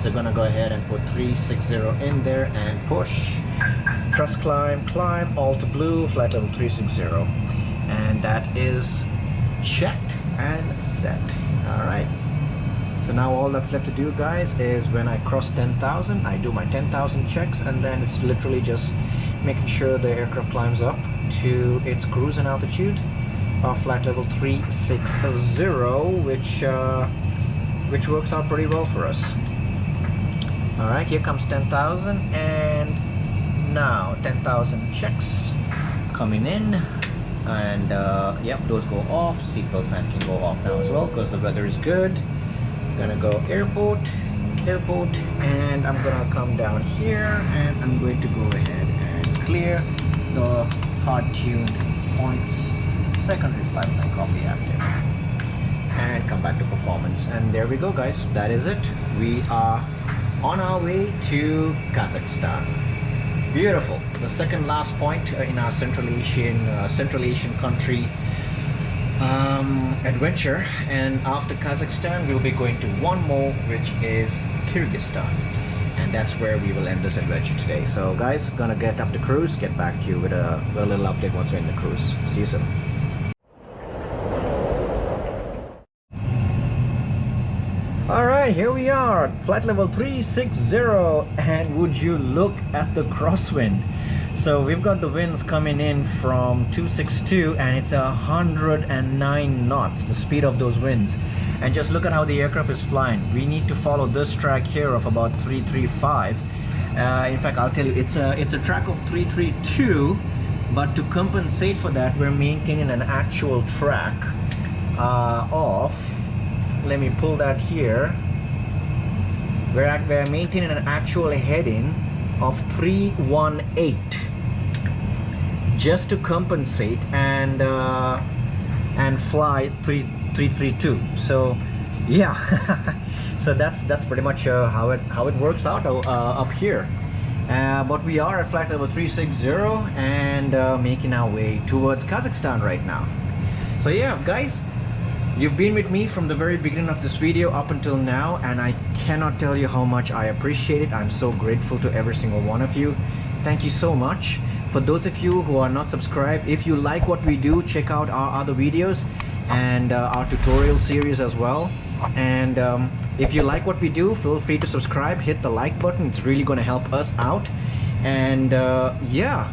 S1: So gonna go ahead and put 360 in there and push. Trust climb, all to blue, flight level 360. And that is checked and set. All right. So now all that's left to do, guys, is when I cross 10,000, I do my 10,000 checks, and then it's literally just making sure the aircraft climbs up to its cruising altitude of flight level 360, which works out pretty well for us. All right, here comes 10,000, and now 10,000 checks coming in, and yep, those go off. Seatbelt signs can go off now as well because the weather is good. Gonna go airport, and I'm gonna come down here, and I'm going to go ahead and clear the hard-tuned points. Secondary flight plan copy active, and come back to performance. And there we go, guys. That is it. We are on our way to Kazakhstan. Beautiful. The second last point in our Central Asian country adventure, and after Kazakhstan we'll be going to one more, which is Kyrgyzstan, and that's where we will end this adventure today. So guys, gonna get up the cruise, get back to you with a little update once we're in the cruise. See you soon. Alright, here we are, flight level 360, and would you look at the crosswind. So we've got the winds coming in from 262, and it's 109 knots, the speed of those winds. And just look at how the aircraft is flying. We need to follow this track here of about 335. In fact, I'll tell you, it's a track of 332, but to compensate for that, we're maintaining an actual track of, let me pull that here. We're maintaining an actual heading of 318 just to compensate and fly 332. So yeah, so that's pretty much how it works out up here. But we are at flight level 360 and making our way towards Kazakhstan right now. So yeah, guys, you've been with me from the very beginning of this video up until now, and I cannot tell you how much I appreciate it. I'm so grateful to every single one of you. Thank you so much. For those of you who are not subscribed, if you like what we do, check out our other videos and our tutorial series as well. And if you like what we do, feel free to subscribe, hit the like button. It's really going to help us out. And yeah,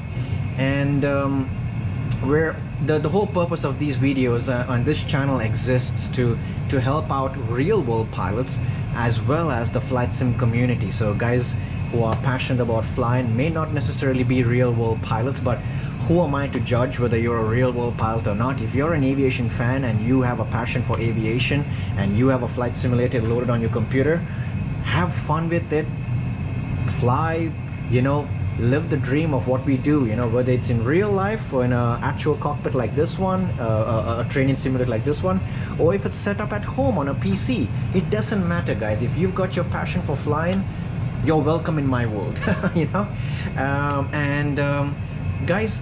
S1: and the whole purpose of these videos on this channel exists to help out real world pilots as well as the flight sim community. So guys who are passionate about flying, may not necessarily be real world pilots, but who am I to judge whether you're a real world pilot or not? If you're an aviation fan and you have a passion for aviation and you have a flight simulator loaded on your computer, have fun with it, fly, you know, live the dream of what we do, you know, whether it's in real life or in an actual cockpit like this one, a training simulator like this one, or if it's set up at home on a PC. It doesn't matter, guys. If you've got your passion for flying, you're welcome in my world. You know. Guys,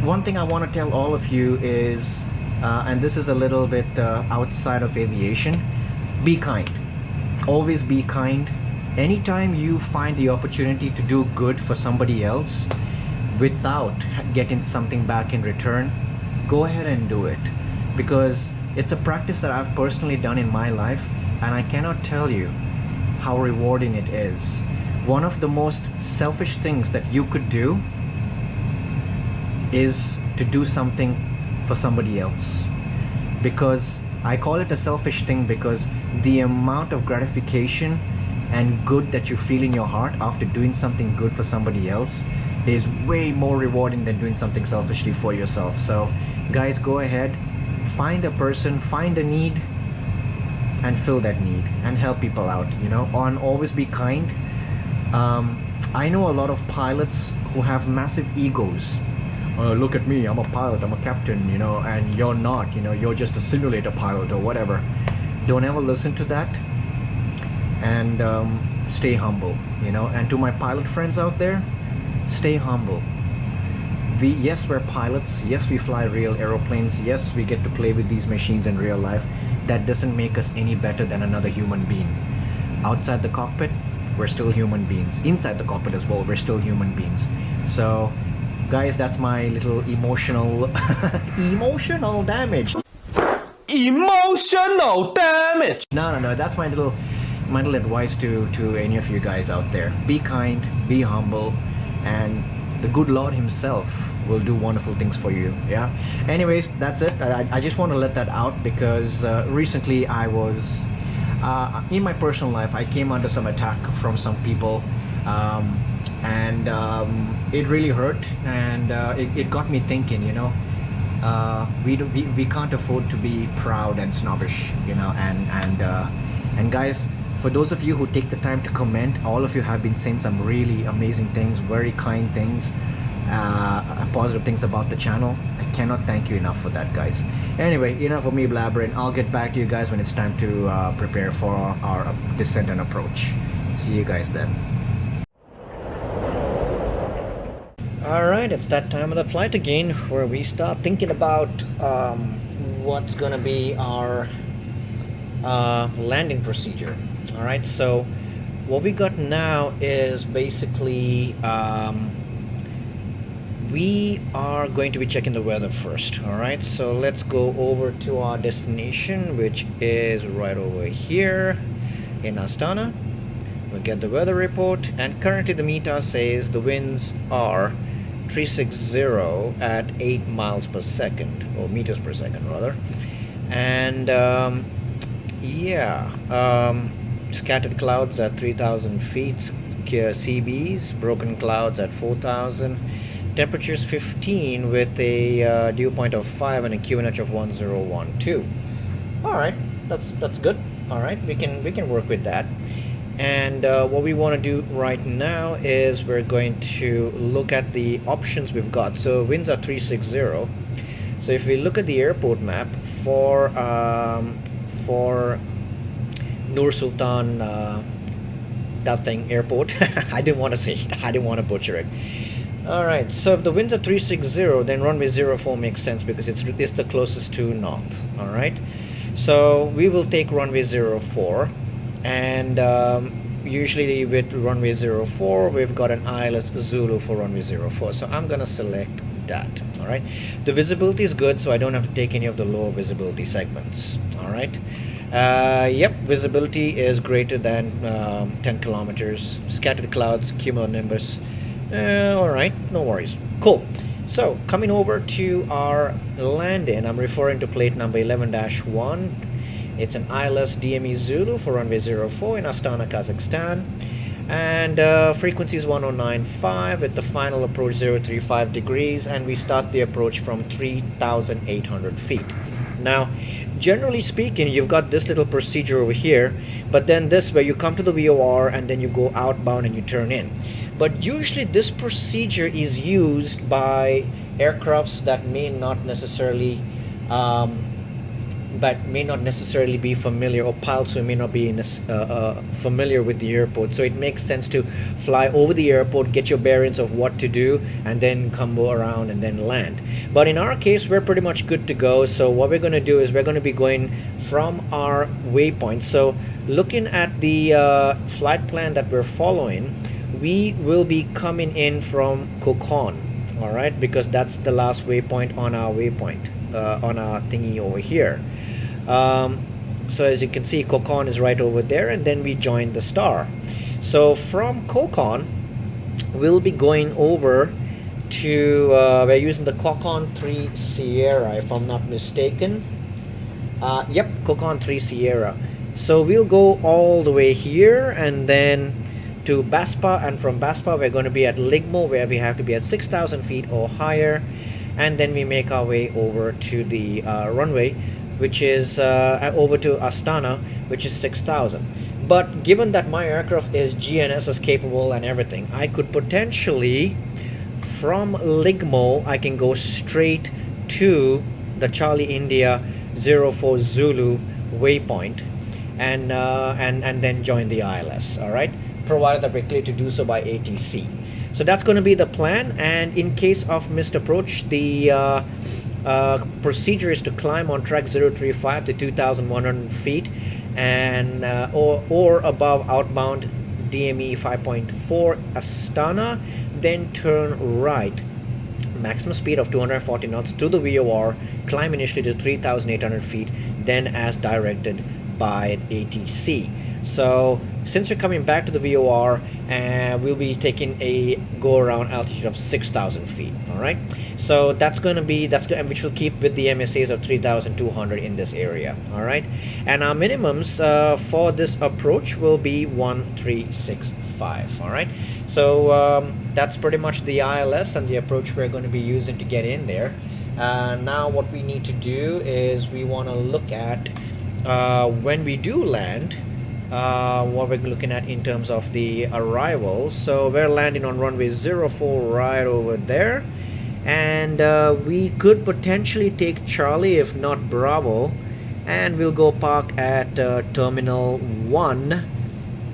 S1: one thing I want to tell all of you is, and this is a little bit outside of aviation, be kind. Always be kind. Anytime you find the opportunity to do good for somebody else without getting something back in return, go ahead and do it, because it's a practice that I've personally done in my life, and I cannot tell you how rewarding it is. One of the most selfish things that you could do is to do something for somebody else. Because I call it a selfish thing because the amount of gratification and good that you feel in your heart after doing something good for somebody else is way more rewarding than doing something selfishly for yourself. So guys, go ahead, find a person, find a need, and fill that need and help people out, you know, and always be kind. I know a lot of pilots who have massive egos. Look at me, I'm a pilot, I'm a captain, you know, and you're not, you know, you're just a simulator pilot or whatever. Don't ever listen to that, and stay humble, you know. And to my pilot friends out there, stay humble. Yes, we're pilots, yes, we fly real aeroplanes, yes, we get to play with these machines in real life. That doesn't make us any better than another human being. Outside the cockpit, we're still human beings. Inside the cockpit as well, we're still human beings. So guys, that's my little emotional emotional damage.
S7: Emotional damage.
S1: No, that's my little advice to any of you guys out there. Be kind, be humble, and the good Lord himself will do wonderful things for you. Yeah, anyways, that's it. I just want to let that out because recently I was in my personal life, I came under some attack from some people, and it really hurt, and it got me thinking, you know, we can't afford to be proud and snobbish, you know. And guys, for those of you who take the time to comment, all of you have been saying some really amazing things, very kind things, positive things about the channel. I cannot thank you enough for that, guys. Anyway, enough of me blabbering. I'll get back to you guys when it's time to prepare for our descent and approach. See you guys then. Alright, it's that time of the flight again where we start thinking about what's gonna be our landing procedure. Alright, so what we got now is basically we are going to be checking the weather first. Alright, so let's go over to our destination, which is right over here in Astana. We'll get the weather report, and currently the META says the winds are 360 at 8 miles per second, or meters per second rather. And scattered clouds at 3,000 feet, CBs, broken clouds at 4,000. Temperatures 15 with a dew point of 5 and a QNH of 1012. All right, that's good. All right, we can work with that. And what we want to do right now is we're going to look at the options we've got. So winds are 360. So if we look at the airport map for Nur Sultan, that thing, airport. I didn't want to say it. I didn't want to butcher it. Alright, so if the winds are 360, then runway 04 makes sense because it's the closest to north. Alright, so we will take runway 04, and usually with runway 04 we've got an ILS Zulu for runway 04, so I'm gonna select that. Alright, the visibility is good, so I don't have to take any of the lower visibility segments. Alright, yep, visibility is greater than 10 kilometers. Scattered clouds, cumulonimbus. Alright, no worries. Cool. So coming over to our landing, I'm referring to plate number 11-1. It's an ILS DME Zulu for runway 04 in Astana, Kazakhstan, and frequency is 1095 with the final approach 035 degrees, and we start the approach from 3,800 feet. Now, generally speaking, you've got this little procedure over here, but then this where you come to the VOR and then you go outbound and you turn in. But usually this procedure is used by aircrafts that may not necessarily be familiar, or pilots who may not be familiar with the airport. So it makes sense to fly over the airport, get your bearings of what to do, and then come around and then land. But in our case, we're pretty much good to go. So what we're going to do is we're going to be going from our waypoint. So looking at the flight plan that we're following, we will be coming in from Kokon, all right, because that's the last waypoint on our on our thingy over here. So as you can see, Kokon is right over there, and then we join the star. So from Kokon, we'll be going over to, we're using the Kokon 3 Sierra, if I'm not mistaken. Yep, Kokon 3 Sierra. So we'll go all the way here and then to Baspa, and from Baspa we're going to be at Ligmo, where we have to be at 6,000 feet or higher, and then we make our way over to the runway, which is over to Astana, which is 6,000. But given that my aircraft is GNSS capable and everything, I could potentially, from Ligmo, I can go straight to the Charlie India 04 Zulu waypoint, and then join the ILS. All right, provided that we're clear to do so by ATC. So that's going to be the plan. And in case of missed approach, the procedure is to climb on track 035 to 2,100 feet, and or above outbound DME 5.4 Astana, then turn right, maximum speed of 240 knots to the VOR, climb initially to 3,800 feet, then as directed by ATC. So since we're coming back to the VOR, we'll be taking a go around altitude of 6,000 feet. All right, so that's going to be, which will keep with the MSAs of 3,200 in this area. All right, and our minimums for this approach will be 1365. All right, so that's pretty much the ILS and the approach we're going to be using to get in there. Now what we need to do is we want to look at when we do land, what we're looking at in terms of the arrival. So we're landing on runway 04 right over there, and we could potentially take Charlie, if not Bravo, and we'll go park at Terminal 1.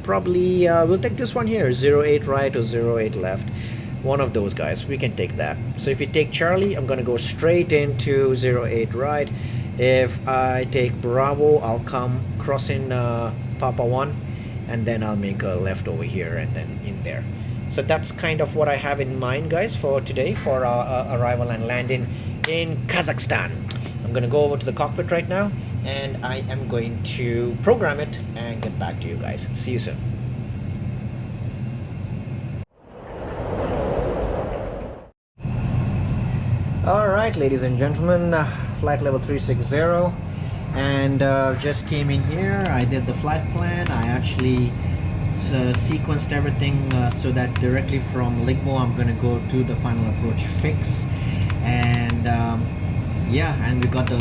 S1: Probably we'll take this one here, 08 right or 08 left. One of those guys, we can take that. So if you take Charlie, I'm gonna go straight into 08 right. If I take Bravo, I'll come crossing Papa 1, and then I'll make a left over here and then in there. So that's kind of what I have in mind, guys, for today, for our arrival and landing in Kazakhstan. I'm gonna go over to the cockpit right now, and I am going to program it and get back to you guys. See you soon. Alright, ladies and gentlemen, flight level 360, and just came in here. I did the flight plan. I actually sequenced everything so that directly from Ligmo I'm going to go to the final approach fix, and yeah, and we got the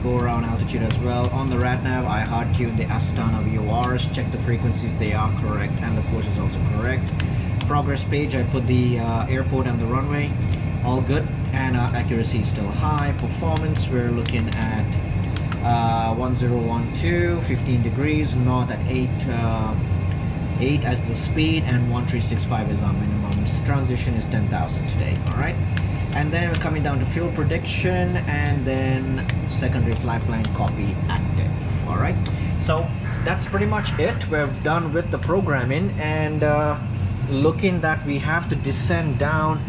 S1: go around altitude as well. On the RadNav, I hard tuned the Astana VORs, checked the frequencies, they are correct, and the course is also correct. Progress page, I put the airport and the runway, all good, and accuracy is still high. Performance, we're looking at 1012, 15 degrees north at 8 as the speed, and 1365 is our minimum. Transition is 10,000 today. All right, and then we're coming down to fuel prediction, and then secondary flight plan copy active. All right, so that's pretty much it. We're done with the programming, and looking that we have to descend down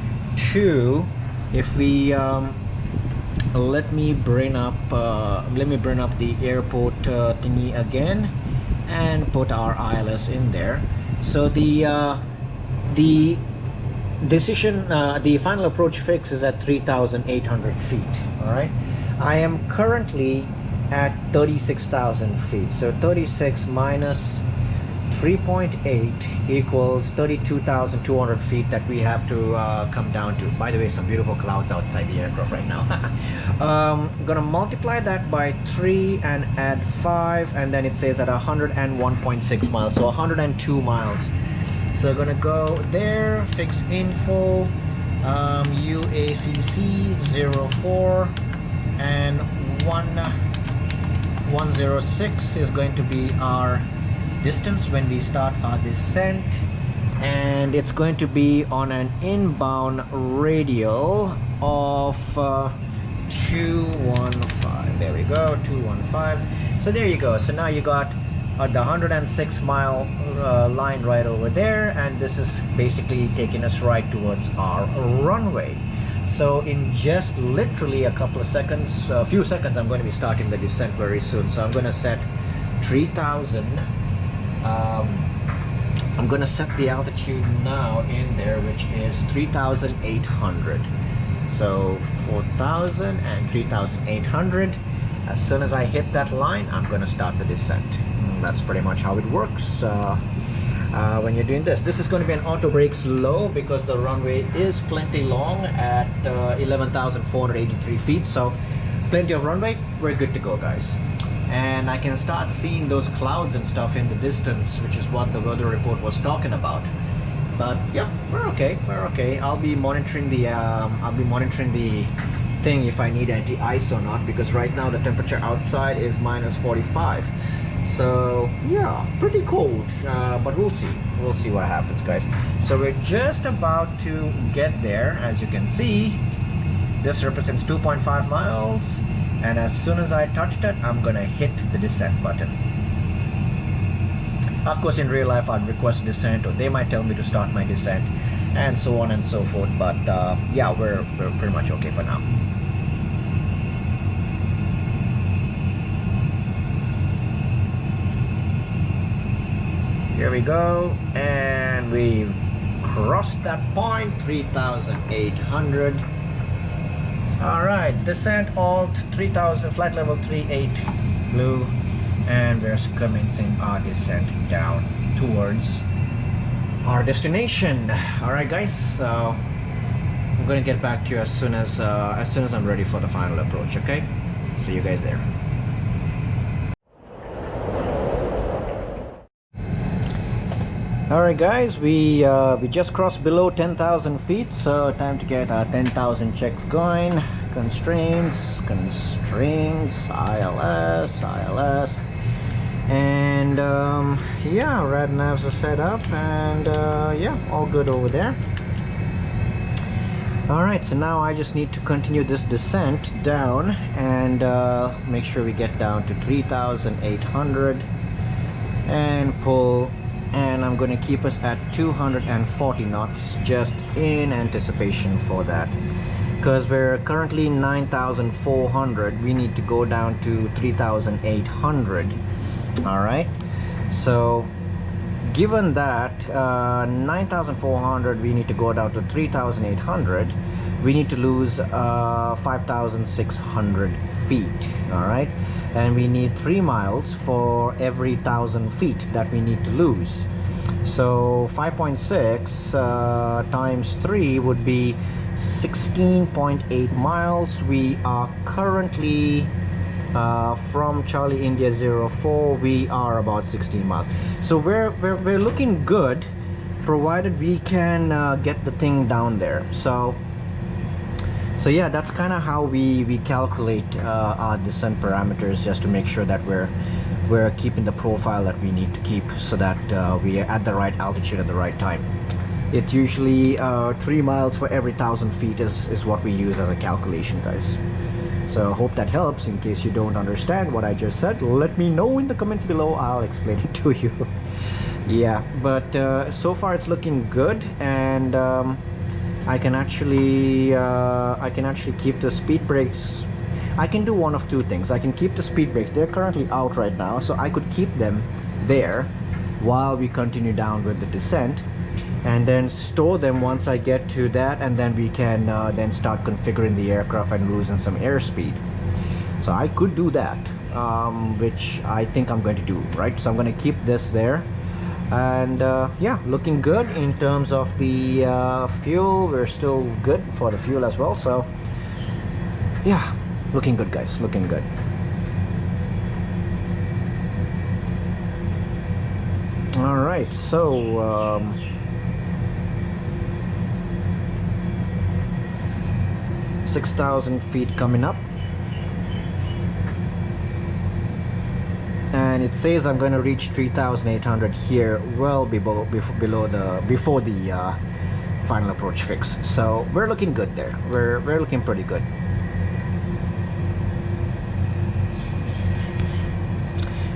S1: to, if we let me bring up the airport thingy again and put our ILS in there. So the decision, the final approach fix is at 3,800 feet. All right, I am currently at 36,000 feet, so 36 minus 3.8 equals 32,200 feet that we have to come down to. By the way, some beautiful clouds outside the aircraft right now. I'm gonna multiply that by 3 and add 5, and then it says at 101.6 miles, so 102 miles. So I'm gonna go there, fix info, UACC 04, and 106 is going to be our distance when we start our descent, and it's going to be on an inbound radial of 215. There we go, 215. So there you go. So now you got the 106 mile line right over there, and this is basically taking us right towards our runway. So in just literally a couple of seconds, a few seconds, I'm going to be starting the descent very soon. So I'm going to set 3,000. I'm going to set the altitude now in there, which is 3,800. So 4,000 and 3,800. As soon as I hit that line, I'm going to start the descent. That's pretty much how it works when you're doing this. This is going to be an auto brake slow because the runway is plenty long at 11,483 feet. So plenty of runway. We're good to go, guys. And I can start seeing those clouds and stuff in the distance, which is what the weather report was talking about. But yeah, we're okay. We're okay. I'll be monitoring the thing if I need anti-ice or not, because right now the temperature outside is minus 45. So yeah, pretty cold, but we'll see what happens, guys. So we're just about to get there. As you can see, this represents 2.5 miles, and as soon as I touched it, I'm gonna hit the descent button. Of course, in real life I'd request descent, or they might tell me to start my descent, and so on and so forth. But yeah, we're pretty much okay for now. Here we go, and we've crossed that point, 3,800. All right, descent alt 3,000, flight level 38 blue, and we're commencing our descent down towards our destination. All right, guys, so I'm gonna get back to you as soon as I'm ready for the final approach. Okay, see you guys there. Alright guys, we just crossed below 10,000 feet, so time to get our 10,000 checks going. Constraints, ILS, and yeah, rad navs are set up, and yeah, all good over there. Alright, so now I just need to continue this descent down and make sure we get down to 3,800 and pull. And I'm going to keep us at 240 knots just in anticipation for that, because we're currently 9,400. We need to go down to 3,800. all right. So given that 9,400, we need to go down to 3,800. We need to lose 5,600 feet, all right, and we need 3 miles for every 1,000 feet that we need to lose. So 5.6 times 3 would be 16.8 miles. We are currently from Charlie India 04, we are about 16 miles. So we're looking good, provided we can get the thing down there. So yeah, that's kind of how we calculate our descent parameters, just to make sure that we're keeping the profile that we need to keep, so that we are at the right altitude at the right time. It's usually 3 miles for every 1,000 feet is what we use as a calculation, guys. So I hope that helps. In case you don't understand what I just said, let me know in the comments below. I'll explain it to you. Yeah, but so far it's looking good, and I can actually keep the speed brakes. I can do one of two things. I can keep the speed brakes. They're currently out right now, so I could keep them there while we continue down with the descent, and then store them once I get to that, and then we can then start configuring the aircraft and loosen some airspeed. So I could do that, which I think I'm going to do, right? So I'm going to keep this there, and yeah, looking good in terms of the fuel. We're still good for the fuel as well. So yeah, looking good, guys, looking good. All right, so 6,000 feet coming up, and it says I'm going to reach 3,800 here, well before the final approach fix. So we're looking good there. We're looking pretty good.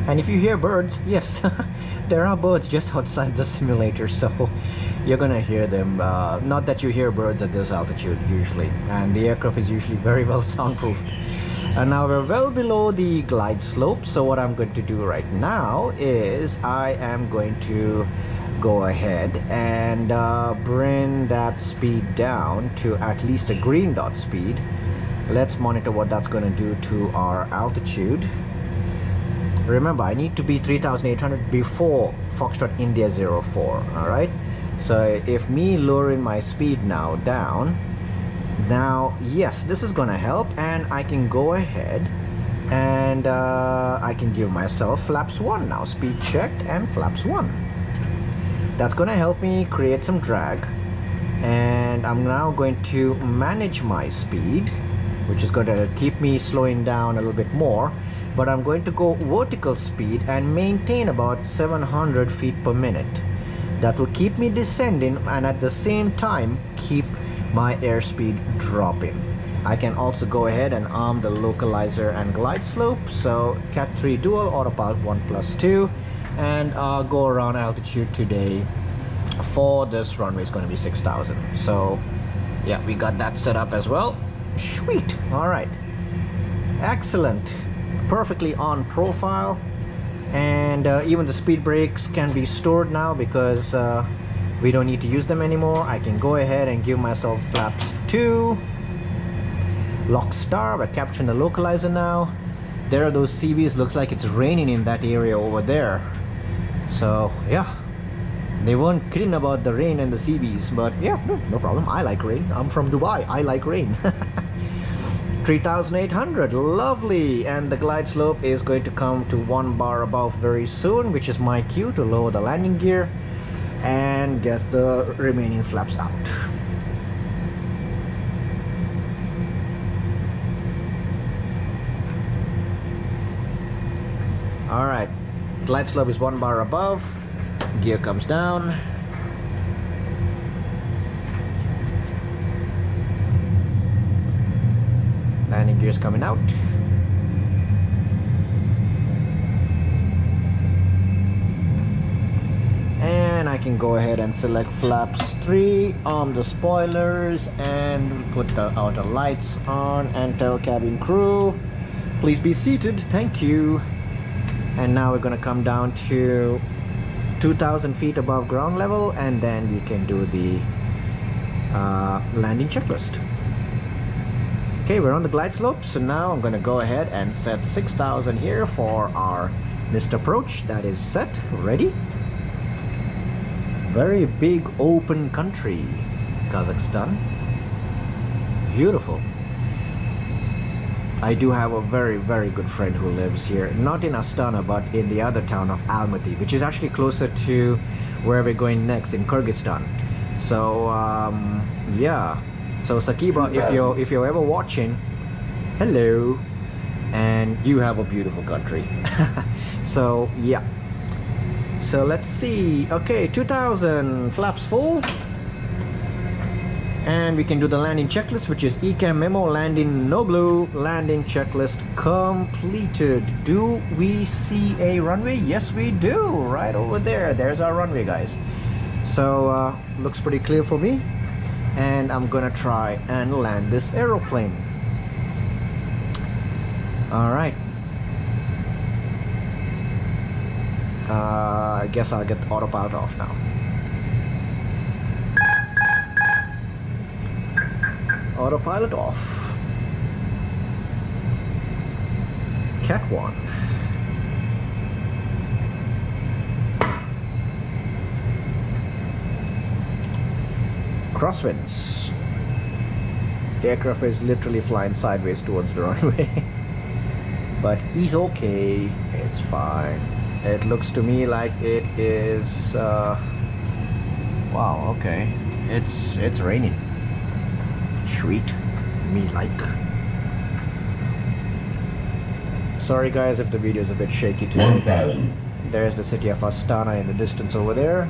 S1: And if you hear birds, yes, there are birds just outside the simulator. So you're gonna hear them. Not that you hear birds at this altitude usually, and the aircraft is usually very well soundproofed. And now we're well below the glide slope, so what I'm going to do right now is I am going to go ahead and bring that speed down to at least a green dot speed. Let's monitor what that's going to do to our altitude. Remember, I need to be 3,800 before Foxtrot India 04. All right, so if me lowering my speed now down, now yes, this is gonna help, and I can go ahead and I can give myself flaps 1 now. Speed checked and flaps 1. That's gonna help me create some drag, and I'm now going to manage my speed, which is going to keep me slowing down a little bit more, but I'm going to go vertical speed and maintain about 700 feet per minute. That will keep me descending and at the same time keep my airspeed dropping. I can also go ahead and arm the localizer and glide slope. So Cat 3 dual autopilot 1+2, and I'll go around altitude today for this runway is going to be 6,000. So yeah, we got that set up as well. Sweet. All right, excellent, perfectly on profile, and even the speed brakes can be stored now because we don't need to use them anymore. I can go ahead and give myself flaps 2. Lock star, we're capturing the localizer now. There are those CBs, looks like it's raining in that area over there. So yeah, they weren't kidding about the rain and the CBs, but yeah, no problem. I like rain. I'm from Dubai. I like rain. 3,800, lovely. And the glide slope is going to come to 1 bar above very soon, which is my cue to lower the landing gear and get the remaining flaps out. All right, glide slope is 1 bar above, gear comes down. Landing gears coming out. And I can go ahead and select flaps 3, arm the spoilers, and put the outer lights on, and tell cabin crew, please be seated, thank you. And now we're going to come down to 2,000 feet above ground level, and then we can do the landing checklist. Okay, we're on the glide slope, so now I'm going to go ahead and set 6,000 here for our missed approach. That is set, ready. Very big open country, Kazakhstan. Beautiful. I do have a very good friend who lives here, not in Astana but in the other town of Almaty, which is actually closer to where we're going next, in Kyrgyzstan. So yeah, so Sakiba, if you're ever watching, hello, and you have a beautiful country. So yeah, so let's see. Okay, 2,000 flaps full. And we can do the landing checklist, which is ECAM memo landing no blue. Landing checklist completed. Do we see a runway? Yes, we do. Right over there. There's our runway, guys. So looks pretty clear for me. And I'm gonna try and land this aeroplane. All right. I guess I'll get the autopilot off now. Autopilot off. Cat 1. Crosswinds. The aircraft is literally flying sideways towards the runway. But he's okay. It's fine. It looks to me like it is wow, okay. It's raining. Sweet. Me like. Sorry guys if the video is a bit shaky today.
S4: 1,000.
S1: There's the city of Astana in the distance over there.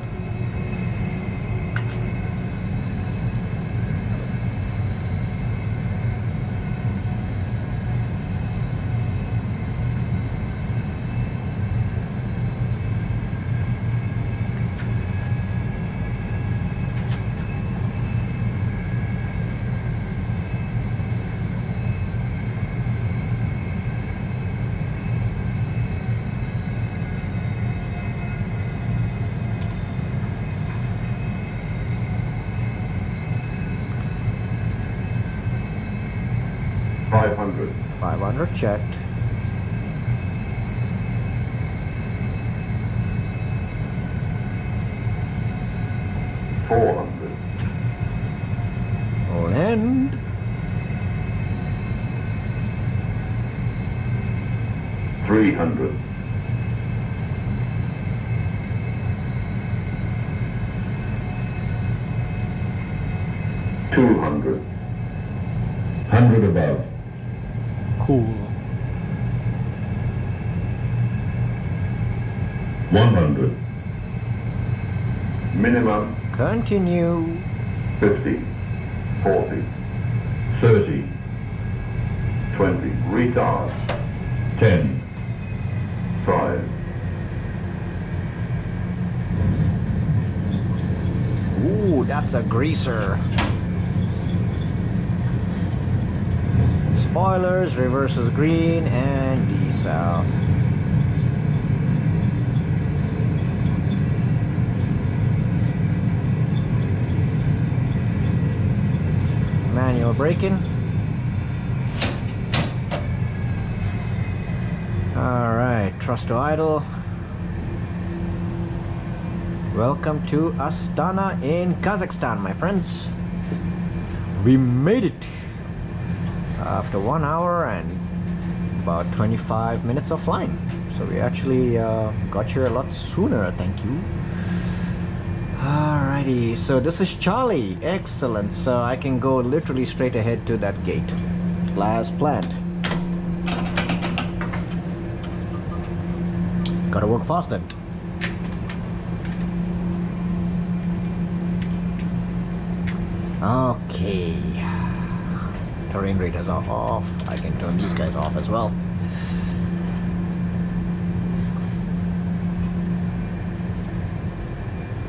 S4: 500.
S1: 500 checked.
S4: $400.
S1: Land.
S4: $300. $200. 100 above.
S1: Cool.
S4: 100. Minimum
S1: Continue.
S4: 50, 40, 30, 20. Retard. 10, 5.
S1: Ooh, that's a greaser. Spoilers, reverses green, and desal. Manual braking. Alright, thrust to idle. Welcome to Astana in Kazakhstan, my friends. We made it after 1 hour and about 25 minutes of flying. So we actually got here a lot sooner, thank you. Alrighty, so this is Charlie. Excellent. So I can go literally straight ahead to that gate. As planned. Gotta work fast then. Okay. Terrain radars are off. I can turn these guys off as well.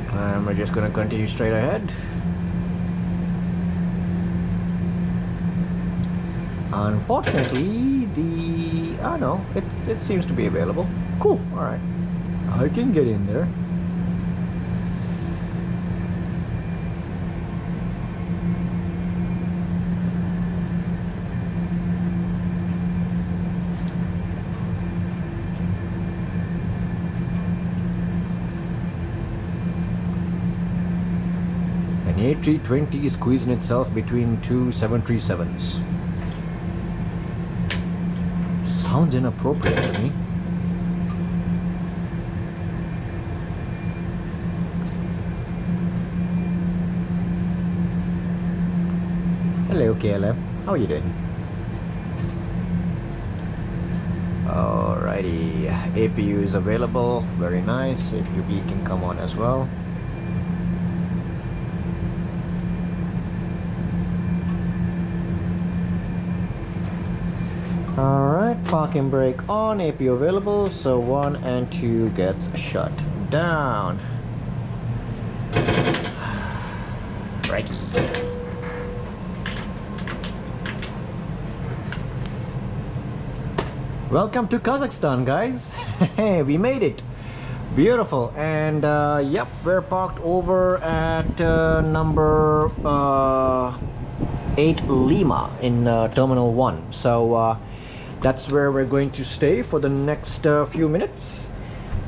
S1: And we're just gonna continue straight ahead. Unfortunately, it seems to be available. Cool. All right, I can get in there. An A320 is squeezing itself between two 737s. Sounds inappropriate to me. Hello KLM, how are you doing? Alrighty, APU is available, very nice. APU bleed can come on as well. Alright, parking brake on, APU available, so 1 and 2 gets shut down. Brakey. Welcome to Kazakhstan, guys. Hey, we made it. Beautiful. And yep, we're parked over at number 8 Lima in Terminal 1. So that's where we're going to stay for the next few minutes.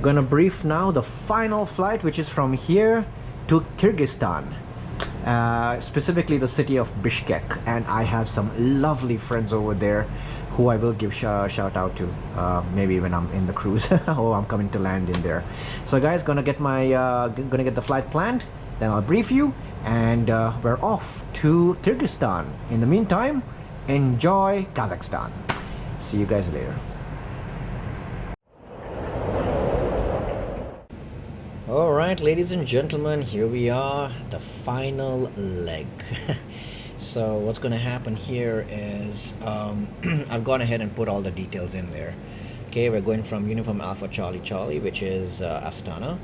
S1: Gonna brief now the final flight, which is from here to Kyrgyzstan. Specifically the city of Bishkek. And I have some lovely friends over there who I will give shout out to maybe when I'm in the cruise or I'm coming to land in there. So guys, gonna get the flight planned, then I'll brief you, and we're off to Kyrgyzstan. In the meantime, enjoy Kazakhstan. See you guys later. All right, ladies and gentlemen, here we are, the final leg. So what's going to happen here is I've gone ahead and put all the details in there. Okay, we're going from Uniform Alpha Charlie Charlie, which is Astana,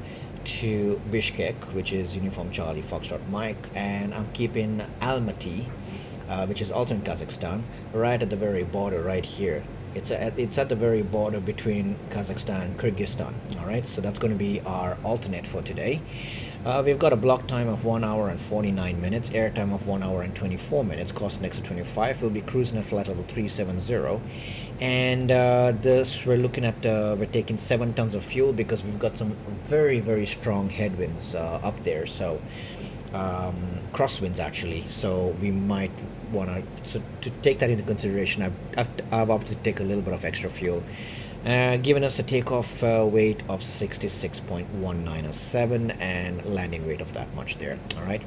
S1: to Bishkek, which is Uniform Charlie Foxtrot Mike, and I'm keeping Almaty, which is also in Kazakhstan, right at the very border right here. It's at the very border between Kazakhstan and Kyrgyzstan. All right, so that's going to be our alternate for today. We've got a block time of 1 hour and 49 minutes, air time of 1 hour and 24 minutes, cost next to 25. We'll be cruising at flight level 370. And this, we're looking at, we're taking 7 tons of fuel because we've got some very, very strong headwinds up there. So, crosswinds actually. So we might want to, so to take that into consideration, I've opted to take a little bit of extra fuel. Giving us a takeoff weight of 66.1907 and landing weight of that much there. All right.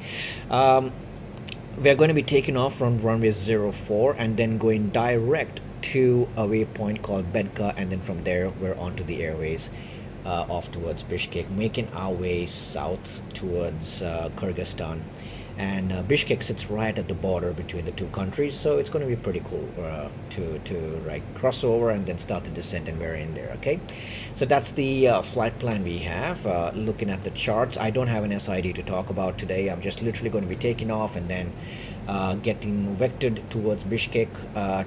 S1: We are going to be taking off from runway 04 and then going direct to a waypoint called Bedka, and then from there we're onto the airways off towards Bishkek, making our way south towards Kyrgyzstan. And Bishkek sits right at the border between the two countries, so it's going to be pretty cool to like cross over and then start the descent, and we're in there. Okay, so that's the flight plan we have. Looking at the charts, I don't have an SID to talk about today. I'm just literally going to be taking off and then getting vectored towards Bishkek,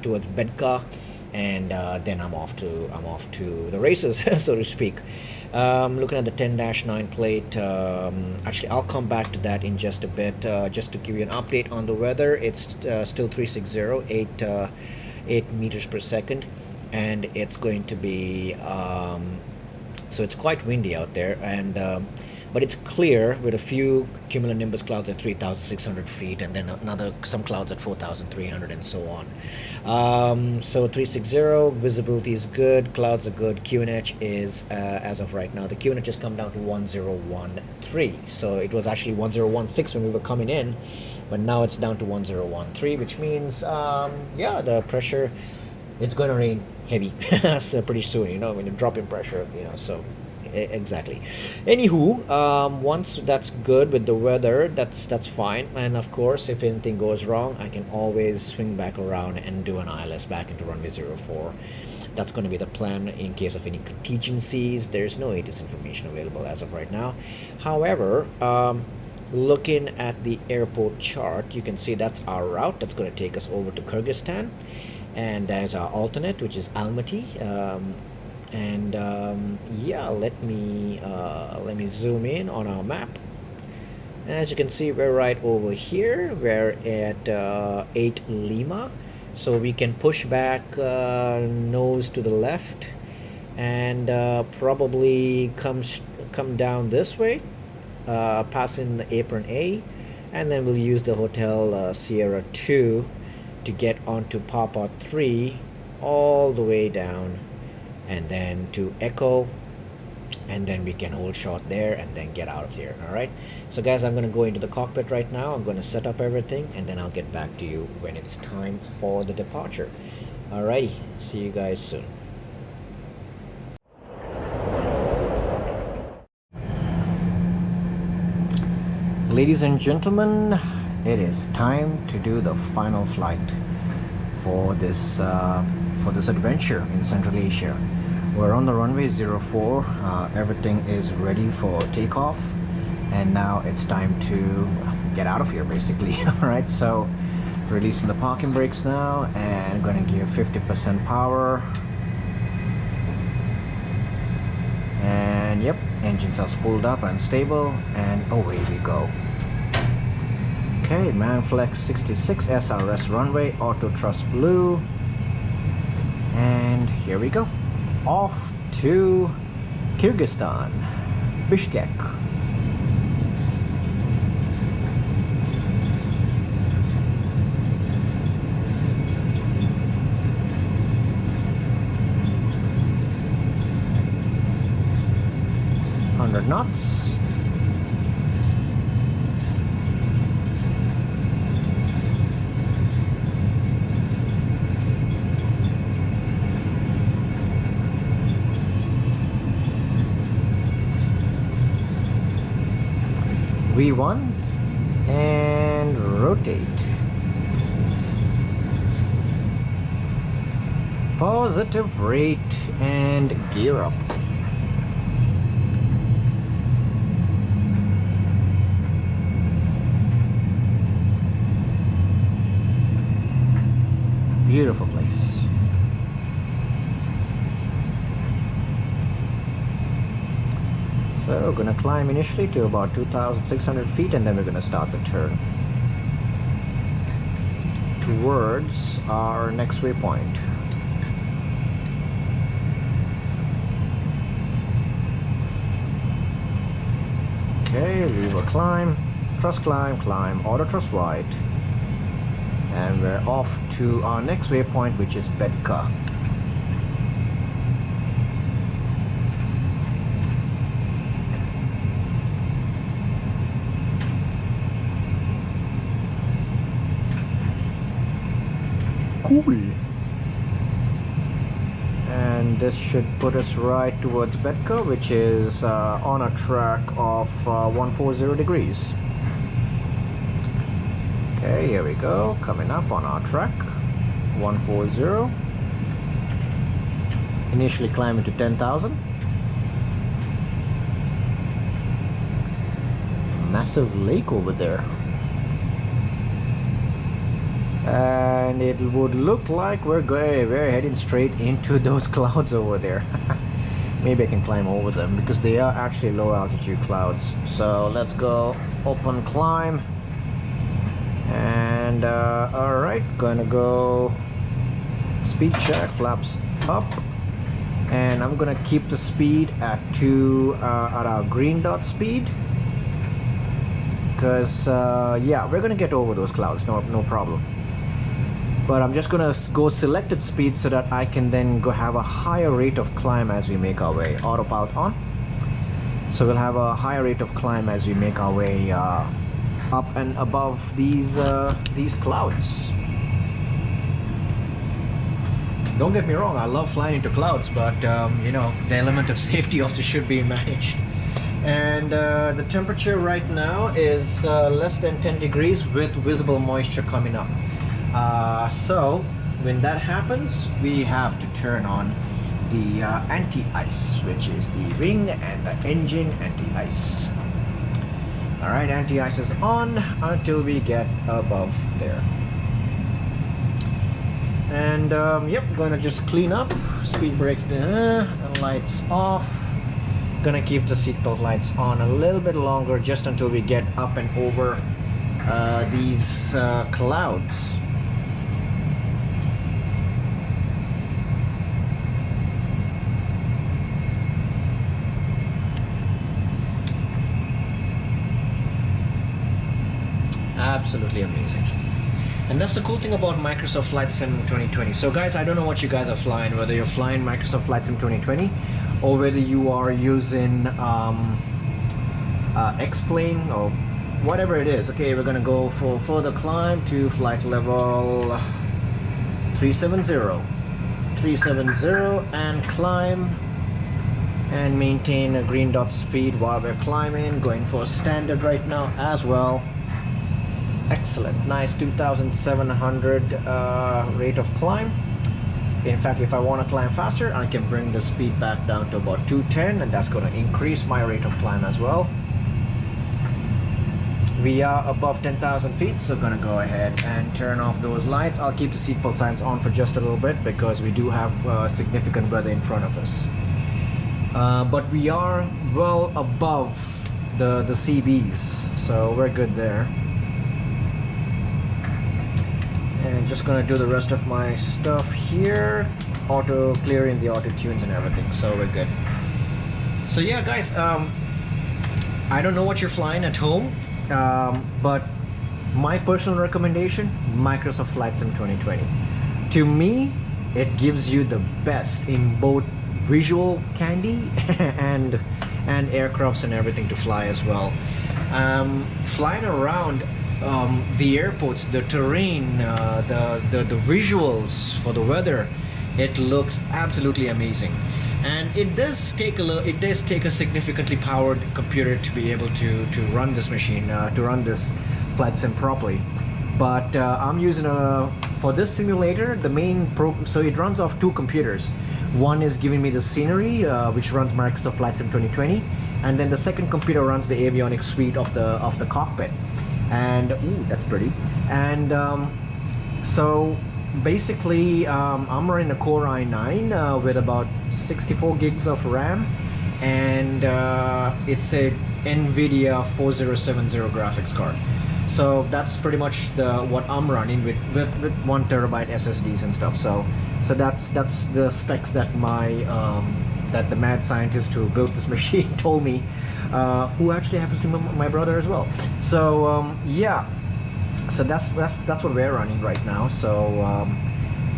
S1: towards Bedka, and then I'm off to the races, so to speak. Looking at the 10-9 plate, actually I'll come back to that in just a bit. Just to give you an update on the weather, it's still 360, 8 meters per second, and it's going to be so it's quite windy out there, and but it's clear with a few cumulonimbus clouds at 3,600 feet, and then some clouds at 4,300, and so on. So 360, visibility is good, clouds are good. QNH is, as of right now, the QNH has come down to 1013. So it was actually 1016 when we were coming in, but now it's down to 1013, which means, yeah, the pressure, it's going to rain heavy so pretty soon, when you drop in pressure, so exactly. Anywho, once that's good with the weather, that's fine. And of course, if anything goes wrong, I can always swing back around and do an ILS back into runway 04. That's going to be the plan in case of any contingencies. There's no ATIS information available as of right now. However, looking at the airport chart, you can see that's our route. That's going to take us over to Kyrgyzstan, and there's our alternate, which is Almaty. Yeah, let me zoom in on our map. And as you can see, we're right over here. We're at 8 Lima, so we can push back nose to the left and probably come down this way, passing the apron A, and then we'll use the Hotel Sierra 2 to get onto Papa 3 all the way down, and then to Echo, and then we can hold short there and then get out of here. All right, so guys, I'm going to go into the cockpit right now. I'm going to set up everything, and then I'll get back to you when it's time for the departure. Alrighty, see you guys soon. Ladies and gentlemen, it is time to do the final flight for this adventure in Central Asia. We're on the runway 04. Everything is ready for takeoff, and now it's time to get out of here, basically. All right, so releasing the parking brakes now, and going to give 50% power. And yep, engines are spooled up and stable, and away we go. Okay, Manflex 66 SRS runway, auto thrust blue, and here we go, off to Kyrgyzstan, Bishkek. Knots. V1 and rotate. Positive rate and gear up. Beautiful place. So we're gonna climb initially to about 2,600 feet, and then we're gonna start the turn towards our next waypoint. Okay, lever climb, climb, auto thrust right. And we're off to our next waypoint, which is Bedka. Cool. And this should put us right towards Bedka, which is on a track of 140 degrees. Okay, here we go, coming up on our track, 140. Initially climbing to 10,000. Massive lake over there. And it would look like we're heading straight into those clouds over there. Maybe I can climb over them because they are actually low altitude clouds. So let's go open climb. And alright, gonna go speed check, flaps up, and I'm gonna keep the speed at our green dot speed, because yeah, we're gonna get over those clouds, no problem. But I'm just gonna go selected speed so that I can then go have a higher rate of climb as we make our way. Autopilot on, so we'll have a higher rate of climb as we make our way up and above these clouds. Don't get me wrong, I love flying into clouds, but you know, the element of safety also should be managed. And the temperature right now is less than 10 degrees with visible moisture coming up. So when that happens, we have to turn on the anti-ice, which is the wing and the engine anti-ice. Alright, anti-ice is on until we get above there. And yep, gonna just clean up. Speed brakes, lights off. Gonna keep the seatbelt lights on a little bit longer, just until we get up and over these clouds. Absolutely amazing. And that's the cool thing about Microsoft Flight Sim 2020. So guys, I don't know what you guys are flying, whether you're flying Microsoft Flight Sim 2020 or whether you are using X-Plane or whatever it is. Okay, we're gonna go for further climb to flight level 370 and climb and maintain a green dot speed while we're climbing, going for standard right now as well. Excellent, nice 2,700 rate of climb. In fact, if I want to climb faster, I can bring the speed back down to about 210, and that's going to increase my rate of climb as well. We are above 10,000 feet, so going to go ahead and turn off those lights. I'll keep the seatbelt signs on for just a little bit because we do have significant weather in front of us. But we are well above the CBs, so we're good there. And just gonna do the rest of my stuff here, auto clearing the auto tunes and everything, so we're good. So yeah guys, I don't know what you're flying at home, but my personal recommendation, Microsoft Flight Sim 2020. To me, it gives you the best in both visual candy and aircrafts and everything to fly as well. Flying around the airports, the terrain, the visuals for the weather, it looks absolutely amazing. And it does take a significantly powered computer to be able to run this machine, to run this flight sim properly. But I'm using for this simulator, the main so it runs off two computers. One is giving me the scenery, which runs Microsoft Flight Sim 2020, and then the second computer runs the avionics suite of the cockpit. And ooh, that's pretty. And so basically I'm running a Core i9 with about 64 gigs of RAM and it's a NVIDIA 4070 graphics card. So that's pretty much what I'm running with 1 terabyte SSDs and stuff. So that's the specs that that the mad scientist who built this machine told me, who actually happens to be my brother as well. So yeah, so that's what we're running right now. So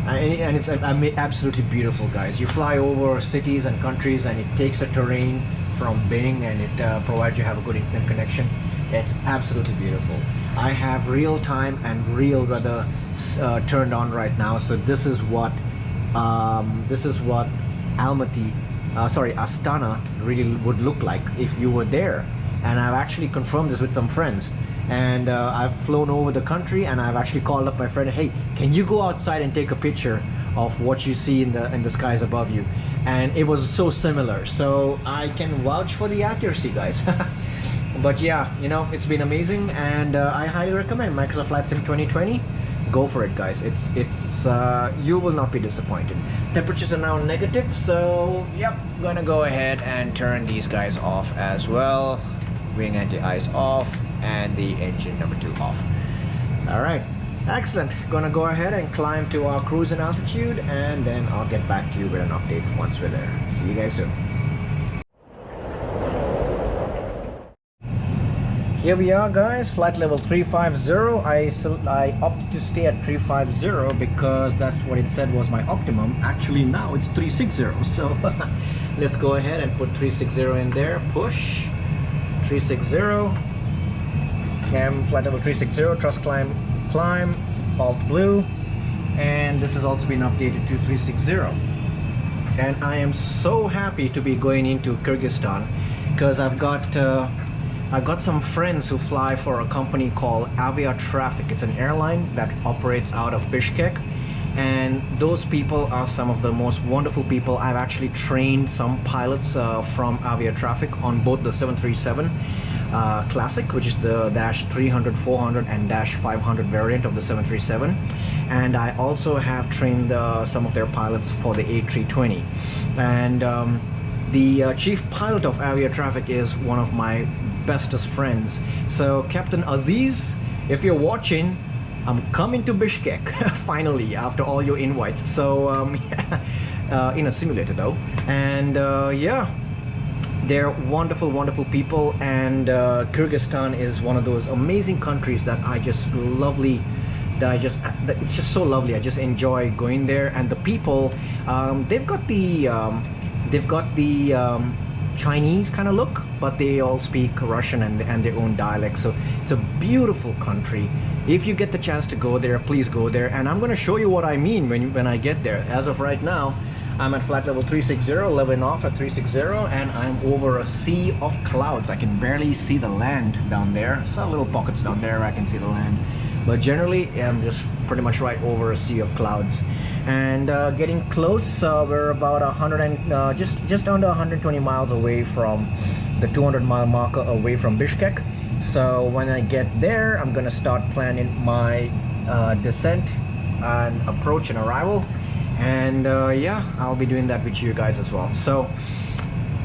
S1: and it's absolutely beautiful, guys. You fly over cities and countries, and it takes the terrain from Bing, and it provides you have a good internet connection. It's absolutely beautiful. I have real time and real weather turned on right now. So this is what Astana really would look like if you were there. And I've actually confirmed this with some friends. And I've flown over the country, and I've actually called up my friend, hey, can you go outside and take a picture of what you see in the skies above you? And it was so similar. So I can vouch for the accuracy, guys. But yeah, you know, it's been amazing, and I highly recommend Microsoft Flight Sim 2020. Go for it, guys. It's you will not be disappointed. Temperatures are now negative, so yep, gonna go ahead and turn these guys off as well. Wing anti-ice off, and the engine number 2 off. All right, excellent. Gonna go ahead and climb to our cruise and altitude, and then I'll get back to you with an update once we're there. See you guys soon. Here we are, guys, flight level 350. I opted to stay at 350 because that's what it said was my optimum. Actually now it's 360, so let's go ahead and put 360 in there. Push 360, flight level 360, thrust climb, alt blue, and this has also been updated to 360. And I am so happy to be going into Kyrgyzstan because I've got some friends who fly for a company called Aviation. It's an airline that operates out of Bishkek, and those people are some of the most wonderful people. I've actually trained some pilots from Aviation on both the 737 Classic, which is the -300, 400 and -500 variant of the 737, and I also have trained some of their pilots for the A320. And the chief pilot of Aviation is one of my bestest friends. So Captain Aziz, if you're watching, I'm coming to Bishkek finally after all your invites. So in a simulator though, and yeah, they're wonderful people, and Kyrgyzstan is one of those amazing countries that it's just so lovely. I just enjoy going there, and the people, they've got the Chinese kind of look, but they all speak Russian and their own dialect. So it's a beautiful country. If you get the chance to go there, please go there, and I'm going to show you what I mean when I get there. As of right now, I'm at flight level 360, leveling off at 360, and I'm over a sea of clouds. I can barely see the land down there. Some little pockets down there I can see the land, but generally I'm just pretty much right over a sea of clouds. And getting close, we're about just under 120 miles away from the 200-mile marker away from Bishkek. So when I get there, I'm gonna start planning my descent and approach and arrival, and yeah, I'll be doing that with you guys as well. So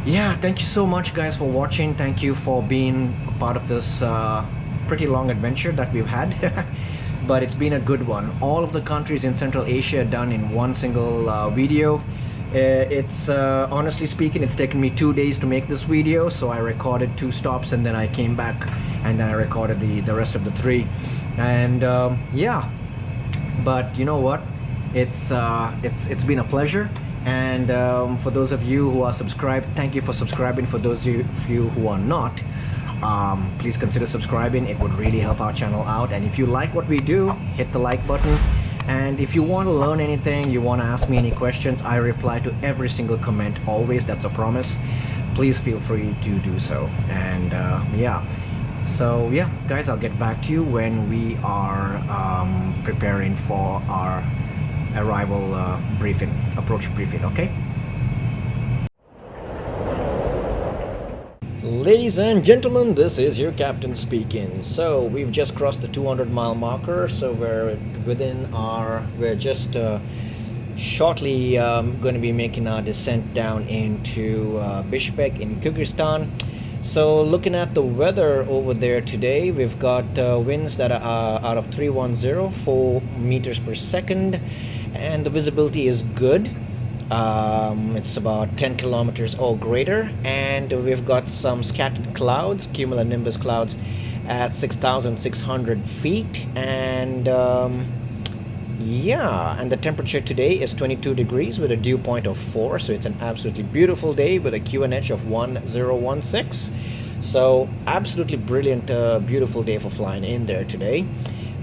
S1: yeah, thank you so much, guys, for watching. Thank you for being a part of this pretty long adventure that we've had. But it's been a good one. All of the countries in Central Asia done in one single video. It's honestly speaking, it's taken me 2 days to make this video, so I recorded 2 stops, and then I came back and then I recorded the rest of the 3. And yeah, but you know what, it's been a pleasure. And for those of you who are subscribed, thank you for subscribing. For those of you who are not, please consider subscribing. It would really help our channel out. And if you like what we do, hit the like button. And if you want to learn anything, you want to ask me any questions, I reply to every single comment always. That's a promise. Please feel free to do so. And yeah, so yeah, guys, I'll get back to you when we are preparing for our arrival briefing, approach briefing. Okay. Ladies and gentlemen, this is your captain speaking. So we've just crossed the 200-mile marker, so we're just shortly going to be making our descent down into Bishkek in Kyrgyzstan. So looking at the weather over there today, we've got winds that are out of 310, 4 meters per second, and the visibility is good. It's about 10 kilometers or greater, and we've got some scattered clouds, cumulonimbus clouds at 6,600 feet, and yeah, and the temperature today is 22 degrees with a dew point of 4, so it's an absolutely beautiful day with a QNH of 1016. So absolutely brilliant, beautiful day for flying in there today.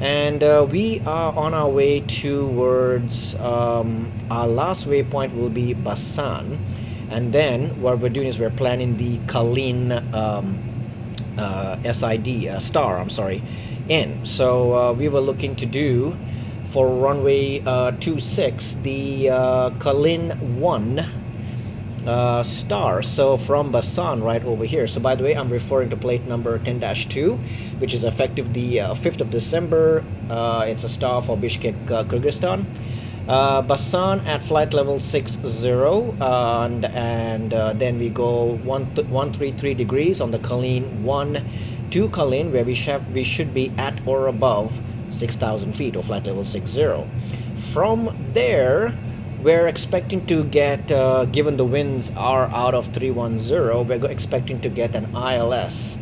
S1: And we are on our way towards our last waypoint will be Basan, and then what we're doing is we're planning the Kalin star, I'm sorry, in. So we were looking to do for runway 26 the Kalin 1 star, so from Basan right over here. So by the way, I'm referring to plate number 10-2, which is effective the 5th of December. It's a star for Bishkek, Kyrgyzstan. Basan at flight level 60, and then we go 133 degrees on the Kalin 1 to Kalin, where we should be at or above 6,000 feet or flight level 60. From there, we're expecting to get, given the winds are out of 310, we're expecting to get an ILS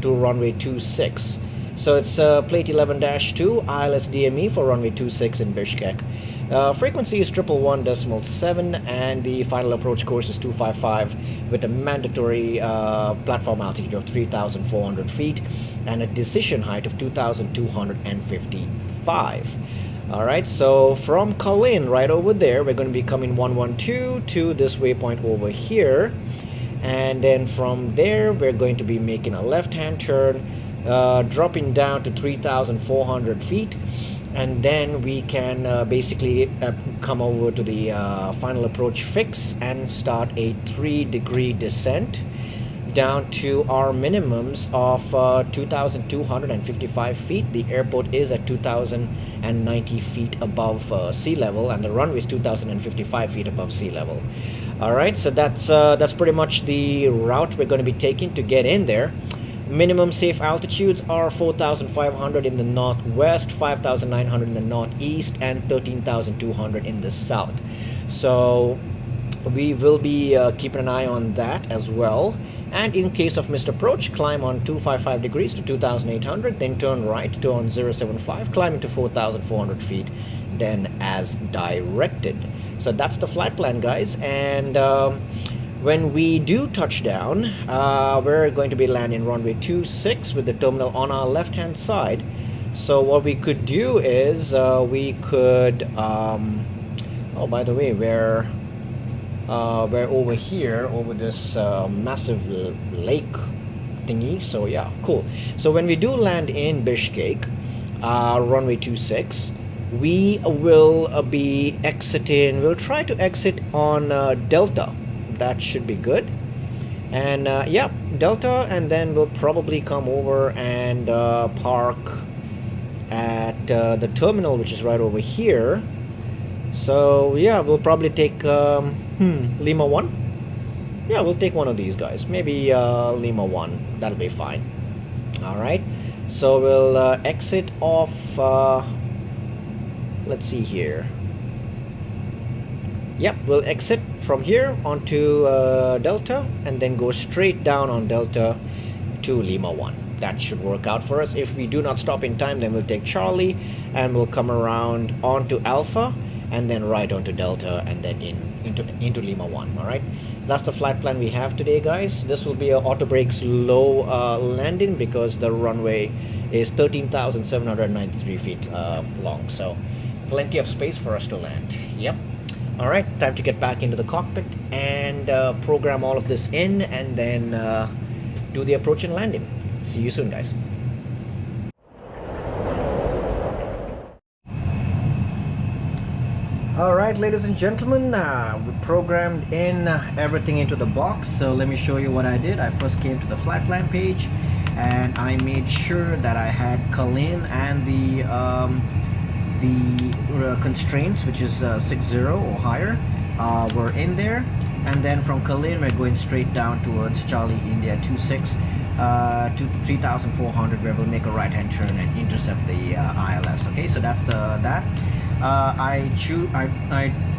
S1: to runway 26. So it's plate 11-2, ILS DME for runway 26 in Bishkek. Frequency is 111.7, and the final approach course is 255 with a mandatory platform altitude of 3,400 feet and a decision height of 2,255. Alright, so from Kalin right over there, we're going to be coming 112 to this waypoint over here, and then from there we're going to be making a left-hand turn, dropping down to 3,400 feet, and then we can basically come over to the final approach fix and start a 3-degree descent down to our minimums of 2,255 feet. The airport is at 2,090 feet above sea level, and the runway is 2,055 feet above sea level. Alright, so that's pretty much the route we're going to be taking to get in there. Minimum safe altitudes are 4,500 in the northwest, 5,900 in the northeast, and 13,200 in the south. So we will be keeping an eye on that as well. And in case of missed approach, climb on 255 degrees to 2,800, then turn right to on 075, climbing to 4,400 feet, then as directed. So that's the flight plan, guys. And when we do touch down, we're going to be landing runway 26 with the terminal on our left hand side. So what we could do is we could oh, by the way, we're over here over this massive lake thingy. So yeah, cool. So when we do land in Bishkek, runway 26, we will be exiting, we'll try to exit on Delta. That should be good. And yeah, Delta, and then we'll probably come over and park at the terminal, which is right over here. So yeah, we'll probably take Lima 1. Yeah, we'll take one of these guys, maybe Lima 1. That'll be fine. All right, so we'll exit off, let's see here. Yep, we'll exit from here onto Delta, and then go straight down on Delta to Lima 1. That should work out for us. If we do not stop in time, then we'll take Charlie, and we'll come around onto Alpha, and then right onto Delta, and then into Lima 1. All right, that's the flight plan we have today, guys. This will be an auto brakes low landing because the runway is 13,793 feet long, so plenty of space for us to land. Yep. All right, time to get back into the cockpit and program all of this in, and then do the approach and landing. See you soon, guys. All right, ladies and gentlemen, we programmed in everything into the box. So let me show you what I did. I first came to the flight plan page, and I made sure that I had Kalin and the constraints, which is 60 or higher, were in there. And then from Kalin we're going straight down towards Charlie India 26 to 3400, where we'll make a right hand turn and intercept the ILS. Okay, so that's that. I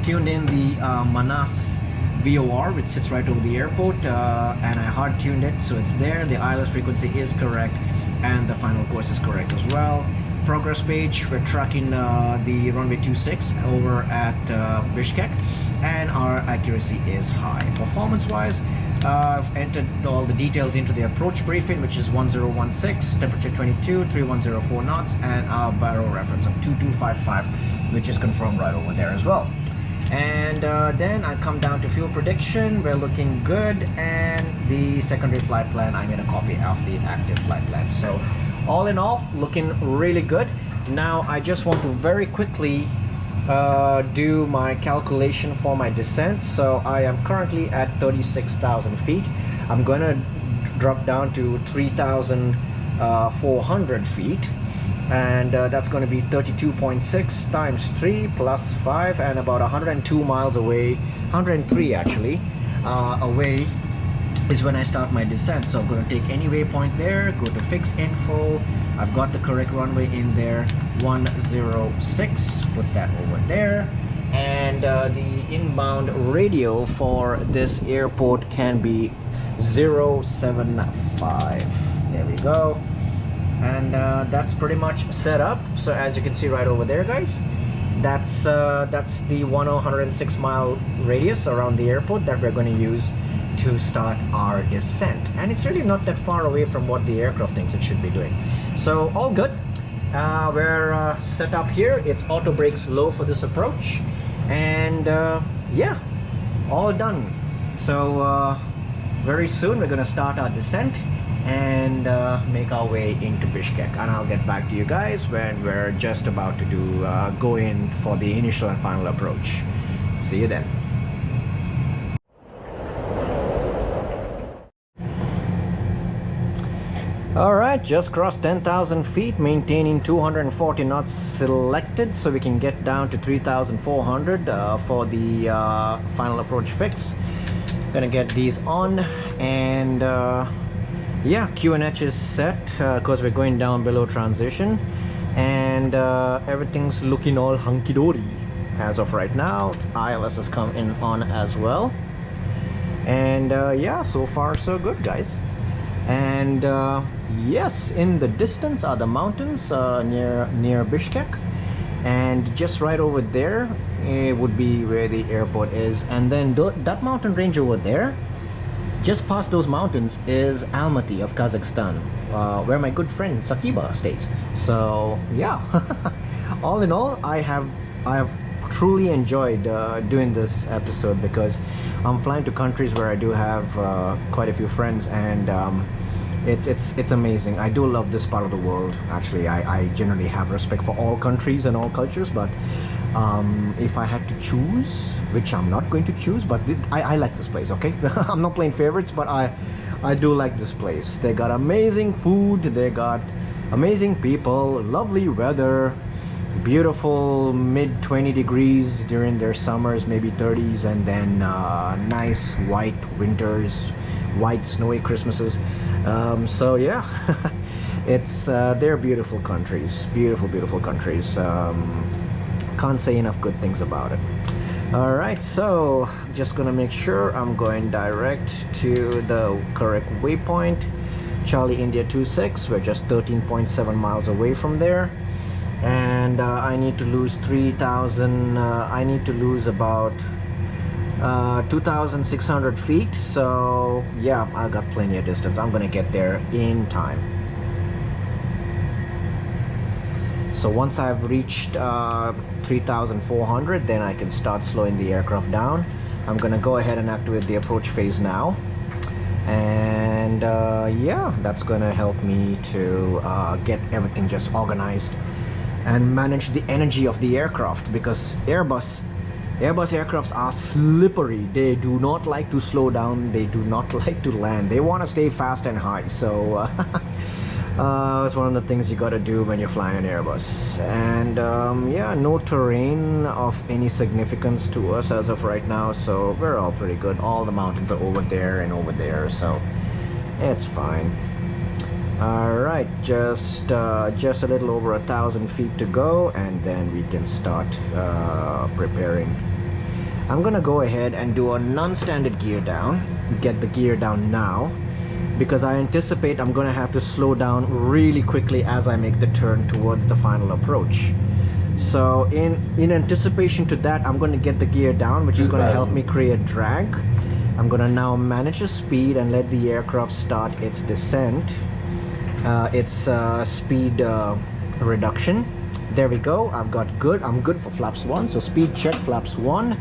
S1: tuned in the Manas VOR, which sits right over the airport, and I hard tuned it, so it's there. The ILS frequency is correct and the final course is correct as well. Progress page, we're tracking the runway 26 over at Bishkek, and our accuracy is high. Performance wise, I've entered all the details into the approach briefing, which is 1016, temperature 22, 3104 knots, and our barrel reference of 2255, which is confirmed right over there as well. And then I come down to fuel prediction. We're looking good, and the secondary flight plan, I made a copy of the active flight plan. So all in all, looking really good. Now I just want to very quickly do my calculation for my descent. So I am currently at 36,000 feet. I'm going to drop down to 3,400 feet, and that's going to be 32.6 times 3 plus 5, and about 102 miles away, 103 actually, away is when I start my descent. So I'm going to take any waypoint there, go to fix info. I've got the correct runway in there, 106, put that over there. And the inbound radial for this airport can be 075. There we go. And that's pretty much set up. So as you can see right over there, guys, that's the 106 mile radius around the airport that we're going to use to start our descent. And it's really not that far away from what the aircraft thinks it should be doing. So all good. We're set up here. It's auto brakes low for this approach, and yeah, all done. So very soon we're going to start our descent and make our way into Bishkek, and I'll get back to you guys when we're just about to do go in for the initial and final approach. See you then. Alright, just crossed 10,000 feet, maintaining 240 knots selected, so we can get down to 3,400 for the final approach fix. Gonna get these on, and yeah, QNH is set because we're going down below transition, and everything's looking all hunky-dory as of right now. ILS has come in on as well, and yeah, so far so good, guys. And yes, in the distance are the mountains near Bishkek, and just right over there would be where the airport is. And then that mountain range over there, just past those mountains, is Almaty of Kazakhstan, where my good friend Sakiba stays. So yeah, all in all, I have truly enjoyed doing this episode, because I'm flying to countries where I do have quite a few friends, and it's amazing. I do love this part of the world. Actually, I generally have respect for all countries and all cultures, but if I had to choose, which I'm not going to choose, but I like this place, okay? I'm not playing favorites, but I do like this place. They got amazing food, they got amazing people, lovely weather, beautiful mid 20 degrees during their summers, maybe 30s, and then nice white winters, white snowy Christmases. So yeah, it's they're beautiful countries, beautiful countries. Can't say enough good things about it. All right, so just gonna make sure I'm going direct to the correct waypoint, Charlie India 26. We're just 13.7 miles away from there, and I need to lose 3,000. I need to lose about 2,600 feet. So yeah, I got plenty of distance. I'm gonna get there in time. So once I've reached 3,400, then I can start slowing the aircraft down. I'm gonna go ahead and activate the approach phase now, and yeah, that's gonna help me to get everything just organized and manage the energy of the aircraft, because Airbus aircrafts are slippery. They do not like to slow down, they do not like to land, they want to stay fast and high. So It's one of the things you gotta do when you're flying an Airbus. And yeah, no terrain of any significance to us as of right now, so we're all pretty good. All the mountains are over there and over there, so it's fine. Alright, just a little over 1,000 feet to go, and then we can start preparing. I'm gonna go ahead and do a non-standard gear down, get the gear down now, because I anticipate I'm gonna have to slow down really quickly as I make the turn towards the final approach. So in anticipation to that, I'm gonna get the gear down, which is gonna help me create drag. I'm gonna now manage the speed and let the aircraft start its descent. Its speed reduction. There we go. I'm good for flaps 1. So speed check, flaps 1.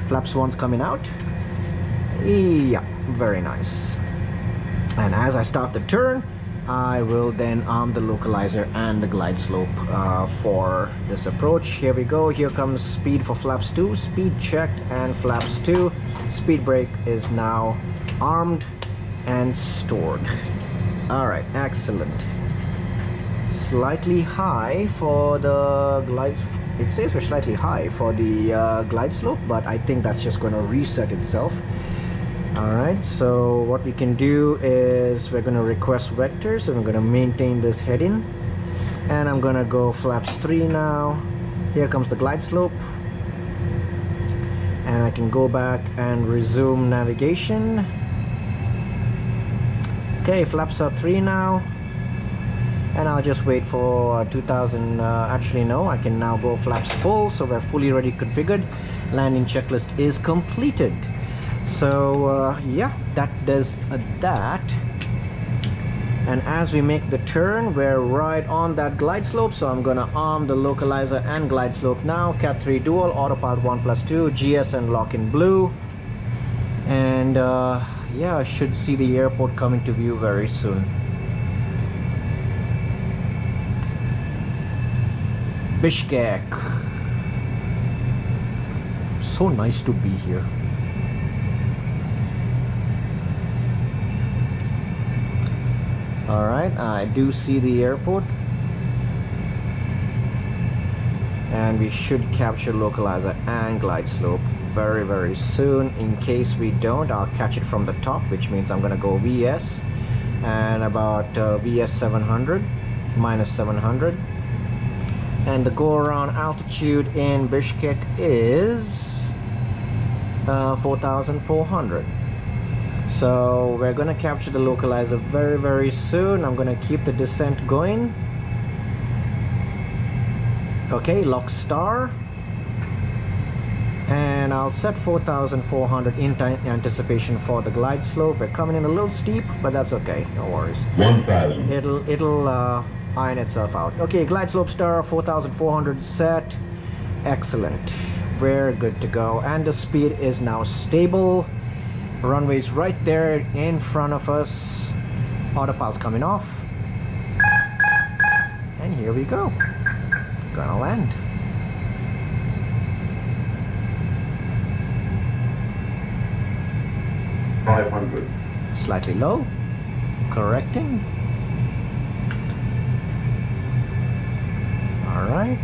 S1: Flaps 1's coming out. Yeah, very nice. And as I start the turn, I will then arm the localizer and the glide slope for this approach. Here we go. Here comes speed for flaps 2. Speed checked and flaps 2. Speed brake is now armed and stored. Alright, excellent. Slightly high for the glide. It says we're slightly high for the glide slope, but I think that's just going to reset itself. Alright, so what we can do is we're going to request vectors, and we're going to maintain this heading. And I'm going to go flaps 3 now. Here comes the glide slope. And I can go back and resume navigation. Okay, flaps are 3 now, and I'll just wait for 2000. Actually no, I can now go flaps full, so we're fully ready configured. Landing checklist is completed. So yeah, that does that. And as we make the turn, we're right on that glide slope, so I'm gonna arm the localizer and glide slope now. Cat 3 dual, autopilot 1+2, GS and lock in blue. And yeah, I should see the airport coming to view very soon. Bishkek. So nice to be here. Alright, I do see the airport. And we should capture localizer and glide slope very soon. In case we don't, I'll catch it from the top, which means I'm gonna go VS and about VS 700 minus 700, and the go around altitude in Bishkek is 4,400. So we're gonna capture the localizer very soon. I'm gonna keep the descent going. Okay, lock star. And I'll set 4,400 in anticipation for the glide slope. We're coming in a little steep, but that's okay, no worries.
S4: 1,000.
S1: It'll iron itself out. Okay, glide slope star, 4,400 set. Excellent, we're good to go. And the speed is now stable. Runway's right there in front of us. Autopilot's coming off. And here we go. Gonna land.
S4: $500.
S1: Slightly low. Correcting. Alright.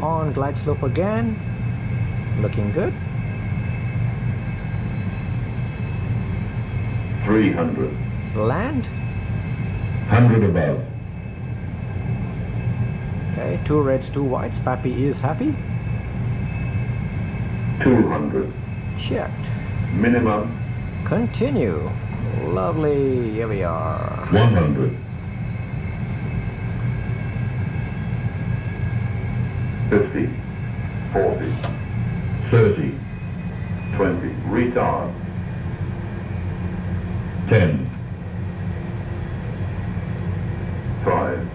S1: On glide slope again. Looking good.
S4: 300.
S1: Land.
S4: 100 above.
S1: Okay, 2 reds, 2 whites. Pappy is happy.
S4: 200.
S1: Checked.
S4: Minimum.
S1: Continue. Lovely. Here we are.
S4: 100. 50. 40. 30. 20. Retard. 10. 5.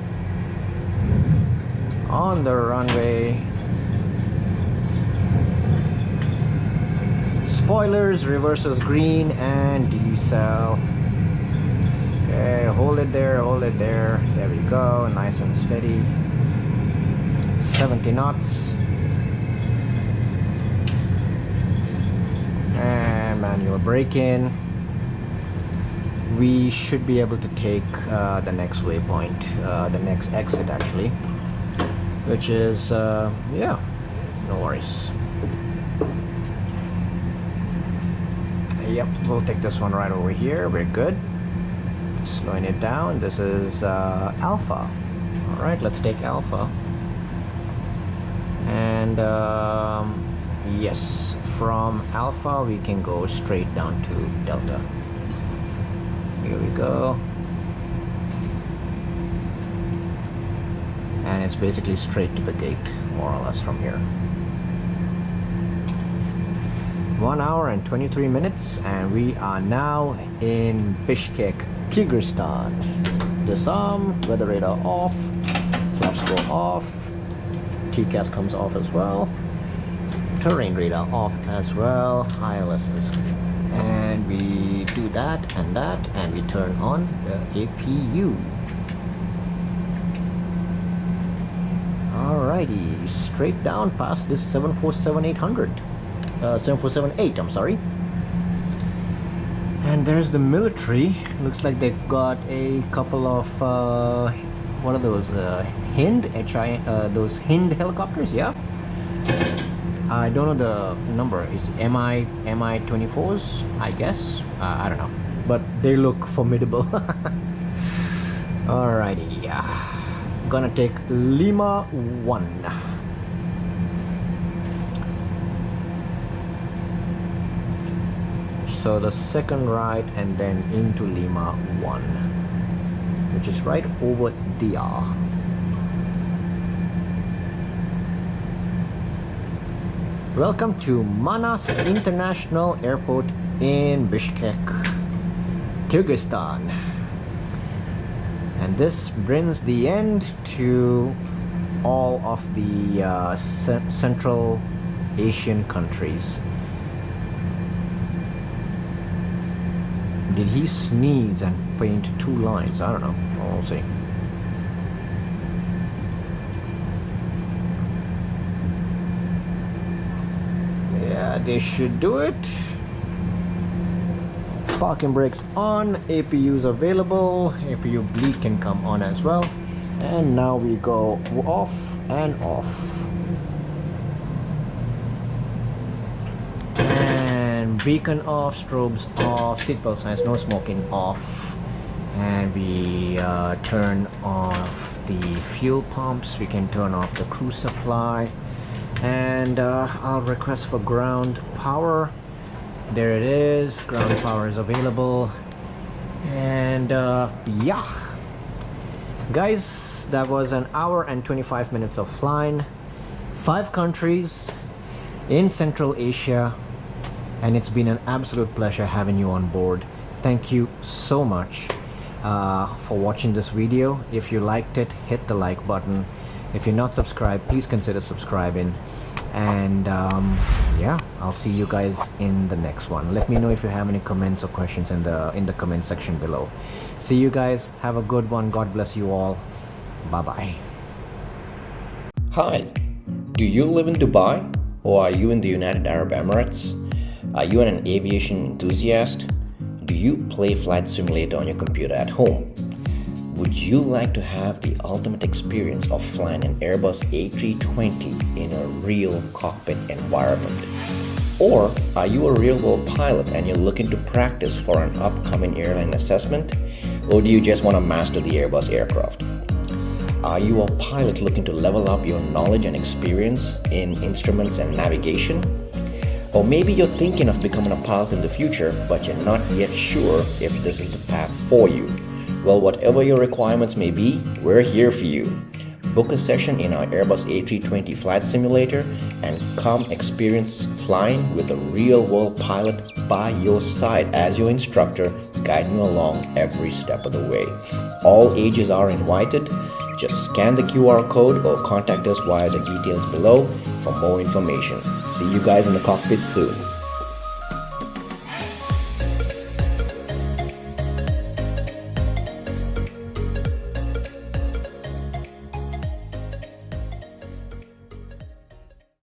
S1: On the runway. Spoilers, reverses green and decel. Okay, hold it there, hold it there. There we go, nice and steady. 70 knots. And manual braking. we should be able to take the next waypoint, the next exit actually, which is yeah, no worries. Yep, we'll take this one right over here. We're good. Slowing it down. This is Alpha. All right, let's take Alpha. And yes, from Alpha we can go straight down to Delta. Here we go. And it's basically straight to the gate, more or less, from here. 1 hour and 23 minutes, and we are now in Bishkek, Kyrgyzstan. Disarm, weather radar off, flaps go off, TCAS comes off as well, terrain radar off as well, ILS is, and we do that, and we turn on the APU. Alrighty, straight down past this 747-800. 747-8, I'm sorry. And there's the military. Looks like they've got a couple of what are those? Those Hind helicopters, yeah. I don't know the number. It's MI 24s, I guess. I don't know, but they look formidable. Alrighty, gonna take Lima 1. So the second right, and then into Lima 1, which is right over there. Welcome to Manas International Airport in Bishkek, Kyrgyzstan. And this brings the end to all of the Central Asian countries. Did he sneeze and paint 2 lines? I don't know. We'll see. Yeah, they should do it. Parking brakes on. APUs available. APU bleed can come on as well. And now we go off and off. Beacon off, strobes off, seatbelt signs, no smoking off, and we turn off the fuel pumps. We can turn off the crew supply, and I'll request for ground power. There it is, ground power is available. And yeah, guys, that was an hour and 25 minutes of flying, 5 countries in Central Asia. And it's been an absolute pleasure having you on board. Thank you so much for watching this video. If you liked it, hit the like button. If you're not subscribed, please consider subscribing. And yeah, I'll see you guys in the next one. Let me know if you have any comments or questions in the comment section below. See you guys. Have a good one. God bless you all. Bye bye. Hi, do you live in Dubai, or are you in the United Arab Emirates? Are you an aviation enthusiast? Do you play flight simulator on your computer at home? Would you like to have the ultimate experience of flying an Airbus A320 in a real cockpit environment? Or are you a real-world pilot and you're looking to practice for an upcoming airline assessment? Or do you just want to master the Airbus aircraft? Are you a pilot looking to level up your knowledge and experience in instruments and navigation? Or maybe you're thinking of becoming a pilot in the future, but you're not yet sure if this is the path for you. Well, whatever your requirements may be, we're here for you. Book a session in our Airbus A320 flight simulator and come experience flying with a real-world pilot by your side as your instructor, guiding you along every step of the way. All ages are invited. Just scan the QR code or contact us via the details below for more information. See you guys in the cockpit soon.